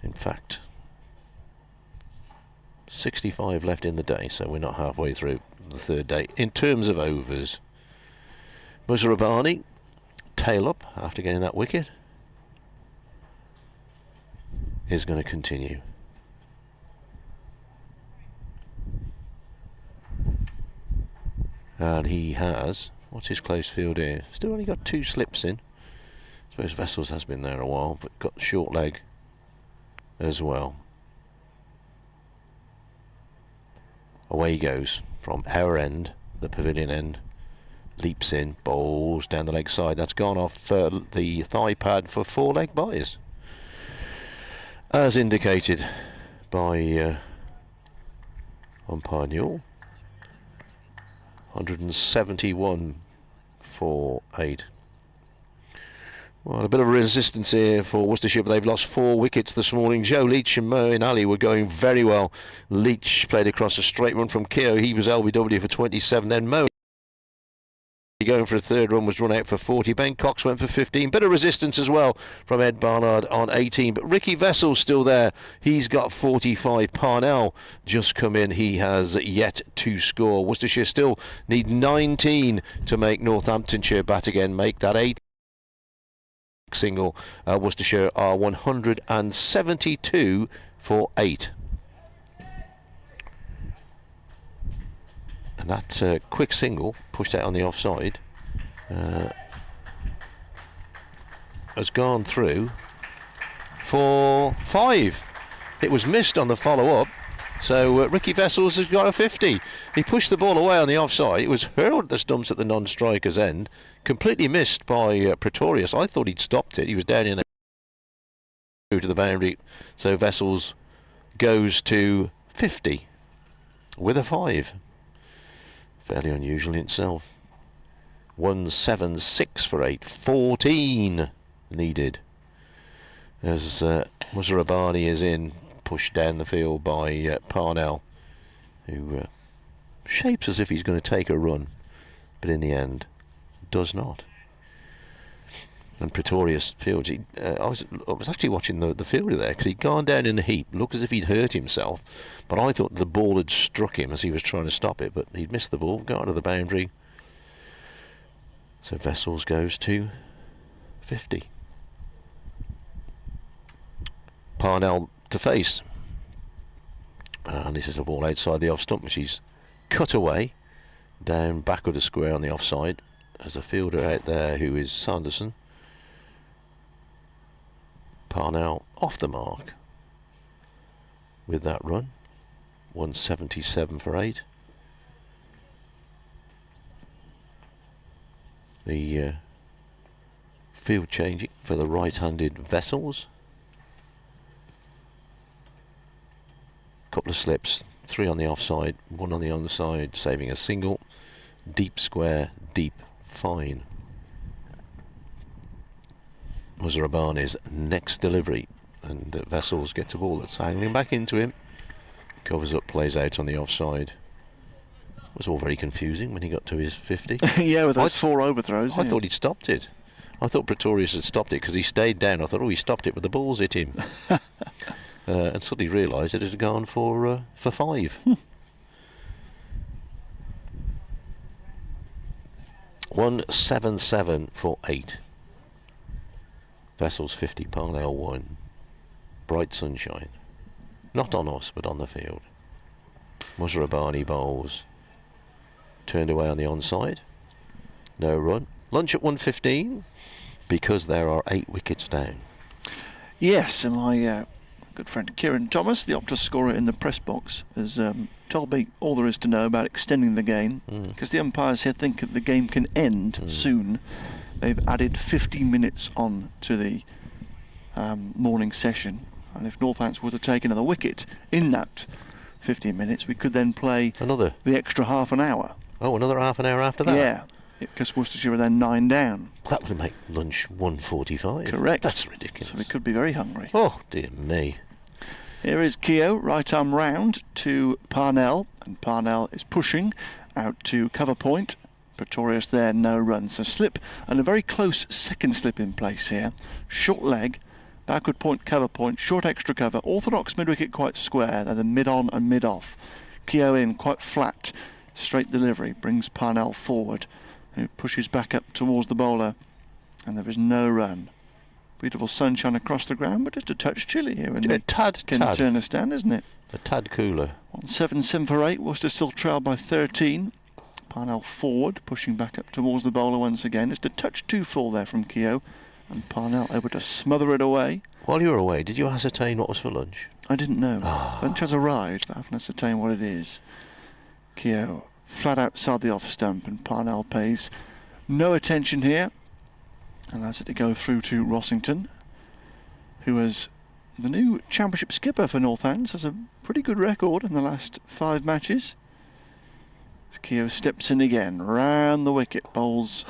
In fact, 65 left in the day, so we're not halfway through the 3rd day. In terms of overs, Musrabani tail up after getting that wicket. is going to continue. And he has, what's his close field here? Still only got 2 slips in. I suppose Vessels has been there a while, but got the short leg as well. Away he goes from our end, the pavilion end. Leaps in, bowls down the leg side. That's gone off the thigh pad for 4 leg byes, as indicated by umpire Newell. 171 for 8. Well, a bit of resistance here for Worcestershire, but they've lost 4 wickets this morning. Joe Leach and Moeen Ali were going very well. Leach played across a straight run from Keogh. He was LBW for 27. Then Moeen going for a 3rd run was run out for 40. Ben Cox went for 15. Bit of resistance as well from Ed Barnard on 18. But Ricky Vessel's still there. He's got 45. Parnell just come in. He has yet to score. Worcestershire still need 19 to make Northamptonshire bat again, make that 8 single. Worcestershire are 172 for 8. And that quick single pushed out on the offside has gone through for 5. It was missed on the follow-up, so Ricky Vessels has got a 50. He pushed the ball away on the offside. It was hurled at the stumps at the non-striker's end, completely missed by Pretorius. I thought he'd stopped it. He was down in the to the boundary, so Vessels goes to 50 with a 5. Fairly unusual in itself. 176 for 8. 14 needed. As Musarabani is in, pushed down the field by Parnell, who shapes as if he's going to take a run, but in the end does not. And Pretorius fields. I was actually watching the fielder there, because he'd gone down in the heap, looked as if he'd hurt himself, but I thought the ball had struck him as he was trying to stop it, but he'd missed the ball, got out of the boundary. So Vessels goes to 50. Parnell to face, and this is a ball outside the off stump, which he's cut away down back of the square on the offside. There's a fielder out there who is Sanderson. Parnell off the mark with that run. 177 for 8. The field changing for the right-handed Vessels. Couple of slips, 3 on the offside, 1 on the onside, saving a single. Deep square, deep, fine. Musarabani's next delivery, and Vessels gets a ball that's hanging back into him. Covers up, plays out on the offside. It was all very confusing when he got to his 50. Yeah, with those 4 overthrows. I thought he'd stopped it. I thought Pretorius had stopped it because he stayed down. I thought, oh, he stopped it, but the ball's hit him. And suddenly realised that it had gone for 5. 177 for 8. Vessels 50, Parnell 1. Bright sunshine. Not on us, but on the field. Musarabani bowls. Turned away on the onside. No run. Lunch at 1:15 because there are 8 wickets down. Yes, and my good friend Kieran Thomas, the Optus scorer in the press box, has told me all there is to know about extending the game, because the umpires here think that the game can end soon. They've added 50 minutes on to the morning session, and if Northants were to take another wicket in that 15 minutes, we could then play the extra half an hour. Oh, another half an hour after that? Yeah, because Worcestershire are then 9 down. That would make lunch 1:45. Correct. That's ridiculous. So we could be very hungry. Oh, dear me. Here is Keogh, right arm round to Parnell, and Parnell is pushing out to cover point. Pretorius there, no run. So slip, and a very close second slip in place here. Short leg, backward point, cover point, short extra cover. Orthodox mid-wicket quite square. They're the mid-on and mid-off. Keogh in, quite flat. Straight delivery, brings Parnell forward, who pushes back up towards the bowler, and there is no run. Beautiful sunshine across the ground, but just a touch chilly here in the tad. Turner stand, isn't it? A tad cooler. 1-7-7 for 8. Worcester still trailed by 13. Parnell forward, pushing back up towards the bowler once again. Just a touch too full there from Keogh, and Parnell able to smother it away. While you were away, did you ascertain what was for lunch? I didn't know. Lunch has arrived, but I haven't ascertained what it is. Keogh flat outside the off stump, and Parnell pays no attention here. Allows it to go through to Rossington, who is the new championship skipper for Northants, has a pretty good record in the last 5 matches. As Keogh steps in again, round the wicket, bowls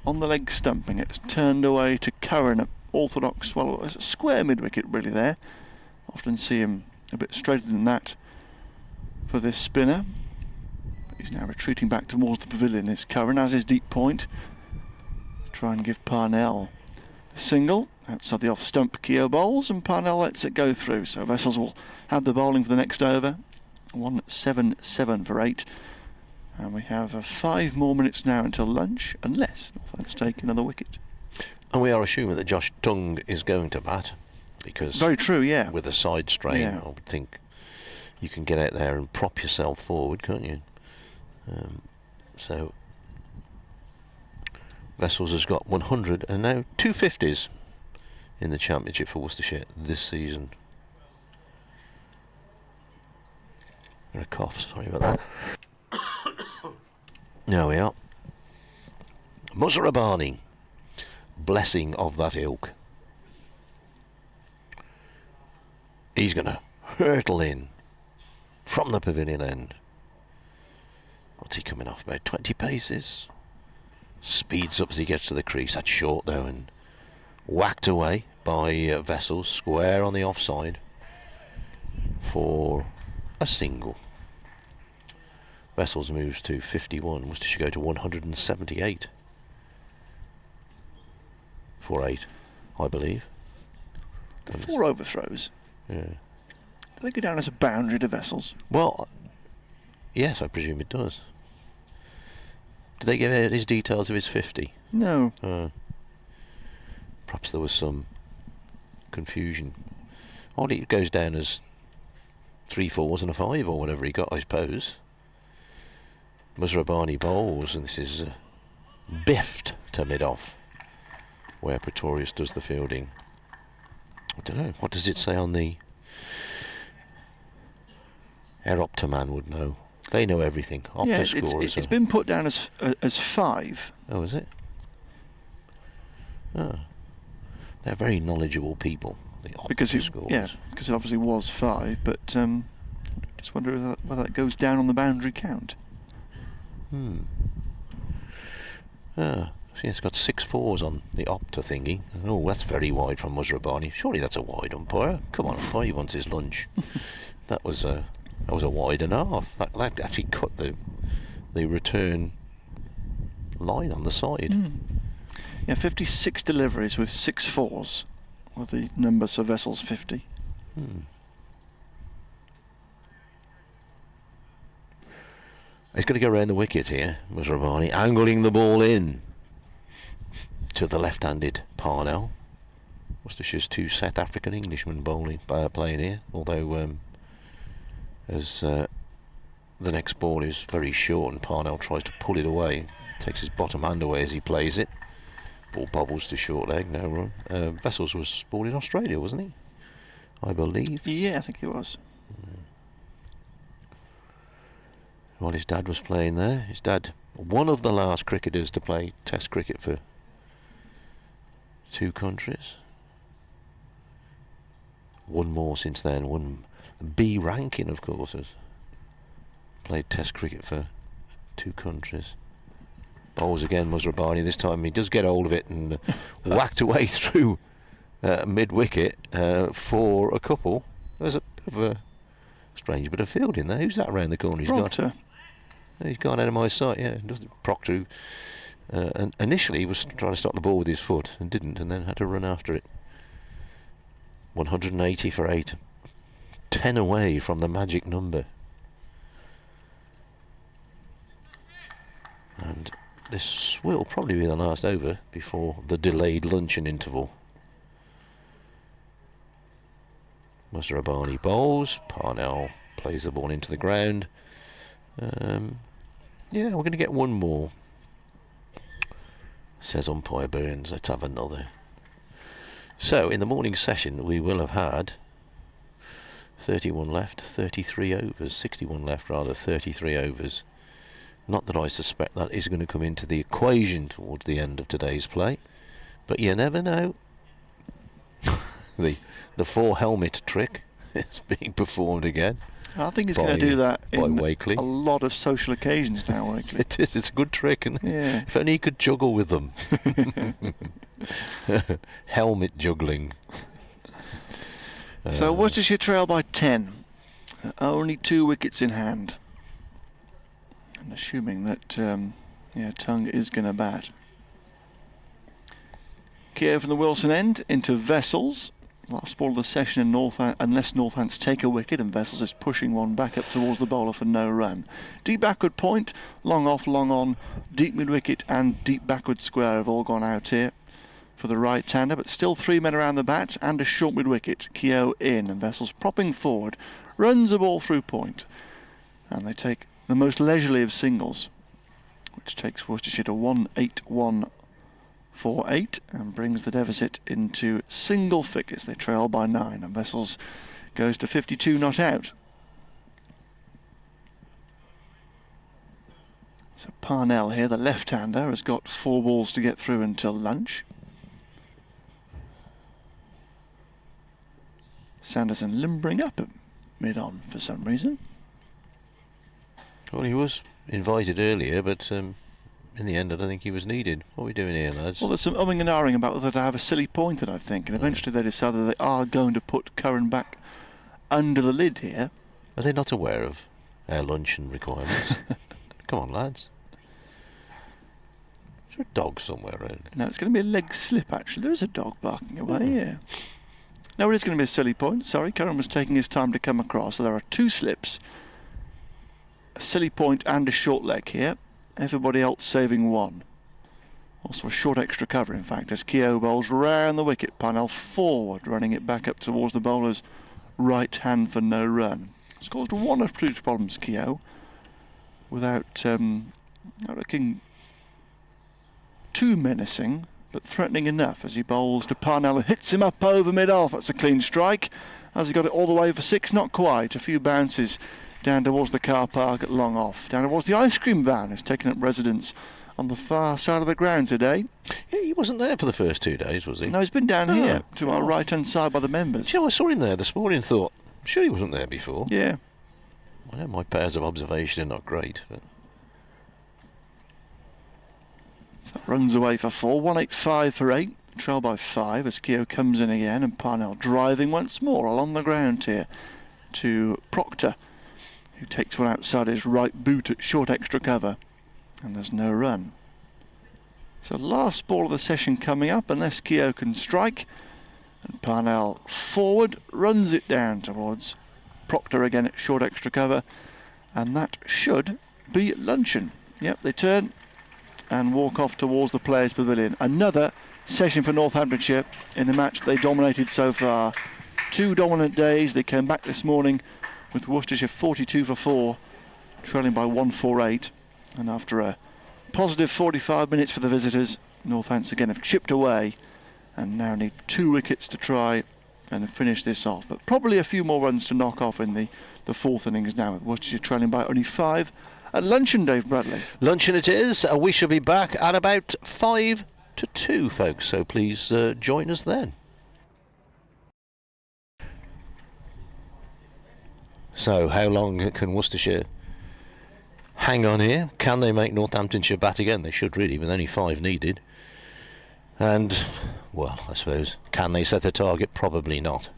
on the leg stumping. It's turned away to Curran, an orthodox, well, a square mid-wicket really there. Often see him a bit straighter than that for this spinner. But he's now retreating back towards the pavilion, is Curran, as is Deep Point. Try and give Parnell the single. Outside the off stump, Keogh bowls, and Parnell lets it go through. So Vessels will have the bowling for the next over. 1-7-7 for 8. And we have 5 more minutes now until lunch, unless Northants take another wicket. And we are assuming that Josh Tongue is going to bat, because very true, yeah. With a side strain, Yeah. I would think you can get out there and prop yourself forward, can't you? So Vessels has got 100 and now 250s in the championship for Worcestershire this season. A cough, sorry about that. There we are. Musarabani, blessing of that ilk. He's going to hurtle in from the pavilion end. What's he coming off, about 20 paces? Speeds up as he gets to the crease. That's short though, and whacked away by Vessels, square on the offside for a single. Vessels moves to 51. Worcestershire go to 178 for 8, I believe. 4 overthrows. Yeah. Do they go down as a boundary to Vessels? Well, yes, I presume it does. Did they give out his details of his 50? No. Perhaps there was some confusion. Or it goes down as 3 4s and a 5 or whatever he got, I suppose. Musarabani bowls, and this is biffed to mid-off, where Pretorius does the fielding. I don't know, what does it say on the... Our Optoman would know. They know everything. Opta Yeah, scores. it's been put down as 5. Oh, is it? Oh. They're very knowledgeable people, the Opta Because scores. because it obviously was 5, but just wonder whether that goes down on the boundary count. Ah, see, it's got 6 4s on the Opta thingy. Oh, that's very wide from Musarabani. Surely that's a wide umpire. Come on, umpire, he wants his lunch. That was a wide and a half. That actually cut the return line on the side. Yeah, 56 deliveries with 6 4s were the numbers for Vessels 50. He's going to go around the wicket here, Musarabani, angling the ball in to the left-handed Parnell. Worcestershire's 2 South African Englishmen playing here, although as the next ball is very short and Parnell tries to pull it away, takes his bottom hand away as he plays it. Ball bobbles to short leg, no run. Vessels was born in Australia, wasn't he? I believe. Yeah, I think it was. While his dad was playing there. His dad, one of the last cricketers to play Test cricket for 2 countries. One more since then. One B ranking, of course, has played Test cricket for 2 countries. Bowls again, Musarabani. This time he does get hold of it and whacked away through mid-wicket for a couple. There's a bit of a strange bit of fielding there. Who's that around the corner? He's gone out of my sight, yeah. Proctor, and initially he was trying to stop the ball with his foot and didn't, and then had to run after it. 180 for 8. 10 away from the magic number. And this will probably be the last over before the delayed luncheon interval. Barney bowls. Parnell plays the ball into the ground. Yeah, we're going to get one more, says umpire Burns. Let's have another. So in the morning session we will have had 31 left, 33 overs, 61 left rather, 33 overs. Not that I suspect that is going to come into the equation towards the end of today's play, but you never know. The 4 helmet trick is being performed again. I think he's going to do that in Wakely. a lot of social occasions now, Wakely. It is. It's a good trick, isn't it? Yeah. If only he could juggle with them. Helmet juggling. So Worcestershire trail by 10. Only 2 wickets in hand. And assuming that Tongue is going to bat. Keogh from the Wilson end into Vessels. Last ball of the session in unless Northants take a wicket, and Vessels is pushing one back up towards the bowler for no run. Deep backward point, long off, long on, deep mid wicket and deep backward square have all gone out here for the right-hander, but still 3 men around the bat and a short mid wicket. Keogh in and Vessels propping forward, runs the ball through point, and they take the most leisurely of singles, which takes Worcestershire to 18148 and brings the deficit into single figures. They trail by 9 and Vessels goes to 52 not out. So Parnell here, the left-hander, has got 4 balls to get through until lunch. Sanderson limbering up at mid-on for some reason. Well, he was invited earlier, but in the end I don't think he was needed. What are we doing here, lads? Well, there's some umming and ahhing about whether to have a silly pointed, I think, and eventually they decided they are going to put Curran back under the lid here. Are they not aware of our luncheon requirements? Come on, lads. Is there a dog somewhere around? No, it's going to be a leg slip, actually. There is a dog barking away, yeah. No, it is going to be a silly point. Sorry, Curran was taking his time to come across. So there are 2 slips, a silly point and a short leg here. Everybody else saving 1. Also a short extra cover, in fact, as Keogh bowls round the wicket. Parnell forward, running it back up towards the bowler's right hand for no run. It's caused 1 or 2 problems, Keogh, without, I reckon, too menacing, but threatening enough as he bowls to Parnell, who hits him up over mid-off. That's a clean strike. Has he got it all the way for 6? Not quite. A few bounces down towards the car park at long off. Down towards the ice cream van, who's taken up residence on the far side of the ground today. Yeah, he wasn't there for the first 2 days, was he? No, he's been down here to our right-hand side by the members. You know, I saw him there this morning and thought, I'm sure he wasn't there before. Yeah. I know my powers of observation are not great, but... That runs away for 4, 185 for 8. Trail by 5 as Keogh comes in again, and Parnell driving once more along the ground here to Proctor, who takes one outside his right boot at short extra cover, and there's no run. So last ball of the session coming up, unless Keogh can strike, and Parnell forward, runs it down towards Proctor again at short extra cover, and that should be luncheon. Yep, they turn and walk off towards the Players' Pavilion. Another session for Northamptonshire in the match they dominated so far. 2 dominant days. They came back this morning with Worcestershire 42 for 4, trailing by 148. And after a positive 45 minutes for the visitors, Northants again have chipped away and now need 2 wickets to try and finish this off. But probably a few more runs to knock off in the 4th innings now, with Worcestershire trailing by only 5. At luncheon, Dave Bradley. Luncheon it is. We shall be back at about 5 to 2, folks, so please join us then. So how long can Worcestershire hang on here? Can they make Northamptonshire bat again? They should really, with only 5 needed. And, well, I suppose, can they set a target? Probably not.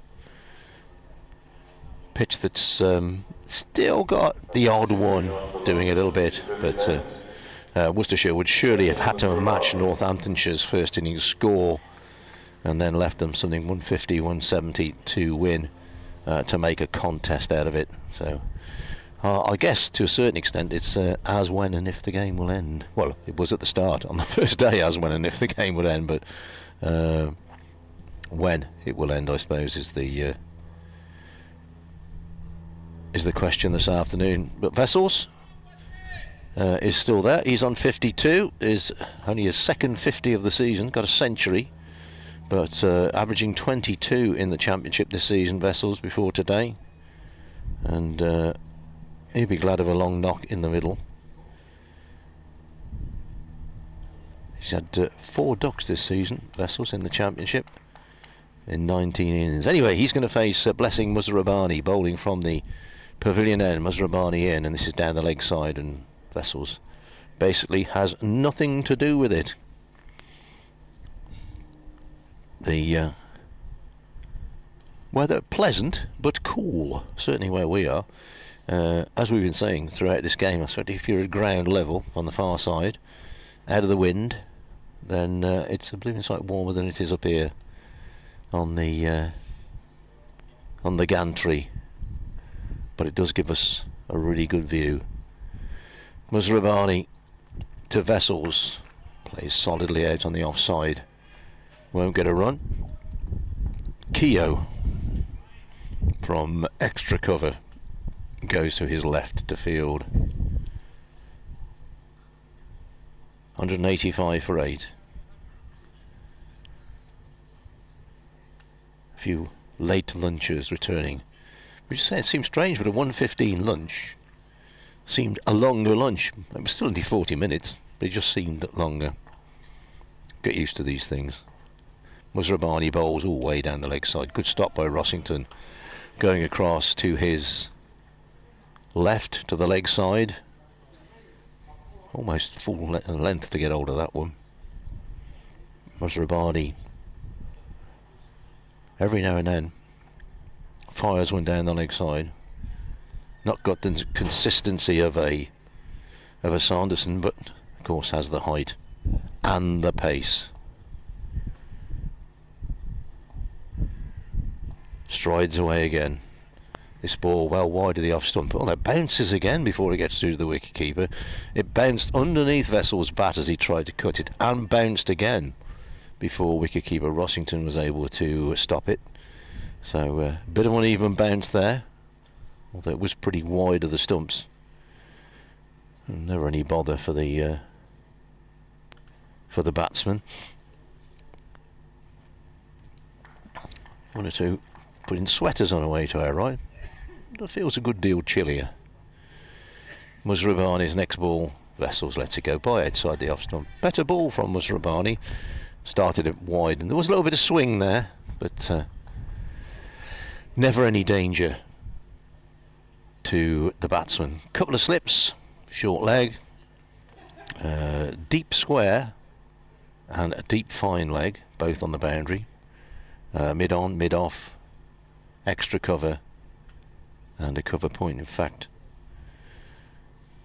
Pitch that's still got the odd one doing a little bit, but Worcestershire would surely have had to match Northamptonshire's first innings score and then left them something 150, 170 to win to make a contest out of it. So I guess to a certain extent it's as, when and if the game will end. Well, it was at the start on the first day, as, when and if the game will end, but when it will end, I suppose, is the is the question this afternoon. But Vessels is still there. He's on 52. Is only his second 50 of the season. Got a century, but averaging 22 in the championship this season. Vessels before today, and he'd be glad of a long knock in the middle. He's had 4 ducks this season, Vessels, in the championship in 19 innings. Anyway, he's going to face Blessing Musrabani, bowling from the pavilion end. Musrabani in, and this is down the leg side, and Vessels basically has nothing to do with it. The weather pleasant but cool, certainly where we are. As we've been saying throughout this game, especially if you're at ground level on the far side, out of the wind, then it's a blooming sight warmer than it is up here on the gantry. But it does give us a really good view. Musrabani to Vessels, plays solidly out on the offside, won't get a run. Keogh from extra cover goes to his left to field. 185 for 8. A few late lunchers returning. Which it seems strange, but a 1:15 lunch seemed a longer lunch. It was still only 40 minutes, but it just seemed longer. Get used to these things. Musrabani bowls all way down the leg side. Good stop by Rossington, going across to his left to the leg side. Almost full length to get hold of that one. Musrabani every now and then fires one down the leg side. Not got the consistency of a Sanderson, but of course has the height and the pace. Strides away again. This ball well wide of the off stump. Oh, that bounces again before it gets through to the wicketkeeper. It bounced underneath Vessels' bat as he tried to cut it, and bounced again before wicketkeeper Rossington was able to stop it. So a bit of an uneven bounce there, although it was pretty wide of the stumps. Never any bother for the batsman. One or two putting sweaters on away to our right. It feels a good deal chillier. Musrabani's next ball, Vessels lets it go by outside the off stump. Better ball from Musrabani. Started it wide, and there was a little bit of swing there, but never any danger to the batsman. Couple of slips, short leg, deep square, and a deep fine leg, both on the boundary. Mid on, mid off, extra cover, and a cover point. In fact,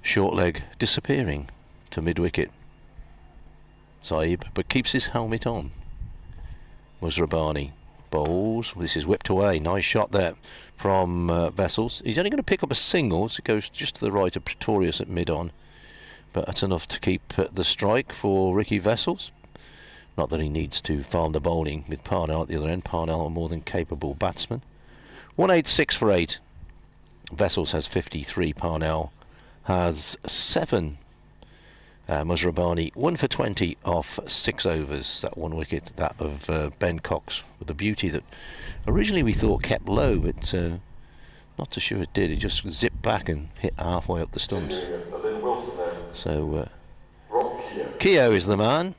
short leg disappearing to mid wicket. Saib, but keeps his helmet on. Musrabani bowls. This is whipped away. Nice shot there from Vessels. He's only going to pick up a single, so it goes just to the right of Pretorius at mid on, but that's enough to keep the strike for Ricky Vessels. Not that he needs to farm the bowling with Barnard at the other end. Barnard, a more than capable batsman. 186 for 8. Vessels has 53. Barnard has 7. Musrabani 1 for 20 off 6 overs. That one wicket, that of Ben Cox, with the beauty that originally we thought kept low, but not too sure it did. It just zipped back and hit halfway up the stumps. So Keogh is the man.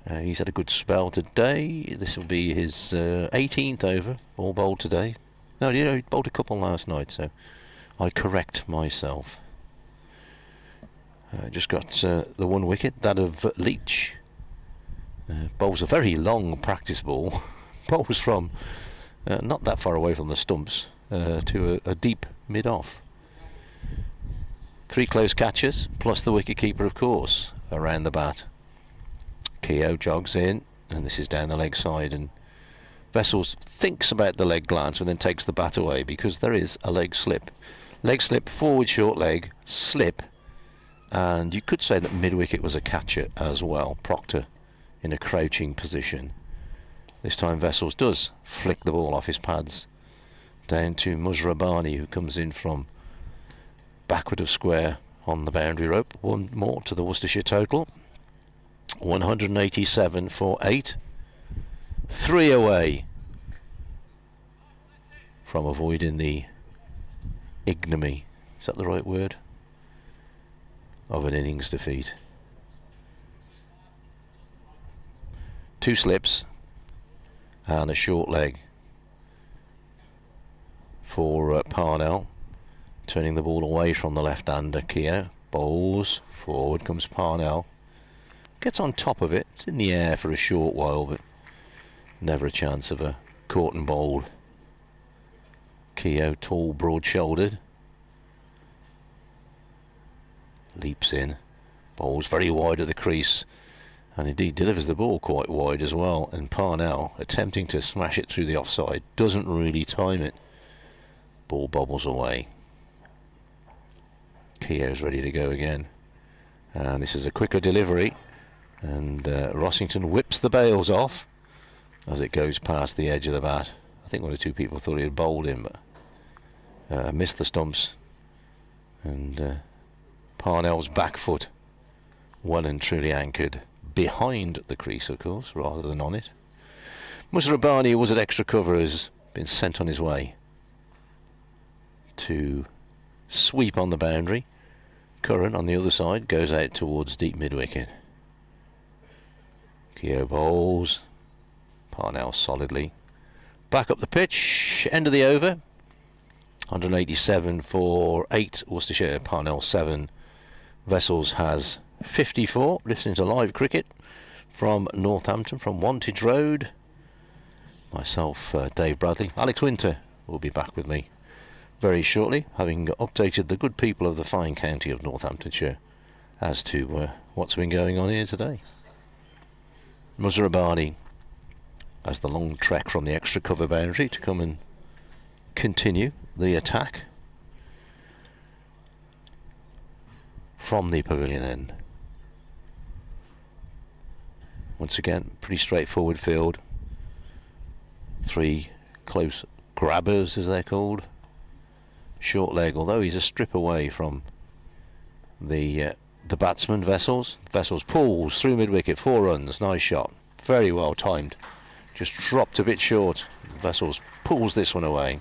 He's had a good spell today. This will be his 18th over, all bowled today. No, you know, he bowled a couple last night, so I correct myself. Just got the one wicket, that of Leach. Bowls a very long practice ball. Bowls from not that far away from the stumps to a deep mid-off. 3 close catches, plus the wicket-keeper, of course, around the bat. Keogh jogs in, and this is down the leg side, and Vessels thinks about the leg glance and then takes the bat away, because there is a leg slip. Leg slip, forward short leg, slip, and you could say that mid-wicket was a catcher as well. Proctor in a crouching position. This time Vessels does flick the ball off his pads down to Musrabani, who comes in from backward of square on the boundary rope. One more to the Worcestershire total. 187 for 8. 3 away from avoiding the ignominy, is that the right word, of an innings defeat. 2 slips and a short leg for Parnell, turning the ball away from the left-hander. Keogh bowls, forward comes Parnell, gets on top of it, it's in the air for a short while, but never a chance of a caught and bowled. Keogh, tall, broad-shouldered, leaps in, bowls very wide of the crease, and indeed delivers the ball quite wide as well. And Parnell, attempting to smash it through the offside, doesn't really time it. Ball bobbles away. Keogh's ready to go again, and this is a quicker delivery, and Rossington whips the bails off as it goes past the edge of the bat. I think 1 or 2 people thought he had bowled him, but missed the stumps, and Parnell's back foot well and truly anchored behind the crease, of course, rather than on it. Musrabani was at extra cover, has been sent on his way to sweep on the boundary. Curran on the other side goes out towards deep mid-wicket. Keogh bowls, Parnell solidly back up the pitch, end of the over. 187 for 8 Worcestershire, Parnell 7. Vessels has 54. Listening to live cricket from Northampton, from Wantage Road. Myself, Dave Bradley. Alex Winter will be back with me very shortly, having updated the good people of the fine county of Northamptonshire as to what's been going on here today. Musrabani has the long trek from the extra cover boundary to come and continue the attack from the pavilion end. Once again, pretty straightforward field. 3 close grabbers, as they're called. Short leg, although he's a strip away from the batsman. Vessels pulls through mid-wicket, 4 runs, nice shot, very well timed, just dropped a bit short. Vessels pulls this one away.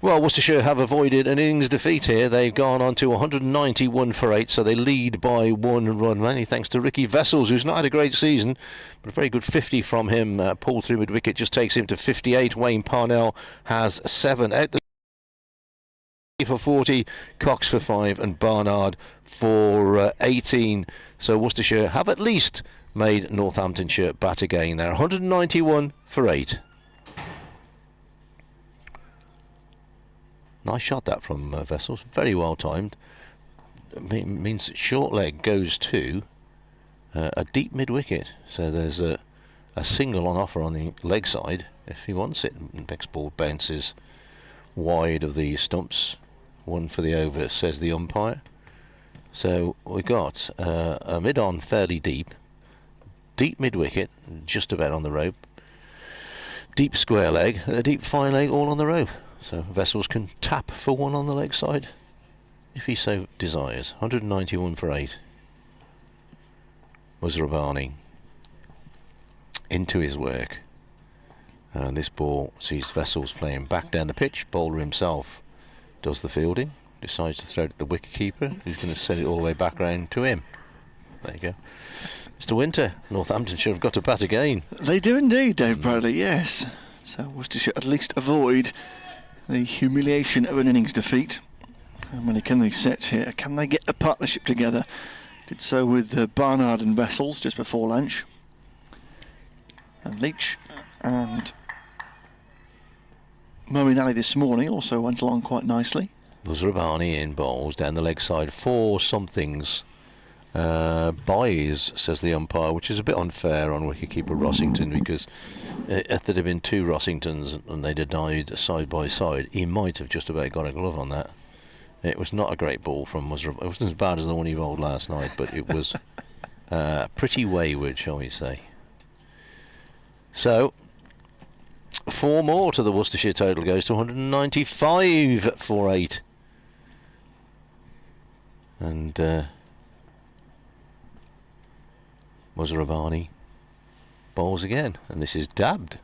Well, Worcestershire have avoided an innings defeat here. They've gone on to 191 for 8, so they lead by 1 run, mainly thanks to Ricky Vessels, who's not had a great season, but a very good 50 from him. Pulled through mid-wicket just takes him to 58. Wayne Parnell has 7. Out the for 40, Cox for 5, and Barnard for 18. So Worcestershire have at least made Northamptonshire bat again. They're 191 for 8. Nice shot that from Vessels, very well timed. Means short leg goes to a deep mid-wicket, so there's a single on offer on the leg side if he wants it. Next ball bounces wide of the stumps. 1 for the over, says the umpire. So we've got a mid-on fairly deep mid-wicket, just about on the rope, deep square leg, and a deep fine leg all on the rope. So Vessels can tap for 1 on the leg side if he so desires. 191 for 8. Musrabani into his work, and this ball sees Vessels playing back down the pitch. Bowler himself does the fielding, decides to throw it at the wicket keeper, who's going to send it all the way back round to him. There you go. Mr. Winter, Northamptonshire have got to bat again. They do indeed, Dave Bradley, yes. So Worcestershire at least avoid the humiliation of an innings defeat. How many can they set here? Can they get a partnership together? Did so with Barnard and Vessels just before lunch. And Leach and Moeen Ali this morning also went along quite nicely. Musrabani in bowls down the leg side, 4 somethings. Buys, says the umpire, which is a bit unfair on wicketkeeper Rossington, because if there'd have been 2 Rossingtons and they'd have died side by side, he might have just about got a glove on that. It was not a great ball from Musrabani. It wasn't as bad as the one he bowled last night, but it was pretty wayward, shall we say. So 4 more to the Worcestershire total, goes to 195 for 8. And Musarabani bowls again, and this is dabbed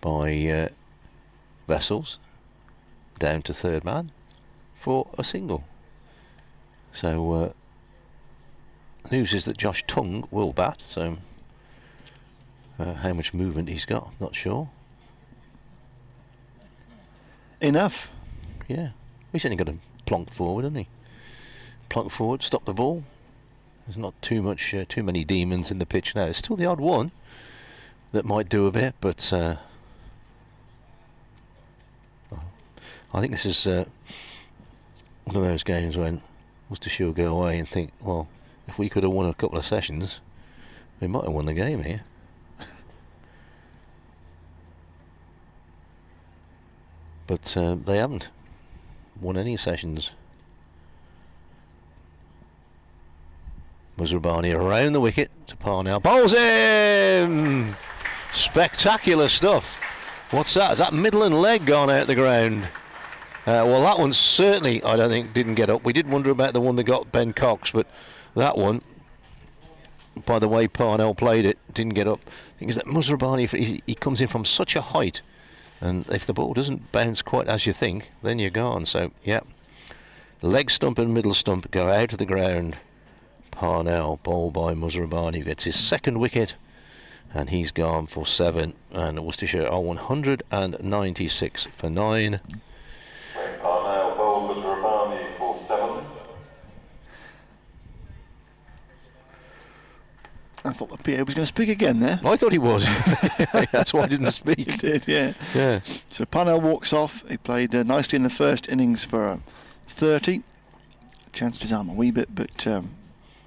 by Vessels down to third man for a single. So news is that Josh Tongue will bat, so how much movement he's got, not sure. Enough. Yeah, he's only got to plonk forward, hasn't he? Plonk forward, stop the ball. There's not too many demons in the pitch now. There's still the odd one that might do a bit, but I think this is one of those games when Worcestershire will go away and think, well, if we could have won a couple of sessions, we might have won the game here. But they haven't won any sessions. Musarabani around the wicket to Barnard. Bowls him! Spectacular stuff. What's that? Is that middle and leg gone out the ground? Well, that one certainly, I don't think, didn't get up. We did wonder about the one that got Ben Cox, but that one, by the way Parnell played it, didn't get up. The thing is that Musarabani, he comes in from such a height, and if the ball doesn't bounce quite as you think, then you're gone. So, yeah, leg stump and middle stump go out of the ground. Parnell, bowled by Musarabani, gets his second wicket, and he's gone for 7. And Worcestershire are 196 for 9. Parnell bowled Musarabani for 7. I thought the PA was going to speak again there. I thought he was. That's why I didn't speak. He did, yeah. Yeah. So Parnell walks off. He played nicely in the first innings for 30. Chanced his arm a wee bit, but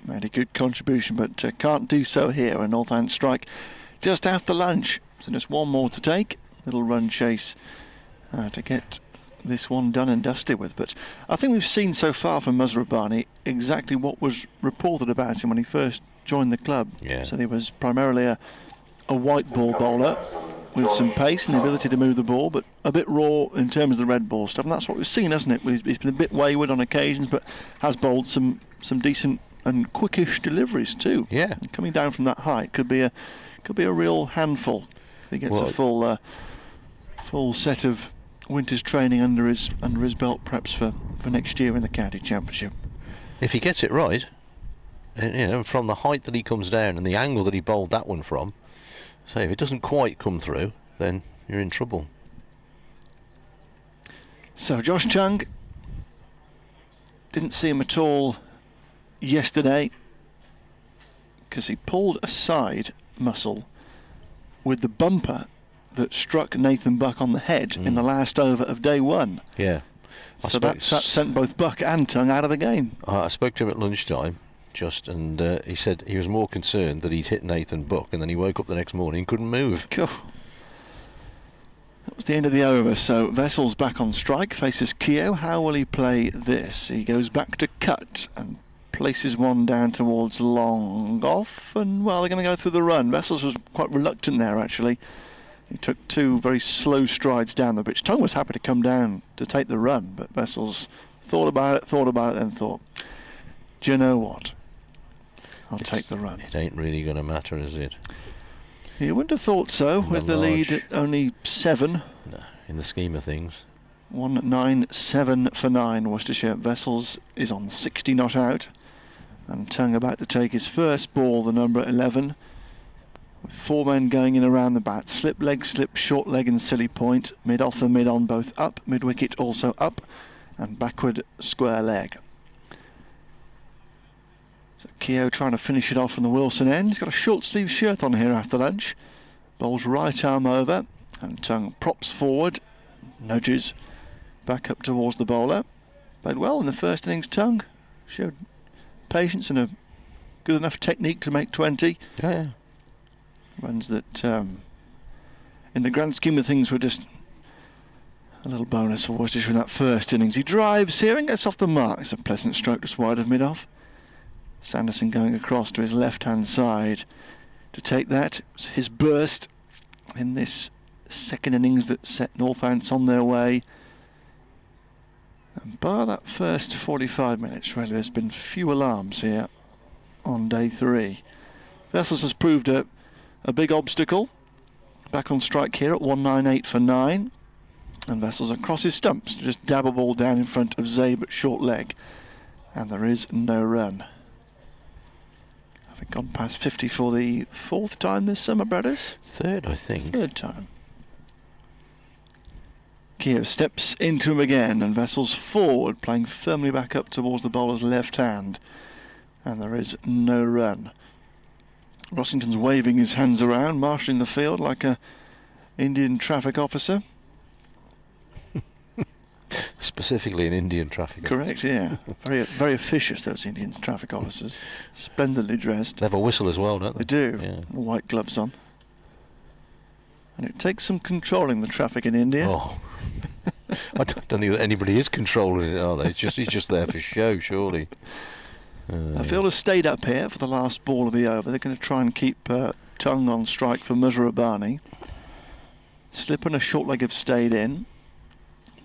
made a good contribution, but can't do so here. A Northampton strike just after lunch. So just one more to take. Little run chase to get this one done and dusted with. But I think we've seen so far from Musarabani exactly what was reported about him when he first joined the club. Yeah. So he was primarily a white ball bowler with some pace and the ability to move the ball, but a bit raw in terms of the red ball stuff. And that's what we've seen, hasn't it? He's been a bit wayward on occasions, but has bowled some decent and quickish deliveries too. Yeah. And coming down from that height could be a real handful if he gets a full set of winter's training under his belt, perhaps for next year in the county championship. If he gets it right, and from the height that he comes down and the angle that he bowled that one from, so if it doesn't quite come through, then you're in trouble. So Josh Tongue, didn't see him at all yesterday because he pulled a side muscle with the bumper that struck Nathan Buck on the head in the last over of day 1. Yeah. So that sent both Buck and Tongue out of the game. I spoke to him at lunchtime, and he said he was more concerned that he'd hit Nathan Buck, and then he woke up the next morning and couldn't move. Cool. That was the end of the over, so Vessels back on strike, faces Keogh. How will he play this? He goes back to cut and places one down towards long off, and well, they're going to go through the run. Vessels was quite reluctant there actually. He took 2 very slow strides down the pitch. Tongue was happy to come down to take the run, but Vessels thought about it, then thought, do you know what? I'll take the run. It ain't really going to matter, is it? You wouldn't have thought so, with the lead at only 7. No, in the scheme of things. 197 for 9. Worcestershire. Vessels is on 60 not out, and Tongue about to take his first ball, the number 11, with 4 men going in around the bat. Slip leg, slip, short leg and silly point. Mid off and mid on both up. Mid wicket also up, and backward square leg. So Keogh trying to finish it off from the Wilson end. He's got a short sleeve shirt on here after lunch. Bowls right arm over, and Tongue props forward, nudges back up towards the bowler. Played well in the first innings. Tongue showed patience and a good enough technique to make 20. Yeah. Runs that in the grand scheme of things were just a little bonus for Worcestershire in that first innings. He drives here and gets off the mark. It's a pleasant stroke just wide of mid-off. Sanderson going across to his left-hand side to take that. It was his burst in this second innings that set Northants on their way. And bar that first 45 minutes, really, there's been few alarms here on day 3. Vessels has proved a big obstacle. Back on strike here at 198 for 9. And Vessels across his stumps to just dab a ball down in front of Zabe at short leg. And there is no run. Having gone past 50 for the 4th time this summer, brothers? 3rd, I think. 3rd time. Keogh steps into him again, and Vessels forward, playing firmly back up towards the bowler's left hand. And there is no run. Rossington's waving his hands around, marshalling the field like a Indian traffic officer. Specifically an Indian traffic officer. Correct, yeah. Very, very officious, those Indian traffic officers. Splendidly dressed. They have a whistle as well, don't they? They do. Yeah. White gloves on. And it takes some controlling the traffic in India. Oh. I don't think that anybody is controlling it, are they? He's just there for show, surely. The field has stayed up here for the last ball of the over. They're going to try and keep Tongue on strike for Muzarabani. Slip and a short leg have stayed in.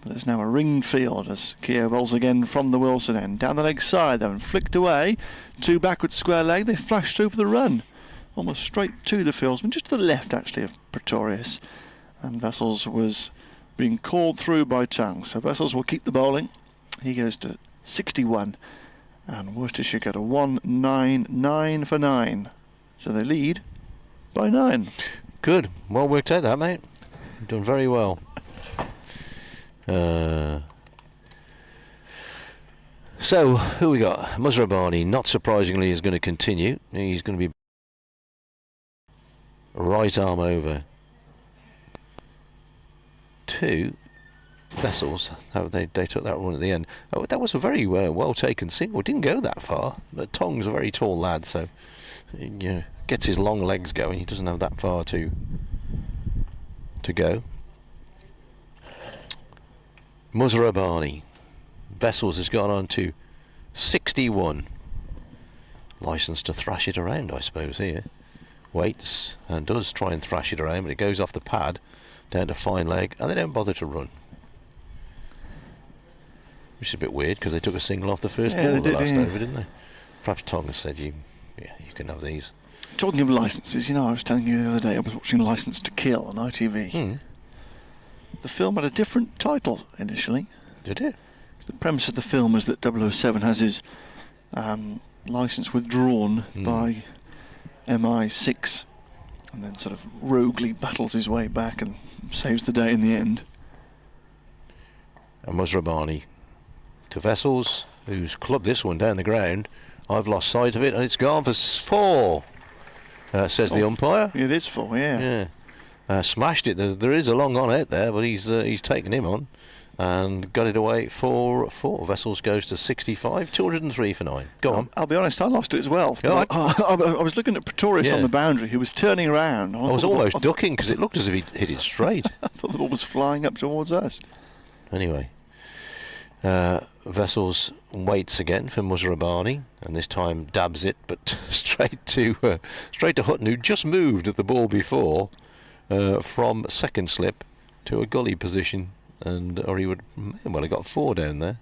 But there's now a ringed field as Keogh bowls again from the Wilson end. Down the leg side though and flicked away. 2 backward square leg. They flashed through for the run. Almost straight to the fieldsman, just to the left actually of Pretorius. And Vessels was being called through by Tongue. So Vessels will keep the bowling. He goes to 61. And Worcestershire go to 199 for 9. So they lead by 9. Good. Well worked out that, mate. You've done very well. So, who we got? Muzarabani, not surprisingly, is going to continue. He's going to be right arm over to Vessels. They took that run at the end. Oh, that was a very well taken single. Didn't go that far. But Tong's a very tall lad, so he gets his long legs going. He doesn't have that far to go. Muzarabani. Vessels has gone on to 61. Licensed to thrash it around, I suppose, here. Waits and does try and thrash it around, but it goes off the pad down to fine leg, and they don't bother to run. Which is a bit weird, because they took a single off the first ball of the last over, didn't they? Perhaps Tonga said, you can have these. Talking of licences, I was telling you the other day I was watching Licence to Kill on ITV. The film had a different title initially. Did it? The premise of the film is that 007 has his licence withdrawn by MI6 and then sort of roguely battles his way back and saves the day in the end. And Muzarabani to Vessels, who's clubbed this one down the ground. I've lost sight of it, and it's gone for 4, says the umpire. It is 4, yeah. Smashed it. There is a long on out there, but he's taken him on and got it away for 4. Vessels goes to 65, 203 for 9. Go on. I'll be honest, I lost it as well. I was looking at Pretorius on the boundary. He was turning around. I was almost ducking because it looked as if he hit it straight. I thought the ball was flying up towards us. Anyway, Vessels waits again for Muzarabani, and this time dabs it, but straight to Hutton, who just moved at the ball before from second slip to a gully position, or he would have got 4 down there.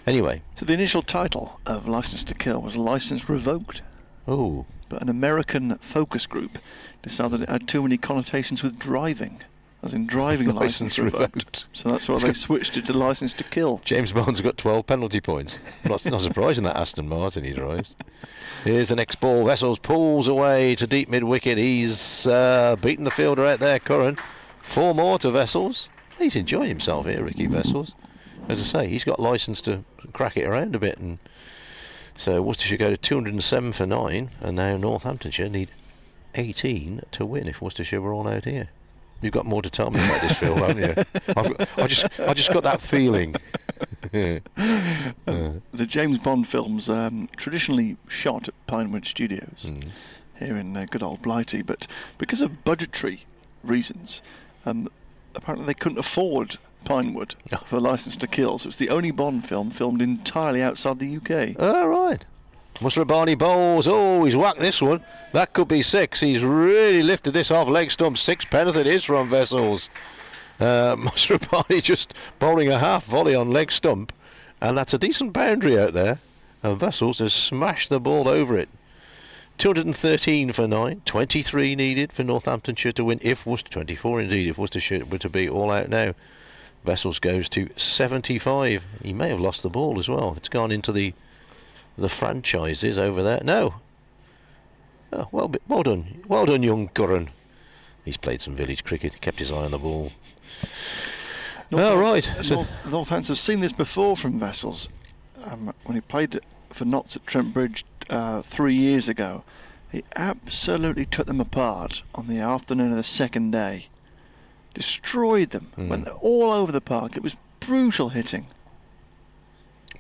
Anyway, so the initial title of Licence to Kill was Licence Revoked. Oh. But an American focus group decided it had too many connotations with driving, as in driving licence revoked. So that's why they switched it to Licence to Kill. James Bond's got 12 penalty points. Not surprising that Aston Martin he drives. Here's the next ball. Vessels pulls away to deep mid-wicket. He's beaten the fielder out there, Curran. 4 more to Vessels. He's enjoying himself here, Ricky Vessels. As I say, he's got licence to crack it around a bit. And so Worcestershire go to 207 for 9, and now Northamptonshire need 18 to win if Worcestershire were all out here. You've got more to tell me about this film, haven't you? I just got that feeling. The James Bond films traditionally shot at Pinewood Studios here in good old Blighty, but because of budgetary reasons, apparently they couldn't afford Pinewood for Licence to Kill, so it's the only Bond film filmed entirely outside the UK. Oh, right. Musrabani bowls. Oh, he's whacked this one. That could be 6. He's really lifted this off leg stump. 6 penneth it is from Vessels. Musrabani just bowling a half volley on leg stump, and that's a decent boundary out there. And Vessels has smashed the ball over it. 213 for 9. 23 needed for Northamptonshire to win. If Worcester 24 indeed. If Worcestershire were to be all out now, Vessels goes to 75. He may have lost the ball as well. It's gone into the franchises over there. No. Oh, well done, young Gurren. He's played some village cricket. Kept his eye on the ball. Right. So Northants have seen this before from Vessels. When he played for Notts at Trent Bridge 3 years ago, he absolutely took them apart on the afternoon of the second day. Destroyed them. Went all over the park. It was brutal hitting.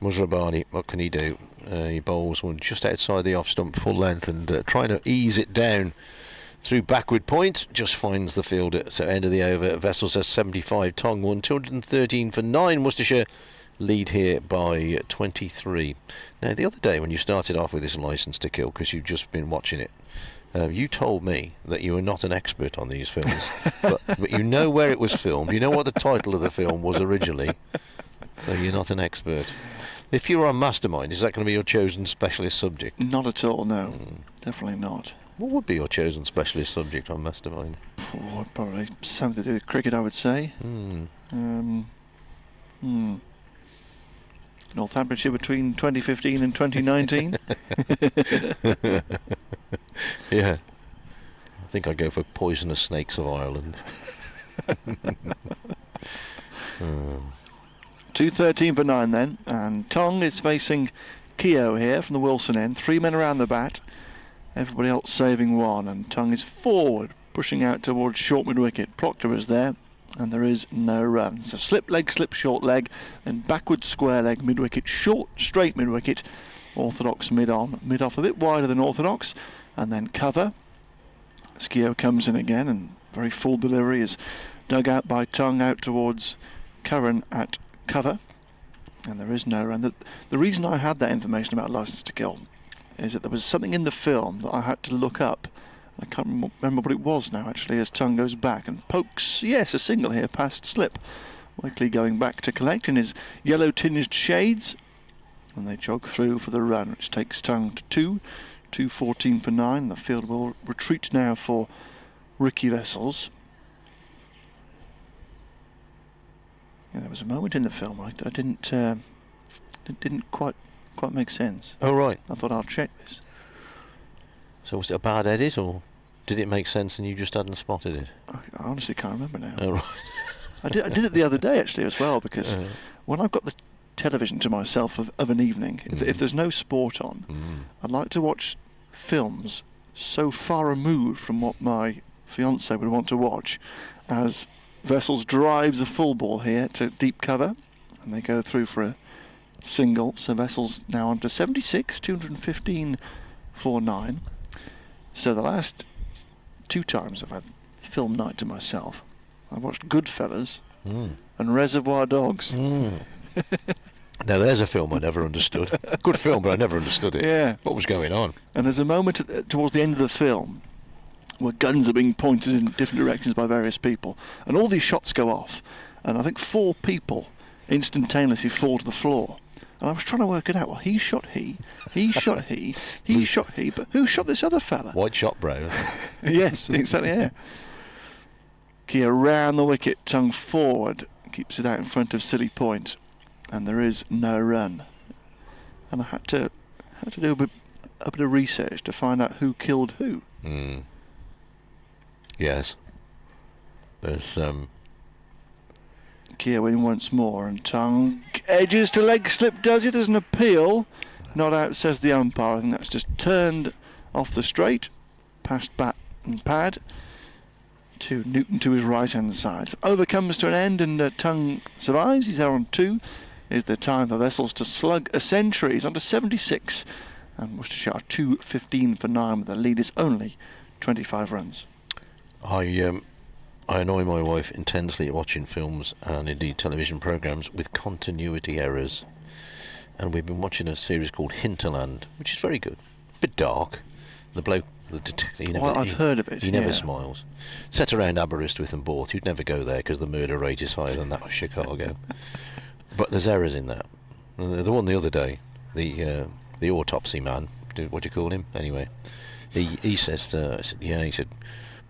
Musrabani, what can he do? He bowls one just outside the off stump, full length, and trying to ease it down through backward point. Just finds the fielder. So end of the over. Vessels has 75. Tong won 213 for 9. Worcestershire lead here by 23. Now, the other day when you started off with this Licence to Kill, because you've just been watching it, you told me that you were not an expert on these films, but you know where it was filmed. You know what the title of the film was originally, so you're not an expert. If you were on Mastermind, is that going to be your chosen specialist subject? Not at all, no. Definitely not. What would be your chosen specialist subject on Mastermind? Oh, probably something to do with cricket, I would say. Northamptonshire between 2015 and 2019. Yeah. I think I'd go for Poisonous Snakes of Ireland. 213 for 9 then, and Tong is facing Keogh here from the Wilson end. 3 men around the bat, everybody else saving 1, and Tong is forward, pushing out towards short mid-wicket. Proctor is there, and there is no run. So slip leg, slip short leg, then backward square leg mid-wicket, short straight mid-wicket, orthodox mid-on, mid-off a bit wider than orthodox, and then cover. Keogh comes in again, and very full delivery is dug out by Tong out towards Curran at cover, and there is no run. The reason I had that information about Licence to Kill is that there was something in the film that I had to look up. I can't remember what it was now actually, as Tong goes back and pokes, yes, a single here past slip. Wakely going back to collect in his yellow tinged shades, and they jog through for the run, which takes Tong to 214 for 9. The field will retreat now for Ricky Vessels. Yeah, there was a moment in the film I didn't it didn't quite make sense. Oh, right. I thought I'll check this. So was it a bad edit, or did it make sense and you just hadn't spotted it? I honestly can't remember now. Oh, right. I did it the other day actually as well, because when I've got the television to myself of an evening, if there's no sport on, I'd like to watch films so far removed from what my fiance would want to watch, as Vessels drives a full ball here to deep cover, and they go through for a single. So Vessels now on to 76, 215 for 9. So the last 2 times I've had film night to myself, I watched Goodfellas and Reservoir Dogs. Now there's a film I never understood. Good film, but I never understood it. Yeah. What was going on? And there's a moment towards the end of the film where guns are being pointed in different directions by various people, and all these shots go off, and I think 4 people instantaneously fall to the floor. And I was trying to work it out. Well, he shot he shot he shot he, but who shot this other fella? White shot, bro. Yes, exactly, yeah. Keogh round the wicket, Tong forward, keeps it out in front of Silly Point, and there is no run. And I had to do a bit of research to find out who killed who. Yes. There's Keogh in once more, and Tong edges to leg slip, does it? There's an appeal. Not out, says the umpire. I think that's just turned off the straight, past bat and pad, to Newton to his right hand side. So over comes to an end, and Tong survives. He's there on 2. Is the time for Vessels to slug a century. He's on to 76, and Worcestershire are 215 for 9, with the lead is only 25 runs. I annoy my wife intensely watching films and indeed television programmes with continuity errors. and we've been watching a series called Hinterland, which is very good. A bit dark. The bloke, the detective, I've heard of it. He never smiles. Set around Aberystwyth and Borth, you'd never go there because the murder rate is higher than that of Chicago. But there's errors in that. The one the other day, the autopsy man, what do you call him? Anyway, he says, he said,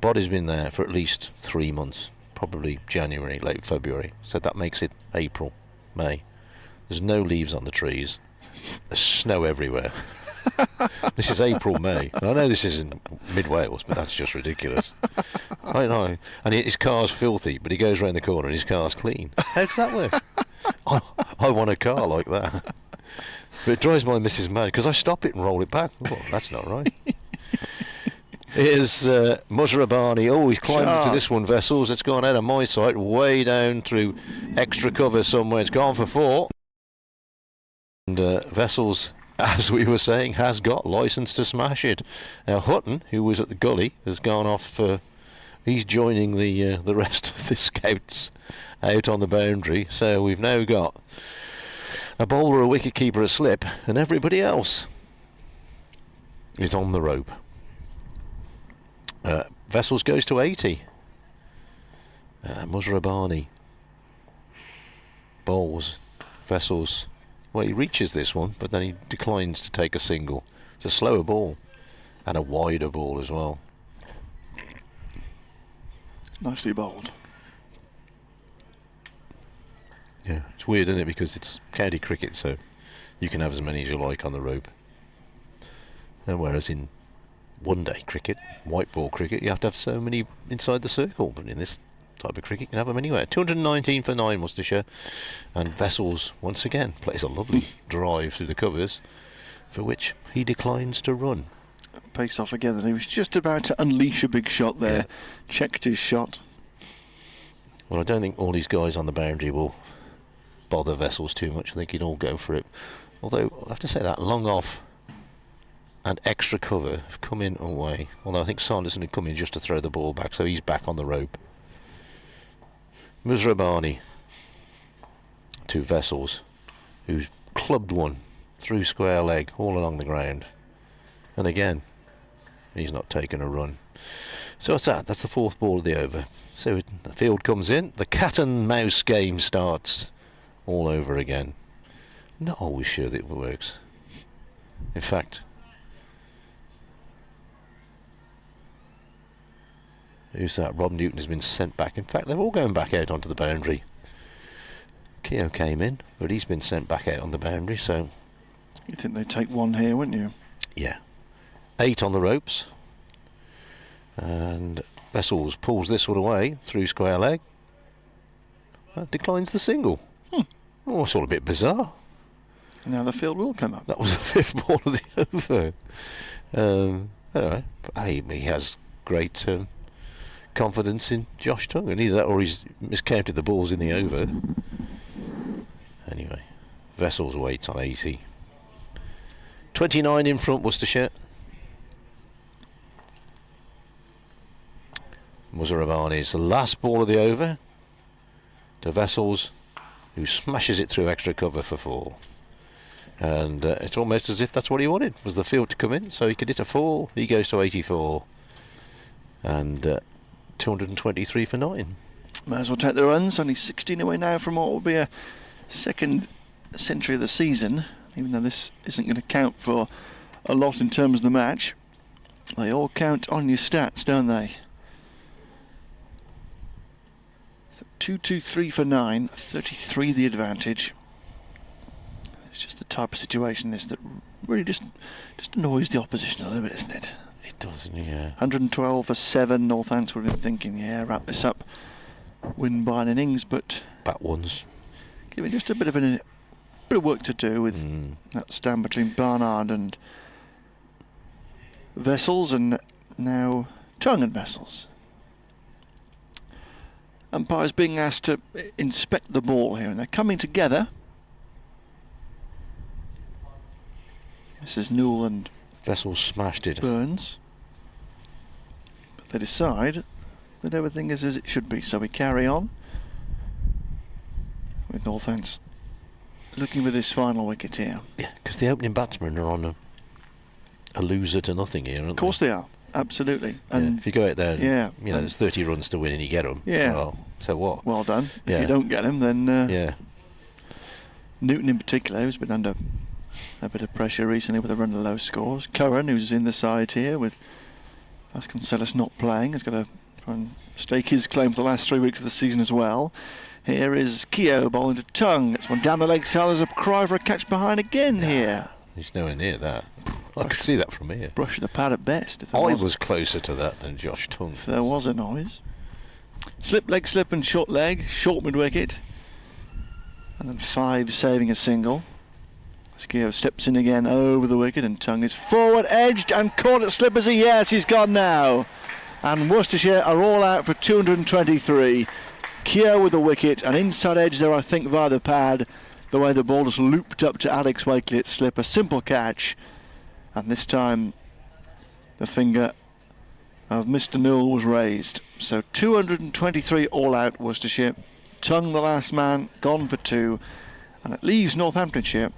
body's been there for at least 3 months, probably January, late February. So that makes it April, May. There's no leaves on the trees. There's snow everywhere. This is April, May. I know this isn't mid-Wales, but that's just ridiculous. I know. And his car's filthy, but he goes round the corner and his car's clean. How does that work? I want a car like that. But it drives my missus mad, because I stop it and roll it back. Oh, that's not right. Here's Muzarabani. Oh, he's climbed into this one, Vessels. It's gone out of my sight, way down through extra cover somewhere. It's gone for 4. And Vessels, as we were saying, has got licence to smash it. Now Hutton, who was at the gully, has gone off. He's joining the rest of the scouts out on the boundary. So we've now got a bowler, a wicket keeper, a slip, and everybody else is on the rope. Vessels goes to 80. Muzarabani bowls. Vessels, well, he reaches this one, but then he declines to take a single. It's a slower ball and a wider ball as well. Nicely bowled. Yeah, it's weird, isn't it? Because it's county cricket, so you can have as many as you like on the rope. And whereas in one-day cricket, white ball cricket, you have to have so many inside the circle. But in this type of cricket, you can have them anywhere. 219 for 9, Worcestershire. And Vessels, once again, plays a lovely drive through the covers, for which he declines to run. Pace off again, and he was just about to unleash a big shot there. Yeah. Checked his shot. Well, I don't think all these guys on the boundary will bother Vessels too much. I think he'd all go for it. Although, I have to say that, long off and extra cover have come in away. Although I think Sanderson had come in just to throw the ball back, so he's back on the rope. Muzarabani to Vessels, who's clubbed one through square leg all along the ground. And again, he's not taken a run. So what's that? That's the 4th ball of the over. So the field comes in. The cat and mouse game starts all over again. Not always sure that it works. In fact, who's that? Rob Newton has been sent back. In fact, they're all going back out onto the boundary. Keogh came in, but he's been sent back out on the boundary, so... You'd think they'd take one here, wouldn't you? Yeah. 8 on the ropes. And Vessels pulls this one away through square leg. Declines the single. Oh, it's all a bit bizarre. And now the field will come up. That was the 5th ball of the over. Anyway, hey, he has great confidence in Josh Tongue, and either that or he's miscounted the balls in the over. Anyway, Vessels waits on 80. 29 in front, Worcestershire. Muzarabani's the last ball of the over to Vessels, who smashes it through extra cover for 4. And it's almost as if that's what he wanted, was the field to come in, so he could hit a 4. He goes to 84. And 223 for 9. Might as well take the runs. Only 16 away now from what will be a second century of the season, even though this isn't going to count for a lot in terms of the match. They all count on your stats, don't they? So 223 for 9, 33 the advantage. It's just the type of situation this that really just annoys the opposition a little bit, isn't it? It doesn't, yeah. 112 for 7. Northampton would have been thinking, yeah, wrap this up, win by an innings, but Bat ones. giving just a bit of work to do with that stand between Barnard and Vessels, and now Tongue and Vessels. Umpires being asked to inspect the ball here, and they're coming together. This is Newell and Vessels smashed it. Burns. But they decide that everything is as it should be, so we carry on with Northampton's looking for this final wicket here. Yeah, because the opening batsmen are on a loser to nothing here, aren't Of course they are, absolutely. And if you go out there, and, yeah, you know, there's 30 runs to win and you get them. Yeah. Well, so what? Well done. Yeah. If you don't get them, then Yeah. Newton in particular, who's been under a bit of pressure recently with a run of low scores. Curran, who's in the side here with Vasconcelos not playing, has got to try and stake his claim for the last 3 weeks of the season as well. Here is Keogh bowling to Tongue. It's one down the leg side. There's a cry for a catch behind again here. He's nowhere near that. I could see that from here. Brush of the pad at best. If there I was, was closer to that than Josh Tongue. if there was a noise. Slip, leg, slip and short leg. Short mid-wicket. And then 5 saving a single. Keogh steps in again over the wicket and Tongue is forward edged and caught at slip as he, yes, he's gone now. And Worcestershire are all out for 223. Keogh with the wicket, an inside edge there, I think, via the pad. The way the ball just looped up to Alex Wakely at slip, a simple catch. And this time the finger of Mr. Newell was raised. So 223 all out Worcestershire. Tongue the last man, gone for 2. And it leaves Northamptonshire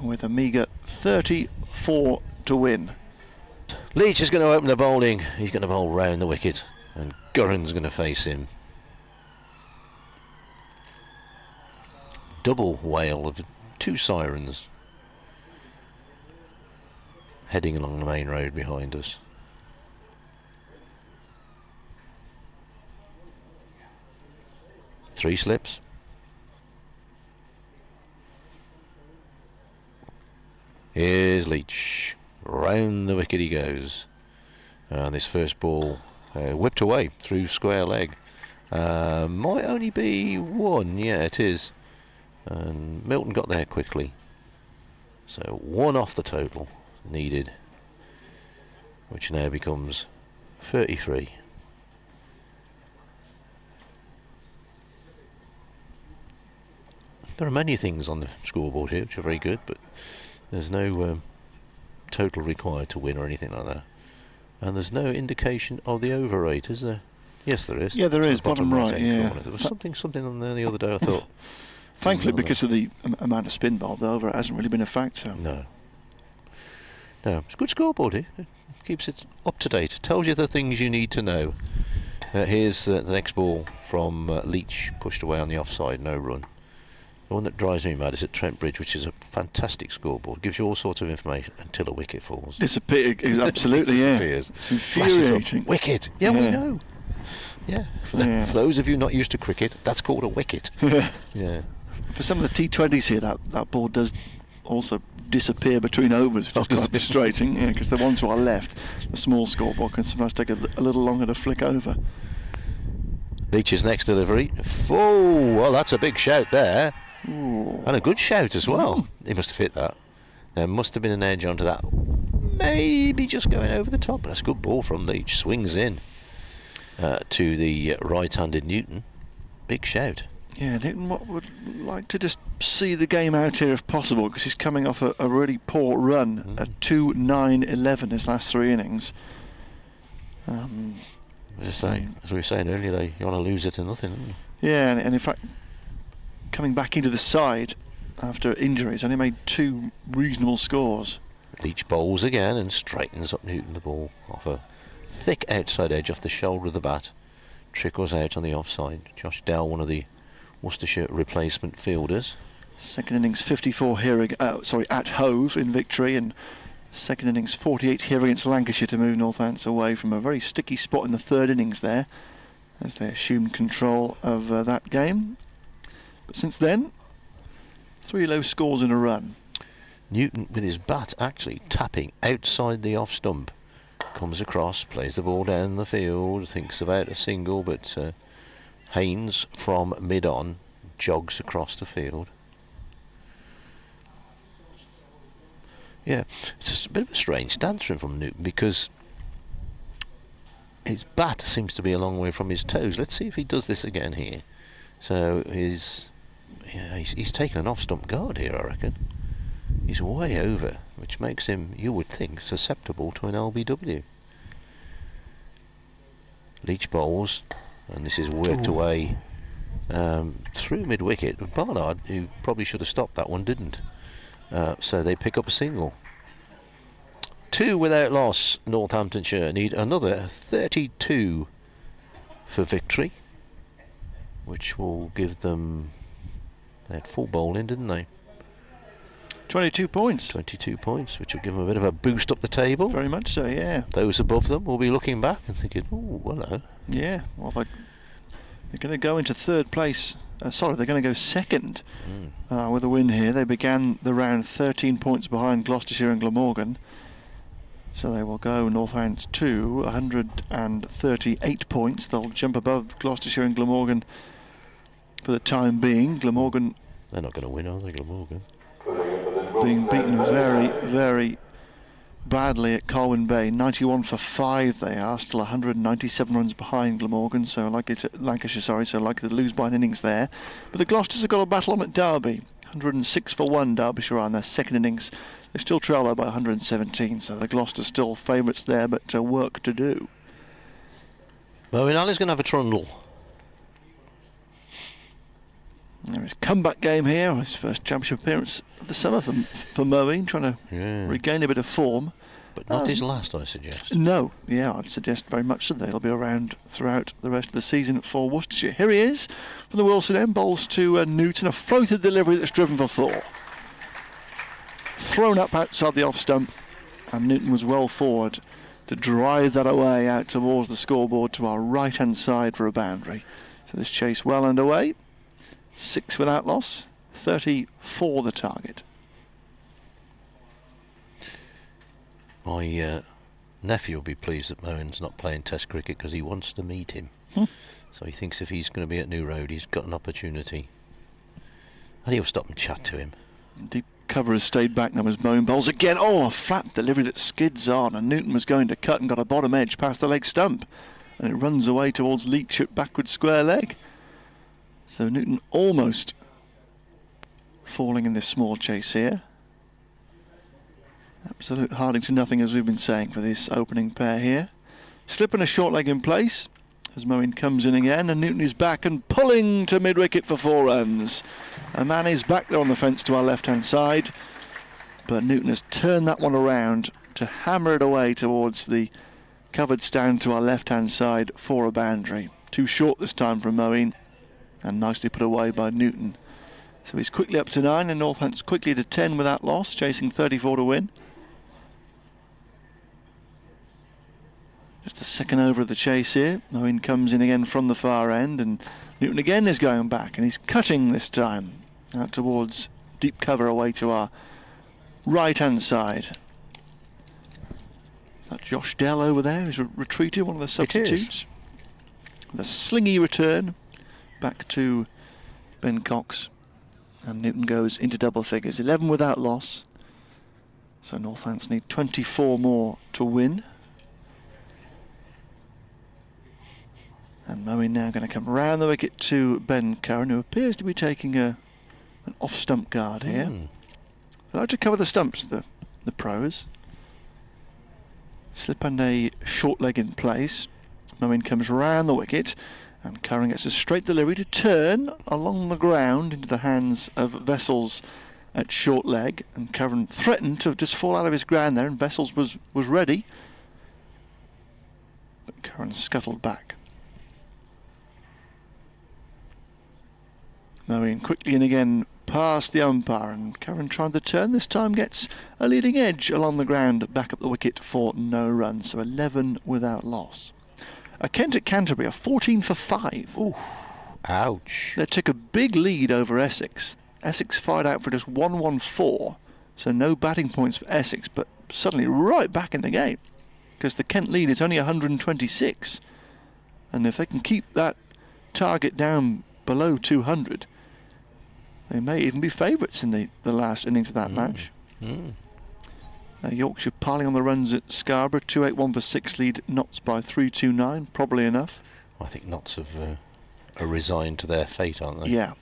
with a meagre 34 to win. Leach is going to open the bowling. He's going to bowl round the wicket, and Gurran's going to face him. Double wail of 2 sirens heading along the main road behind us. Three slips. Here's Leach. Round the wicket he goes. And this first ball whipped away through square leg. Might only be 1. Yeah, it is. And Milton got there quickly. So 1 off the total needed, which now becomes 33. There are many things on the scoreboard here which are very good, but there's no total required to win or anything like that. And there's no indication of the over rate, is there? Yes, there is. Yeah, there is, bottom right, yeah. There was something on there the other day, I thought. Thankfully, because of the amount of spin bowled over, it hasn't really been a factor. No. It's a good scoreboard here. It keeps it up to date. Tells you the things you need to know. Here's the next ball from Leach, pushed away on the offside, no run. The one that drives me mad is at Trent Bridge, which is a fantastic scoreboard. Gives you all sorts of information until a wicket falls. Absolutely, yeah. It's infuriating. Wicket. Yeah, we know. Yeah. For those of you not used to cricket, that's called a wicket. Yeah. For some of the T20s here, that ball does also disappear between overs, which is quite frustrating, because the ones who are left, the small scoreboard, can sometimes take a little longer to flick over. Leach's next delivery. Oh, well, that's a big shout there. Ooh. And a good shout as well. He must have hit that. There must have been an edge onto that. Maybe just going over the top, but that's a good ball from Leach. Swings in to the right-handed Newton. Big shout. Yeah, Newton would like to just see the game out here if possible, because he's coming off a really poor run at 2-9-11 his last 3 innings. As we were saying earlier, you want to lose it to nothing, don't you? Yeah, and in fact, coming back into the side after injuries, only made 2 reasonable scores. Leach bowls again and straightens up Newton the ball off a thick outside edge off the shoulder of the bat. Trickles out on the offside. Josh Dell, one of the Worcestershire replacement fielders. Second innings 54 here at Hove in victory, and second innings 48 here against Lancashire to move Northants away from a very sticky spot in the 3rd innings there, as they assumed control of that game. But since then, 3 low scores in a run. Newton with his bat actually tapping outside the off stump. Comes across, plays the ball down the field, thinks about a single, but Haynes from mid-on jogs across the field. Yeah, it's just a bit of a strange stance from Newton, because his bat seems to be a long way from his toes. Let's see if he does this again here. So he's taken an off-stump guard here, I reckon. He's way over, which makes him, you would think, susceptible to an LBW. Leach bowls, and this is worked away through mid-wicket. Barnard, who probably should have stopped that one, didn't. So they pick up a single. 2 without loss. Northamptonshire need another 32 for victory, which will give them... They had full bowling, didn't they? 22 points. 22 points, which will give them a bit of a boost up the table. Very much so, yeah. Those above them will be looking back and thinking, oh, hello. Yeah, well, they're going to go into third place. They're going to go second with a win here. They began the round 13 points behind Gloucestershire and Glamorgan. So they will go Northants to 138 points. They'll jump above Gloucestershire and Glamorgan for the time being. Glamorgan... They're not going to win, are they, Glamorgan? Being beaten very, very badly at Colwyn Bay. 91 for 5 they are, still 197 runs behind Glamorgan, so Lancashire, so likely to lose by an innings there. But the Gloucesters have got a battle on at Derby. 106 for 1 Derbyshire on their second innings. They still trail though by 117, so the Gloucesters still favourites there, but work to do. Moeen Ali's going to have a trundle. There is a comeback game here, his first championship appearance of the summer for Moeen, trying to regain a bit of form. But not his last, I suggest. No, yeah, I'd suggest very much so. They'll be around throughout the rest of the season for Worcestershire. Here he is from the Wilson end, bowls to Newton, a floated delivery that's driven for 4. Thrown up outside the off stump, and Newton was well forward to drive that away out towards the scoreboard to our right hand side for a boundary. So this chase well underway. 6 without loss, 34 the target. My nephew will be pleased that Moen's not playing Test cricket because he wants to meet him. So he thinks if he's going to be at New Road, he's got an opportunity. And he'll stop and chat to him. Deep cover has stayed back now as Moen bowls again. Oh, a flat delivery that skids on, and Newton was going to cut and got a bottom edge past the leg stump. And it runs away towards Leakship backward square leg. So Newton almost falling in this small chase here. Absolute harding to nothing, as we've been saying, for this opening pair here. Slipping a short leg in place as Moeen comes in again, and Newton is back and pulling to mid-wicket for 4 runs. A man is back there on the fence to our left-hand side, but Newton has turned that one around to hammer it away towards the covered stand to our left-hand side for a boundary. Too short this time from Moeen, and nicely put away by Newton. So he's quickly up to 9, and Northants quickly to 10 without loss, chasing 34 to win. Just the second over of the chase here. Moeen comes in again from the far end, and Newton again is going back, and he's cutting this time out towards deep cover away to our right hand side. Is that Josh Dell over there who's retreated, one of the substitutes? The slingy return back to Ben Cox, and Newton goes into double figures. 11 without loss, so Northants need 24 more to win. And Moeen now going to come round the wicket to Ben Curran, who appears to be taking an off-stump guard here. They like to cover the stumps, the pros. Slip and a short leg in place. Moeen comes round the wicket, and Curran gets a straight delivery to turn along the ground into the hands of Vessels at short leg, and Curran threatened to just fall out of his ground there, and Vessels was ready, but Curran scuttled back. Moeen quickly in again past the umpire, and Curran trying to turn, this time gets a leading edge along the ground, back up the wicket for no run, so 11 without loss. Kent at Canterbury are 14 for 5. Ooh, ouch. They took a big lead over Essex. Essex fired out for just 114, so no batting points for Essex, but suddenly right back in the game, because the Kent lead is only 126, and if they can keep that target down below 200, they may even be favourites in the last innings of that match. Yorkshire piling on the runs at Scarborough, 281 for 6 lead Notts by 329, probably enough. I think Notts are resigned to their fate, aren't they? Yeah.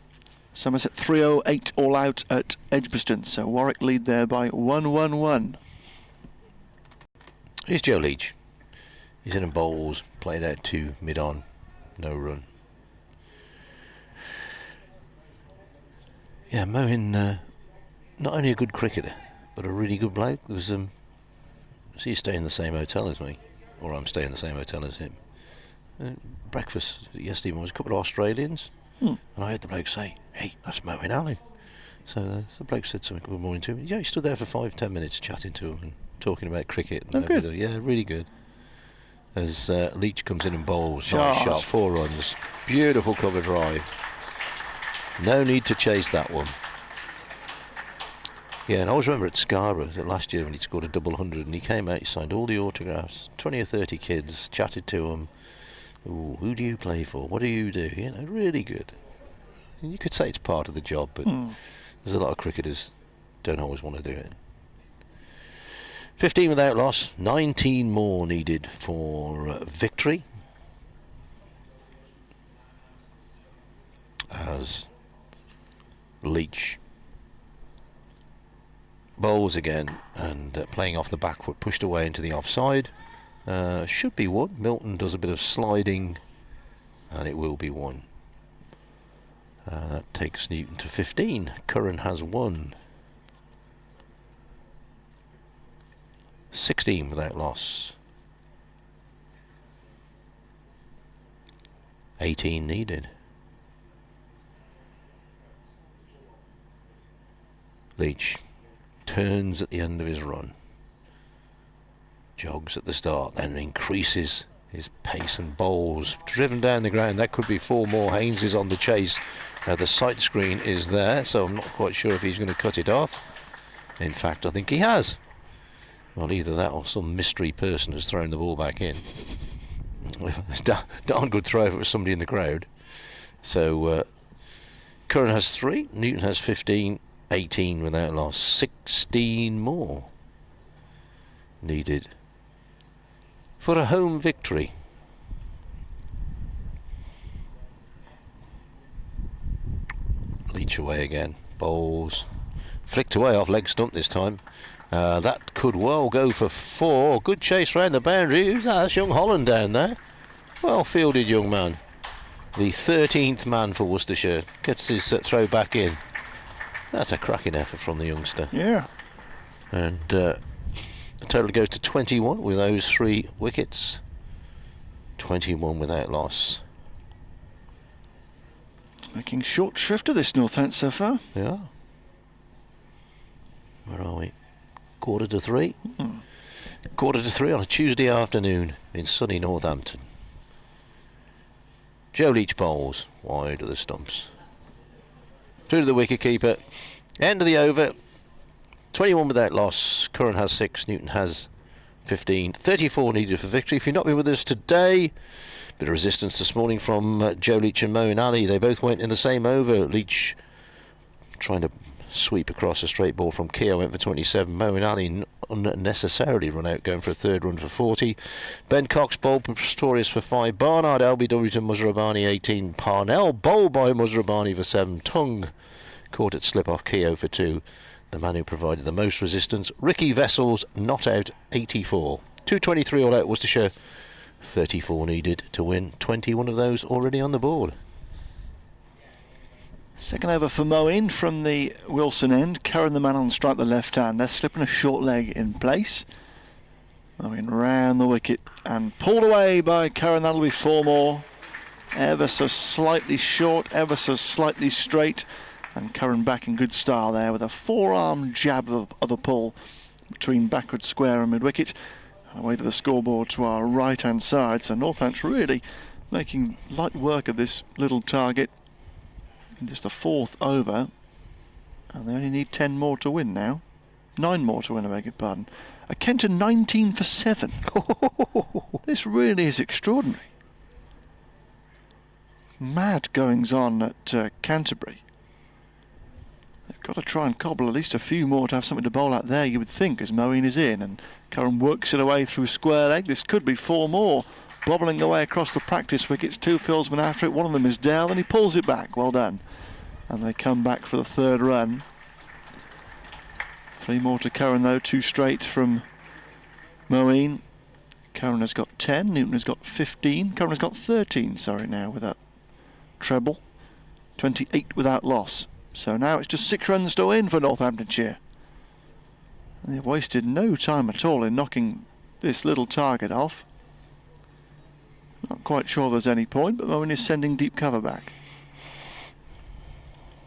Somerset 308 all out at Edgbaston, so Warwick lead there by 111. Here's Joe Leach. He's in and bowls, played out to mid-on, no run. Yeah, Moen, not only a good cricketer, but a really good bloke. There was so he's staying in the same hotel as me, or I'm staying in the same hotel as him. Breakfast yesterday morning was a couple of Australians, and I heard the bloke say, "Hey, that's Moen Ali." So the bloke said something good morning to him. Yeah, he stood there for 5-10 minutes chatting to him and talking about cricket. And good. Yeah, really good. As Leach comes in and bowls, Shot. nice shot, 4 runs, beautiful cover drive. No need to chase that one. Yeah, and I always remember at Scarborough last year when he scored a double 100 and he came out, he signed all the autographs, 20 or 30 kids, chatted to them. Ooh, who do you play for? What do you do? You know, really good. And you could say it's part of the job, but there's a lot of cricketers don't always want to do it. 15 without loss, 19 more needed for victory. As Leach bowls again and playing off the back foot, pushed away into the offside. Should be one. Milton does a bit of sliding and it will be one. That takes Newton to 15. Curran has 1. 16 without loss. 18 needed. Leach turns at the end of his run, jogs at the start, then increases his pace and bowls, driven down the ground. That could be 4 more. Haynes is on the chase. The sight screen is there, so I'm not quite sure if he's going to cut it off. In fact, I think he has. Well, either that or some mystery person has thrown the ball back in. It's a darn good throw if it was somebody in the crowd. So Curran has 3, Newton has 15, 18 without loss, 16 more needed for a home victory. Leach away again, bowls, flicked away off leg stump this time. That could well go for 4. Good chase round the boundary. Who's that? That's young Holland down there. Well fielded, young man. The 13th man for Worcestershire gets his throw back in. That's a cracking effort from the youngster. Yeah. And the total goes to 21 with those 3 wickets. 21 without loss. Making short shrift of this Northampton so far. Yeah. Where are we? 2:45. 2:45 on a Tuesday afternoon in sunny Northampton. Joe Leach bowls wide of the stumps. Through to the wicket-keeper. End of the over. 21 without loss. Curran has 6. Newton has 15. 34 needed for victory. If you've not been with us today, bit of resistance this morning from Joe Leach and Moen Ali. They both went in the same over. Leach trying to sweep across a straight ball from Keogh, went for 27. Moen Ali unnecessarily run out, going for a 3rd run for 40. Ben Cox bowled Pistorius for 5. Barnard LBW to Muzrabani 18. Parnell bowled by Muzrabani for 7. Tung caught it slip off Keogh for 2. The man who provided the most resistance, Ricky Vessels, not out, 84. 223 all out Worcestershire. 34 needed to win. 21 of those already on the board. Second over for Moen from the Wilson end. Curran the man on strike, the left hand. They're slipping a short leg in place. Moen round the wicket and pulled away by Curran. That'll be 4 more. Ever so slightly short, ever so slightly straight. And Curran back in good style there with a 4-arm jab of a pull between backward square and mid-wicket. And away to the scoreboard to our right-hand side. So Northampton really making light work of this little target. In just the 4th over, and they only need 10 more to win now. 9 more to win, I beg your pardon. A Kenton 19 for 7. This really is extraordinary. Mad goings on at Canterbury. They've got to try and cobble at least a few more to have something to bowl at there, you would think, as Moen is in, and Curran works it away through square leg. This could be 4 more. Bobbling away across the practice wickets, 2 fieldsmen after it. One of them is down and he pulls it back. Well done. And they come back for the 3rd run. 3 more to Curran though, 2 straight from Moen. Curran has got 10, Newton has got 15. Curran has got 13, sorry, now with that treble. 28 without loss. So now it's just 6 runs to win for Northamptonshire. They've wasted no time at all in knocking this little target off. Not quite sure there's any point, but Moen is sending deep cover back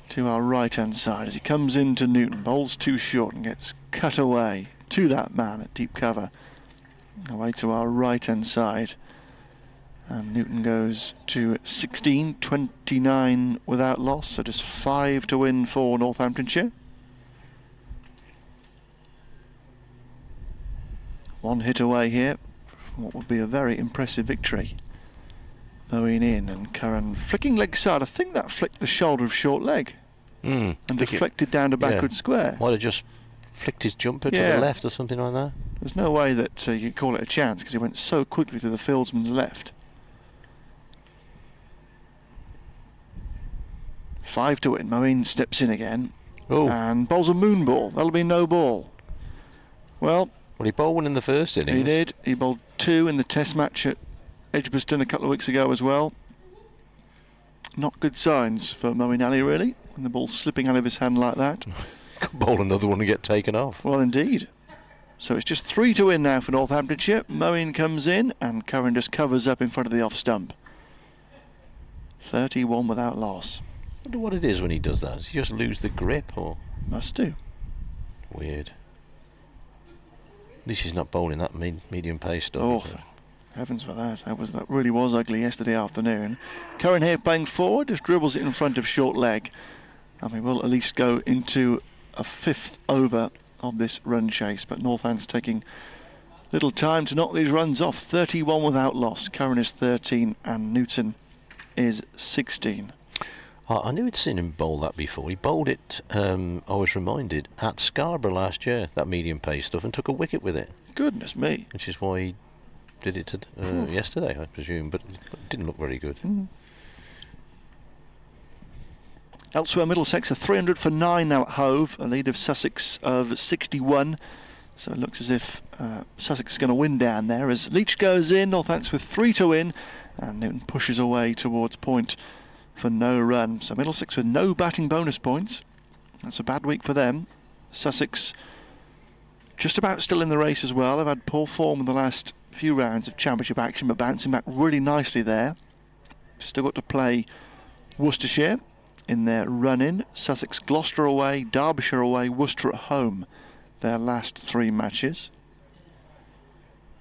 to our right hand side as he comes into Newton, bowls too short and gets cut away to that man at deep cover. Away to our right hand side, and Newton goes to 16, 29 without loss, so just 5 to win for Northamptonshire. One hit away here from what would be a very impressive victory. Moen in and Curran flicking leg side. I think that flicked the shoulder of short leg and deflected down to backward square. Might have just flicked his jumper to the left or something like that. There's no way that you could call it a chance because he went so quickly to the fieldsman's left. 5 to win. Moen steps in again and bowls a moon ball. That'll be no ball. Well, he bowled one in the first innings. He did. He bowled 2 in the test match at Edgbaston a couple of weeks ago as well. Not good signs for Moeen Ali, really, when the ball's slipping out of his hand like that. Could bowl another one and get taken off. Well, indeed. So it's just 3 to win now for Northamptonshire. Moeen comes in and Curran just covers up in front of the off stump. 31 without loss. I wonder what it is when he does that. Does he just lose the grip or? Must do. Weird. At least he's not bowling that medium pace stuff. Oh, heavens for that. That really was ugly yesterday afternoon. Curran here playing forward, just dribbles it in front of short leg. And we will at least go into a 5th over of this run chase. But Northants taking little time to knock these runs off. 31 without loss. Curran is 13 and Newton is 16. I knew I'd seen him bowl that before. He bowled it, I was reminded, at Scarborough last year, that medium pace stuff, and took a wicket with it. Goodness me. Which is why he did it yesterday, I presume, but it didn't look very good. Elsewhere, Middlesex are 300 for 9 now at Hove, a lead of Sussex of 61. So it looks as if Sussex is going to win down there. As Leach goes in, Northants with 3 to win, and Newton pushes away towards point for no run. So Middlesex with no batting bonus points. That's a bad week for them. Sussex just about still in the race as well. They've had poor form in the last few rounds of championship action, but bouncing back really nicely there. Still got to play Worcestershire in their run-in. Sussex, Gloucester away, Derbyshire away, Worcester at home. Their last 3 matches.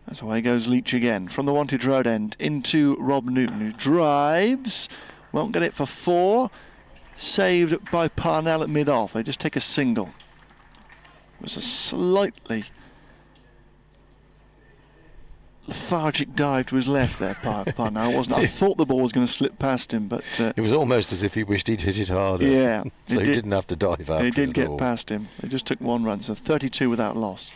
As away goes Leach again from the Wantage Road end into Rob Newton, who drives. Won't get it for 4. Saved by Parnell at mid-off. They just take a single. It was a slightly lethargic dive to his left there, Parnell, wasn't it? I thought the ball was going to slip past him, but it was almost as if he wished he'd hit it harder. Yeah. So he didn't have to dive out. He did get past him. They just took 1 run, so 32 without loss.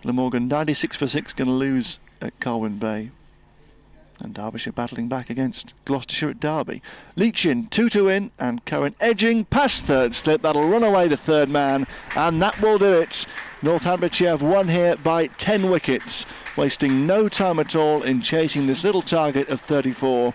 Glamorgan 96 for 6, going to lose at Colwyn Bay. And Derbyshire battling back against Gloucestershire at Derby. Leach in, 2 to win, and Cohen edging past third slip. That'll run away to third man, and that will do it. Northamptonshire have won here by 10 wickets, wasting no time at all in chasing this little target of 34.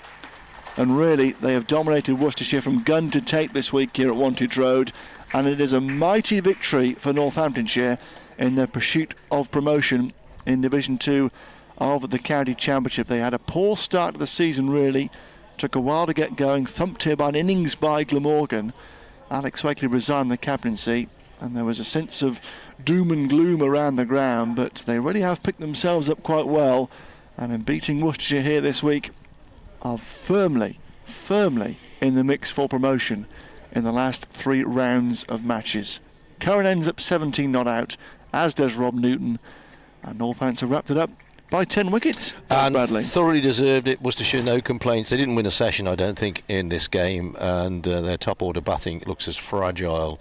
And really, they have dominated Worcestershire from gun to tape this week here at Wantage Road, and it is a mighty victory for Northamptonshire in their pursuit of promotion in Division 2 of the County Championship. They had a poor start to the season, really. Took a while to get going, thumped here by an innings by Glamorgan. Alex Wakely resigned the captaincy, and there was a sense of doom and gloom around the ground, but they really have picked themselves up quite well, and in beating Worcestershire here this week are firmly in the mix for promotion in the last 3 rounds of matches. Curran ends up 17 not out, as does Rob Newton, and Northants have wrapped it up by 10 wickets. And badly. Thoroughly deserved it. Worcestershire, no complaints. They didn't win a session, I don't think, in this game, and their top order batting looks as fragile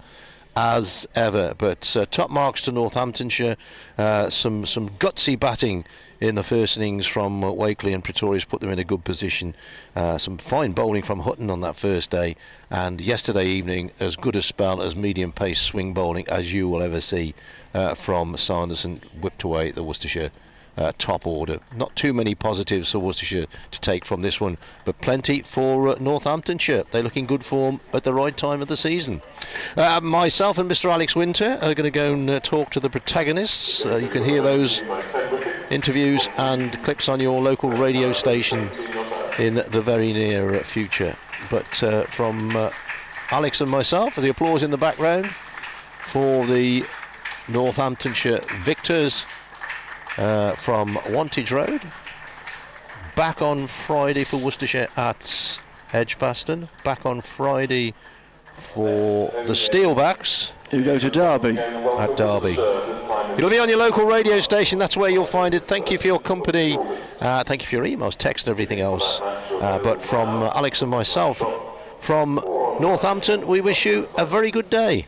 as ever. But top marks to Northamptonshire. Some gutsy batting in the first innings from Wakely and Pretorius put them in a good position. Some fine bowling from Hutton on that first day, and yesterday evening as good a spell as medium pace swing bowling as you will ever see from Sanderson. Whipped away the Worcestershire top order. Not too many positives for Worcestershire to take from this one, but plenty for Northamptonshire. They're looking good form at the right time of the season. Myself and Mr. Alex Winter are going to go and talk to the protagonists. You can hear those interviews and clips on your local radio station in the very near future. But from Alex and myself, the applause in the background for the Northamptonshire victors from Wantage Road. Back on Friday for Worcestershire at Edgbaston. Back on Friday for the Steelbacks, who go to Derby. At Derby. It'll be on your local radio station. That's where you'll find it. Thank you for your company. Thank you for your emails, text, and everything else. But from Alex and myself from Northampton, we wish you a very good day.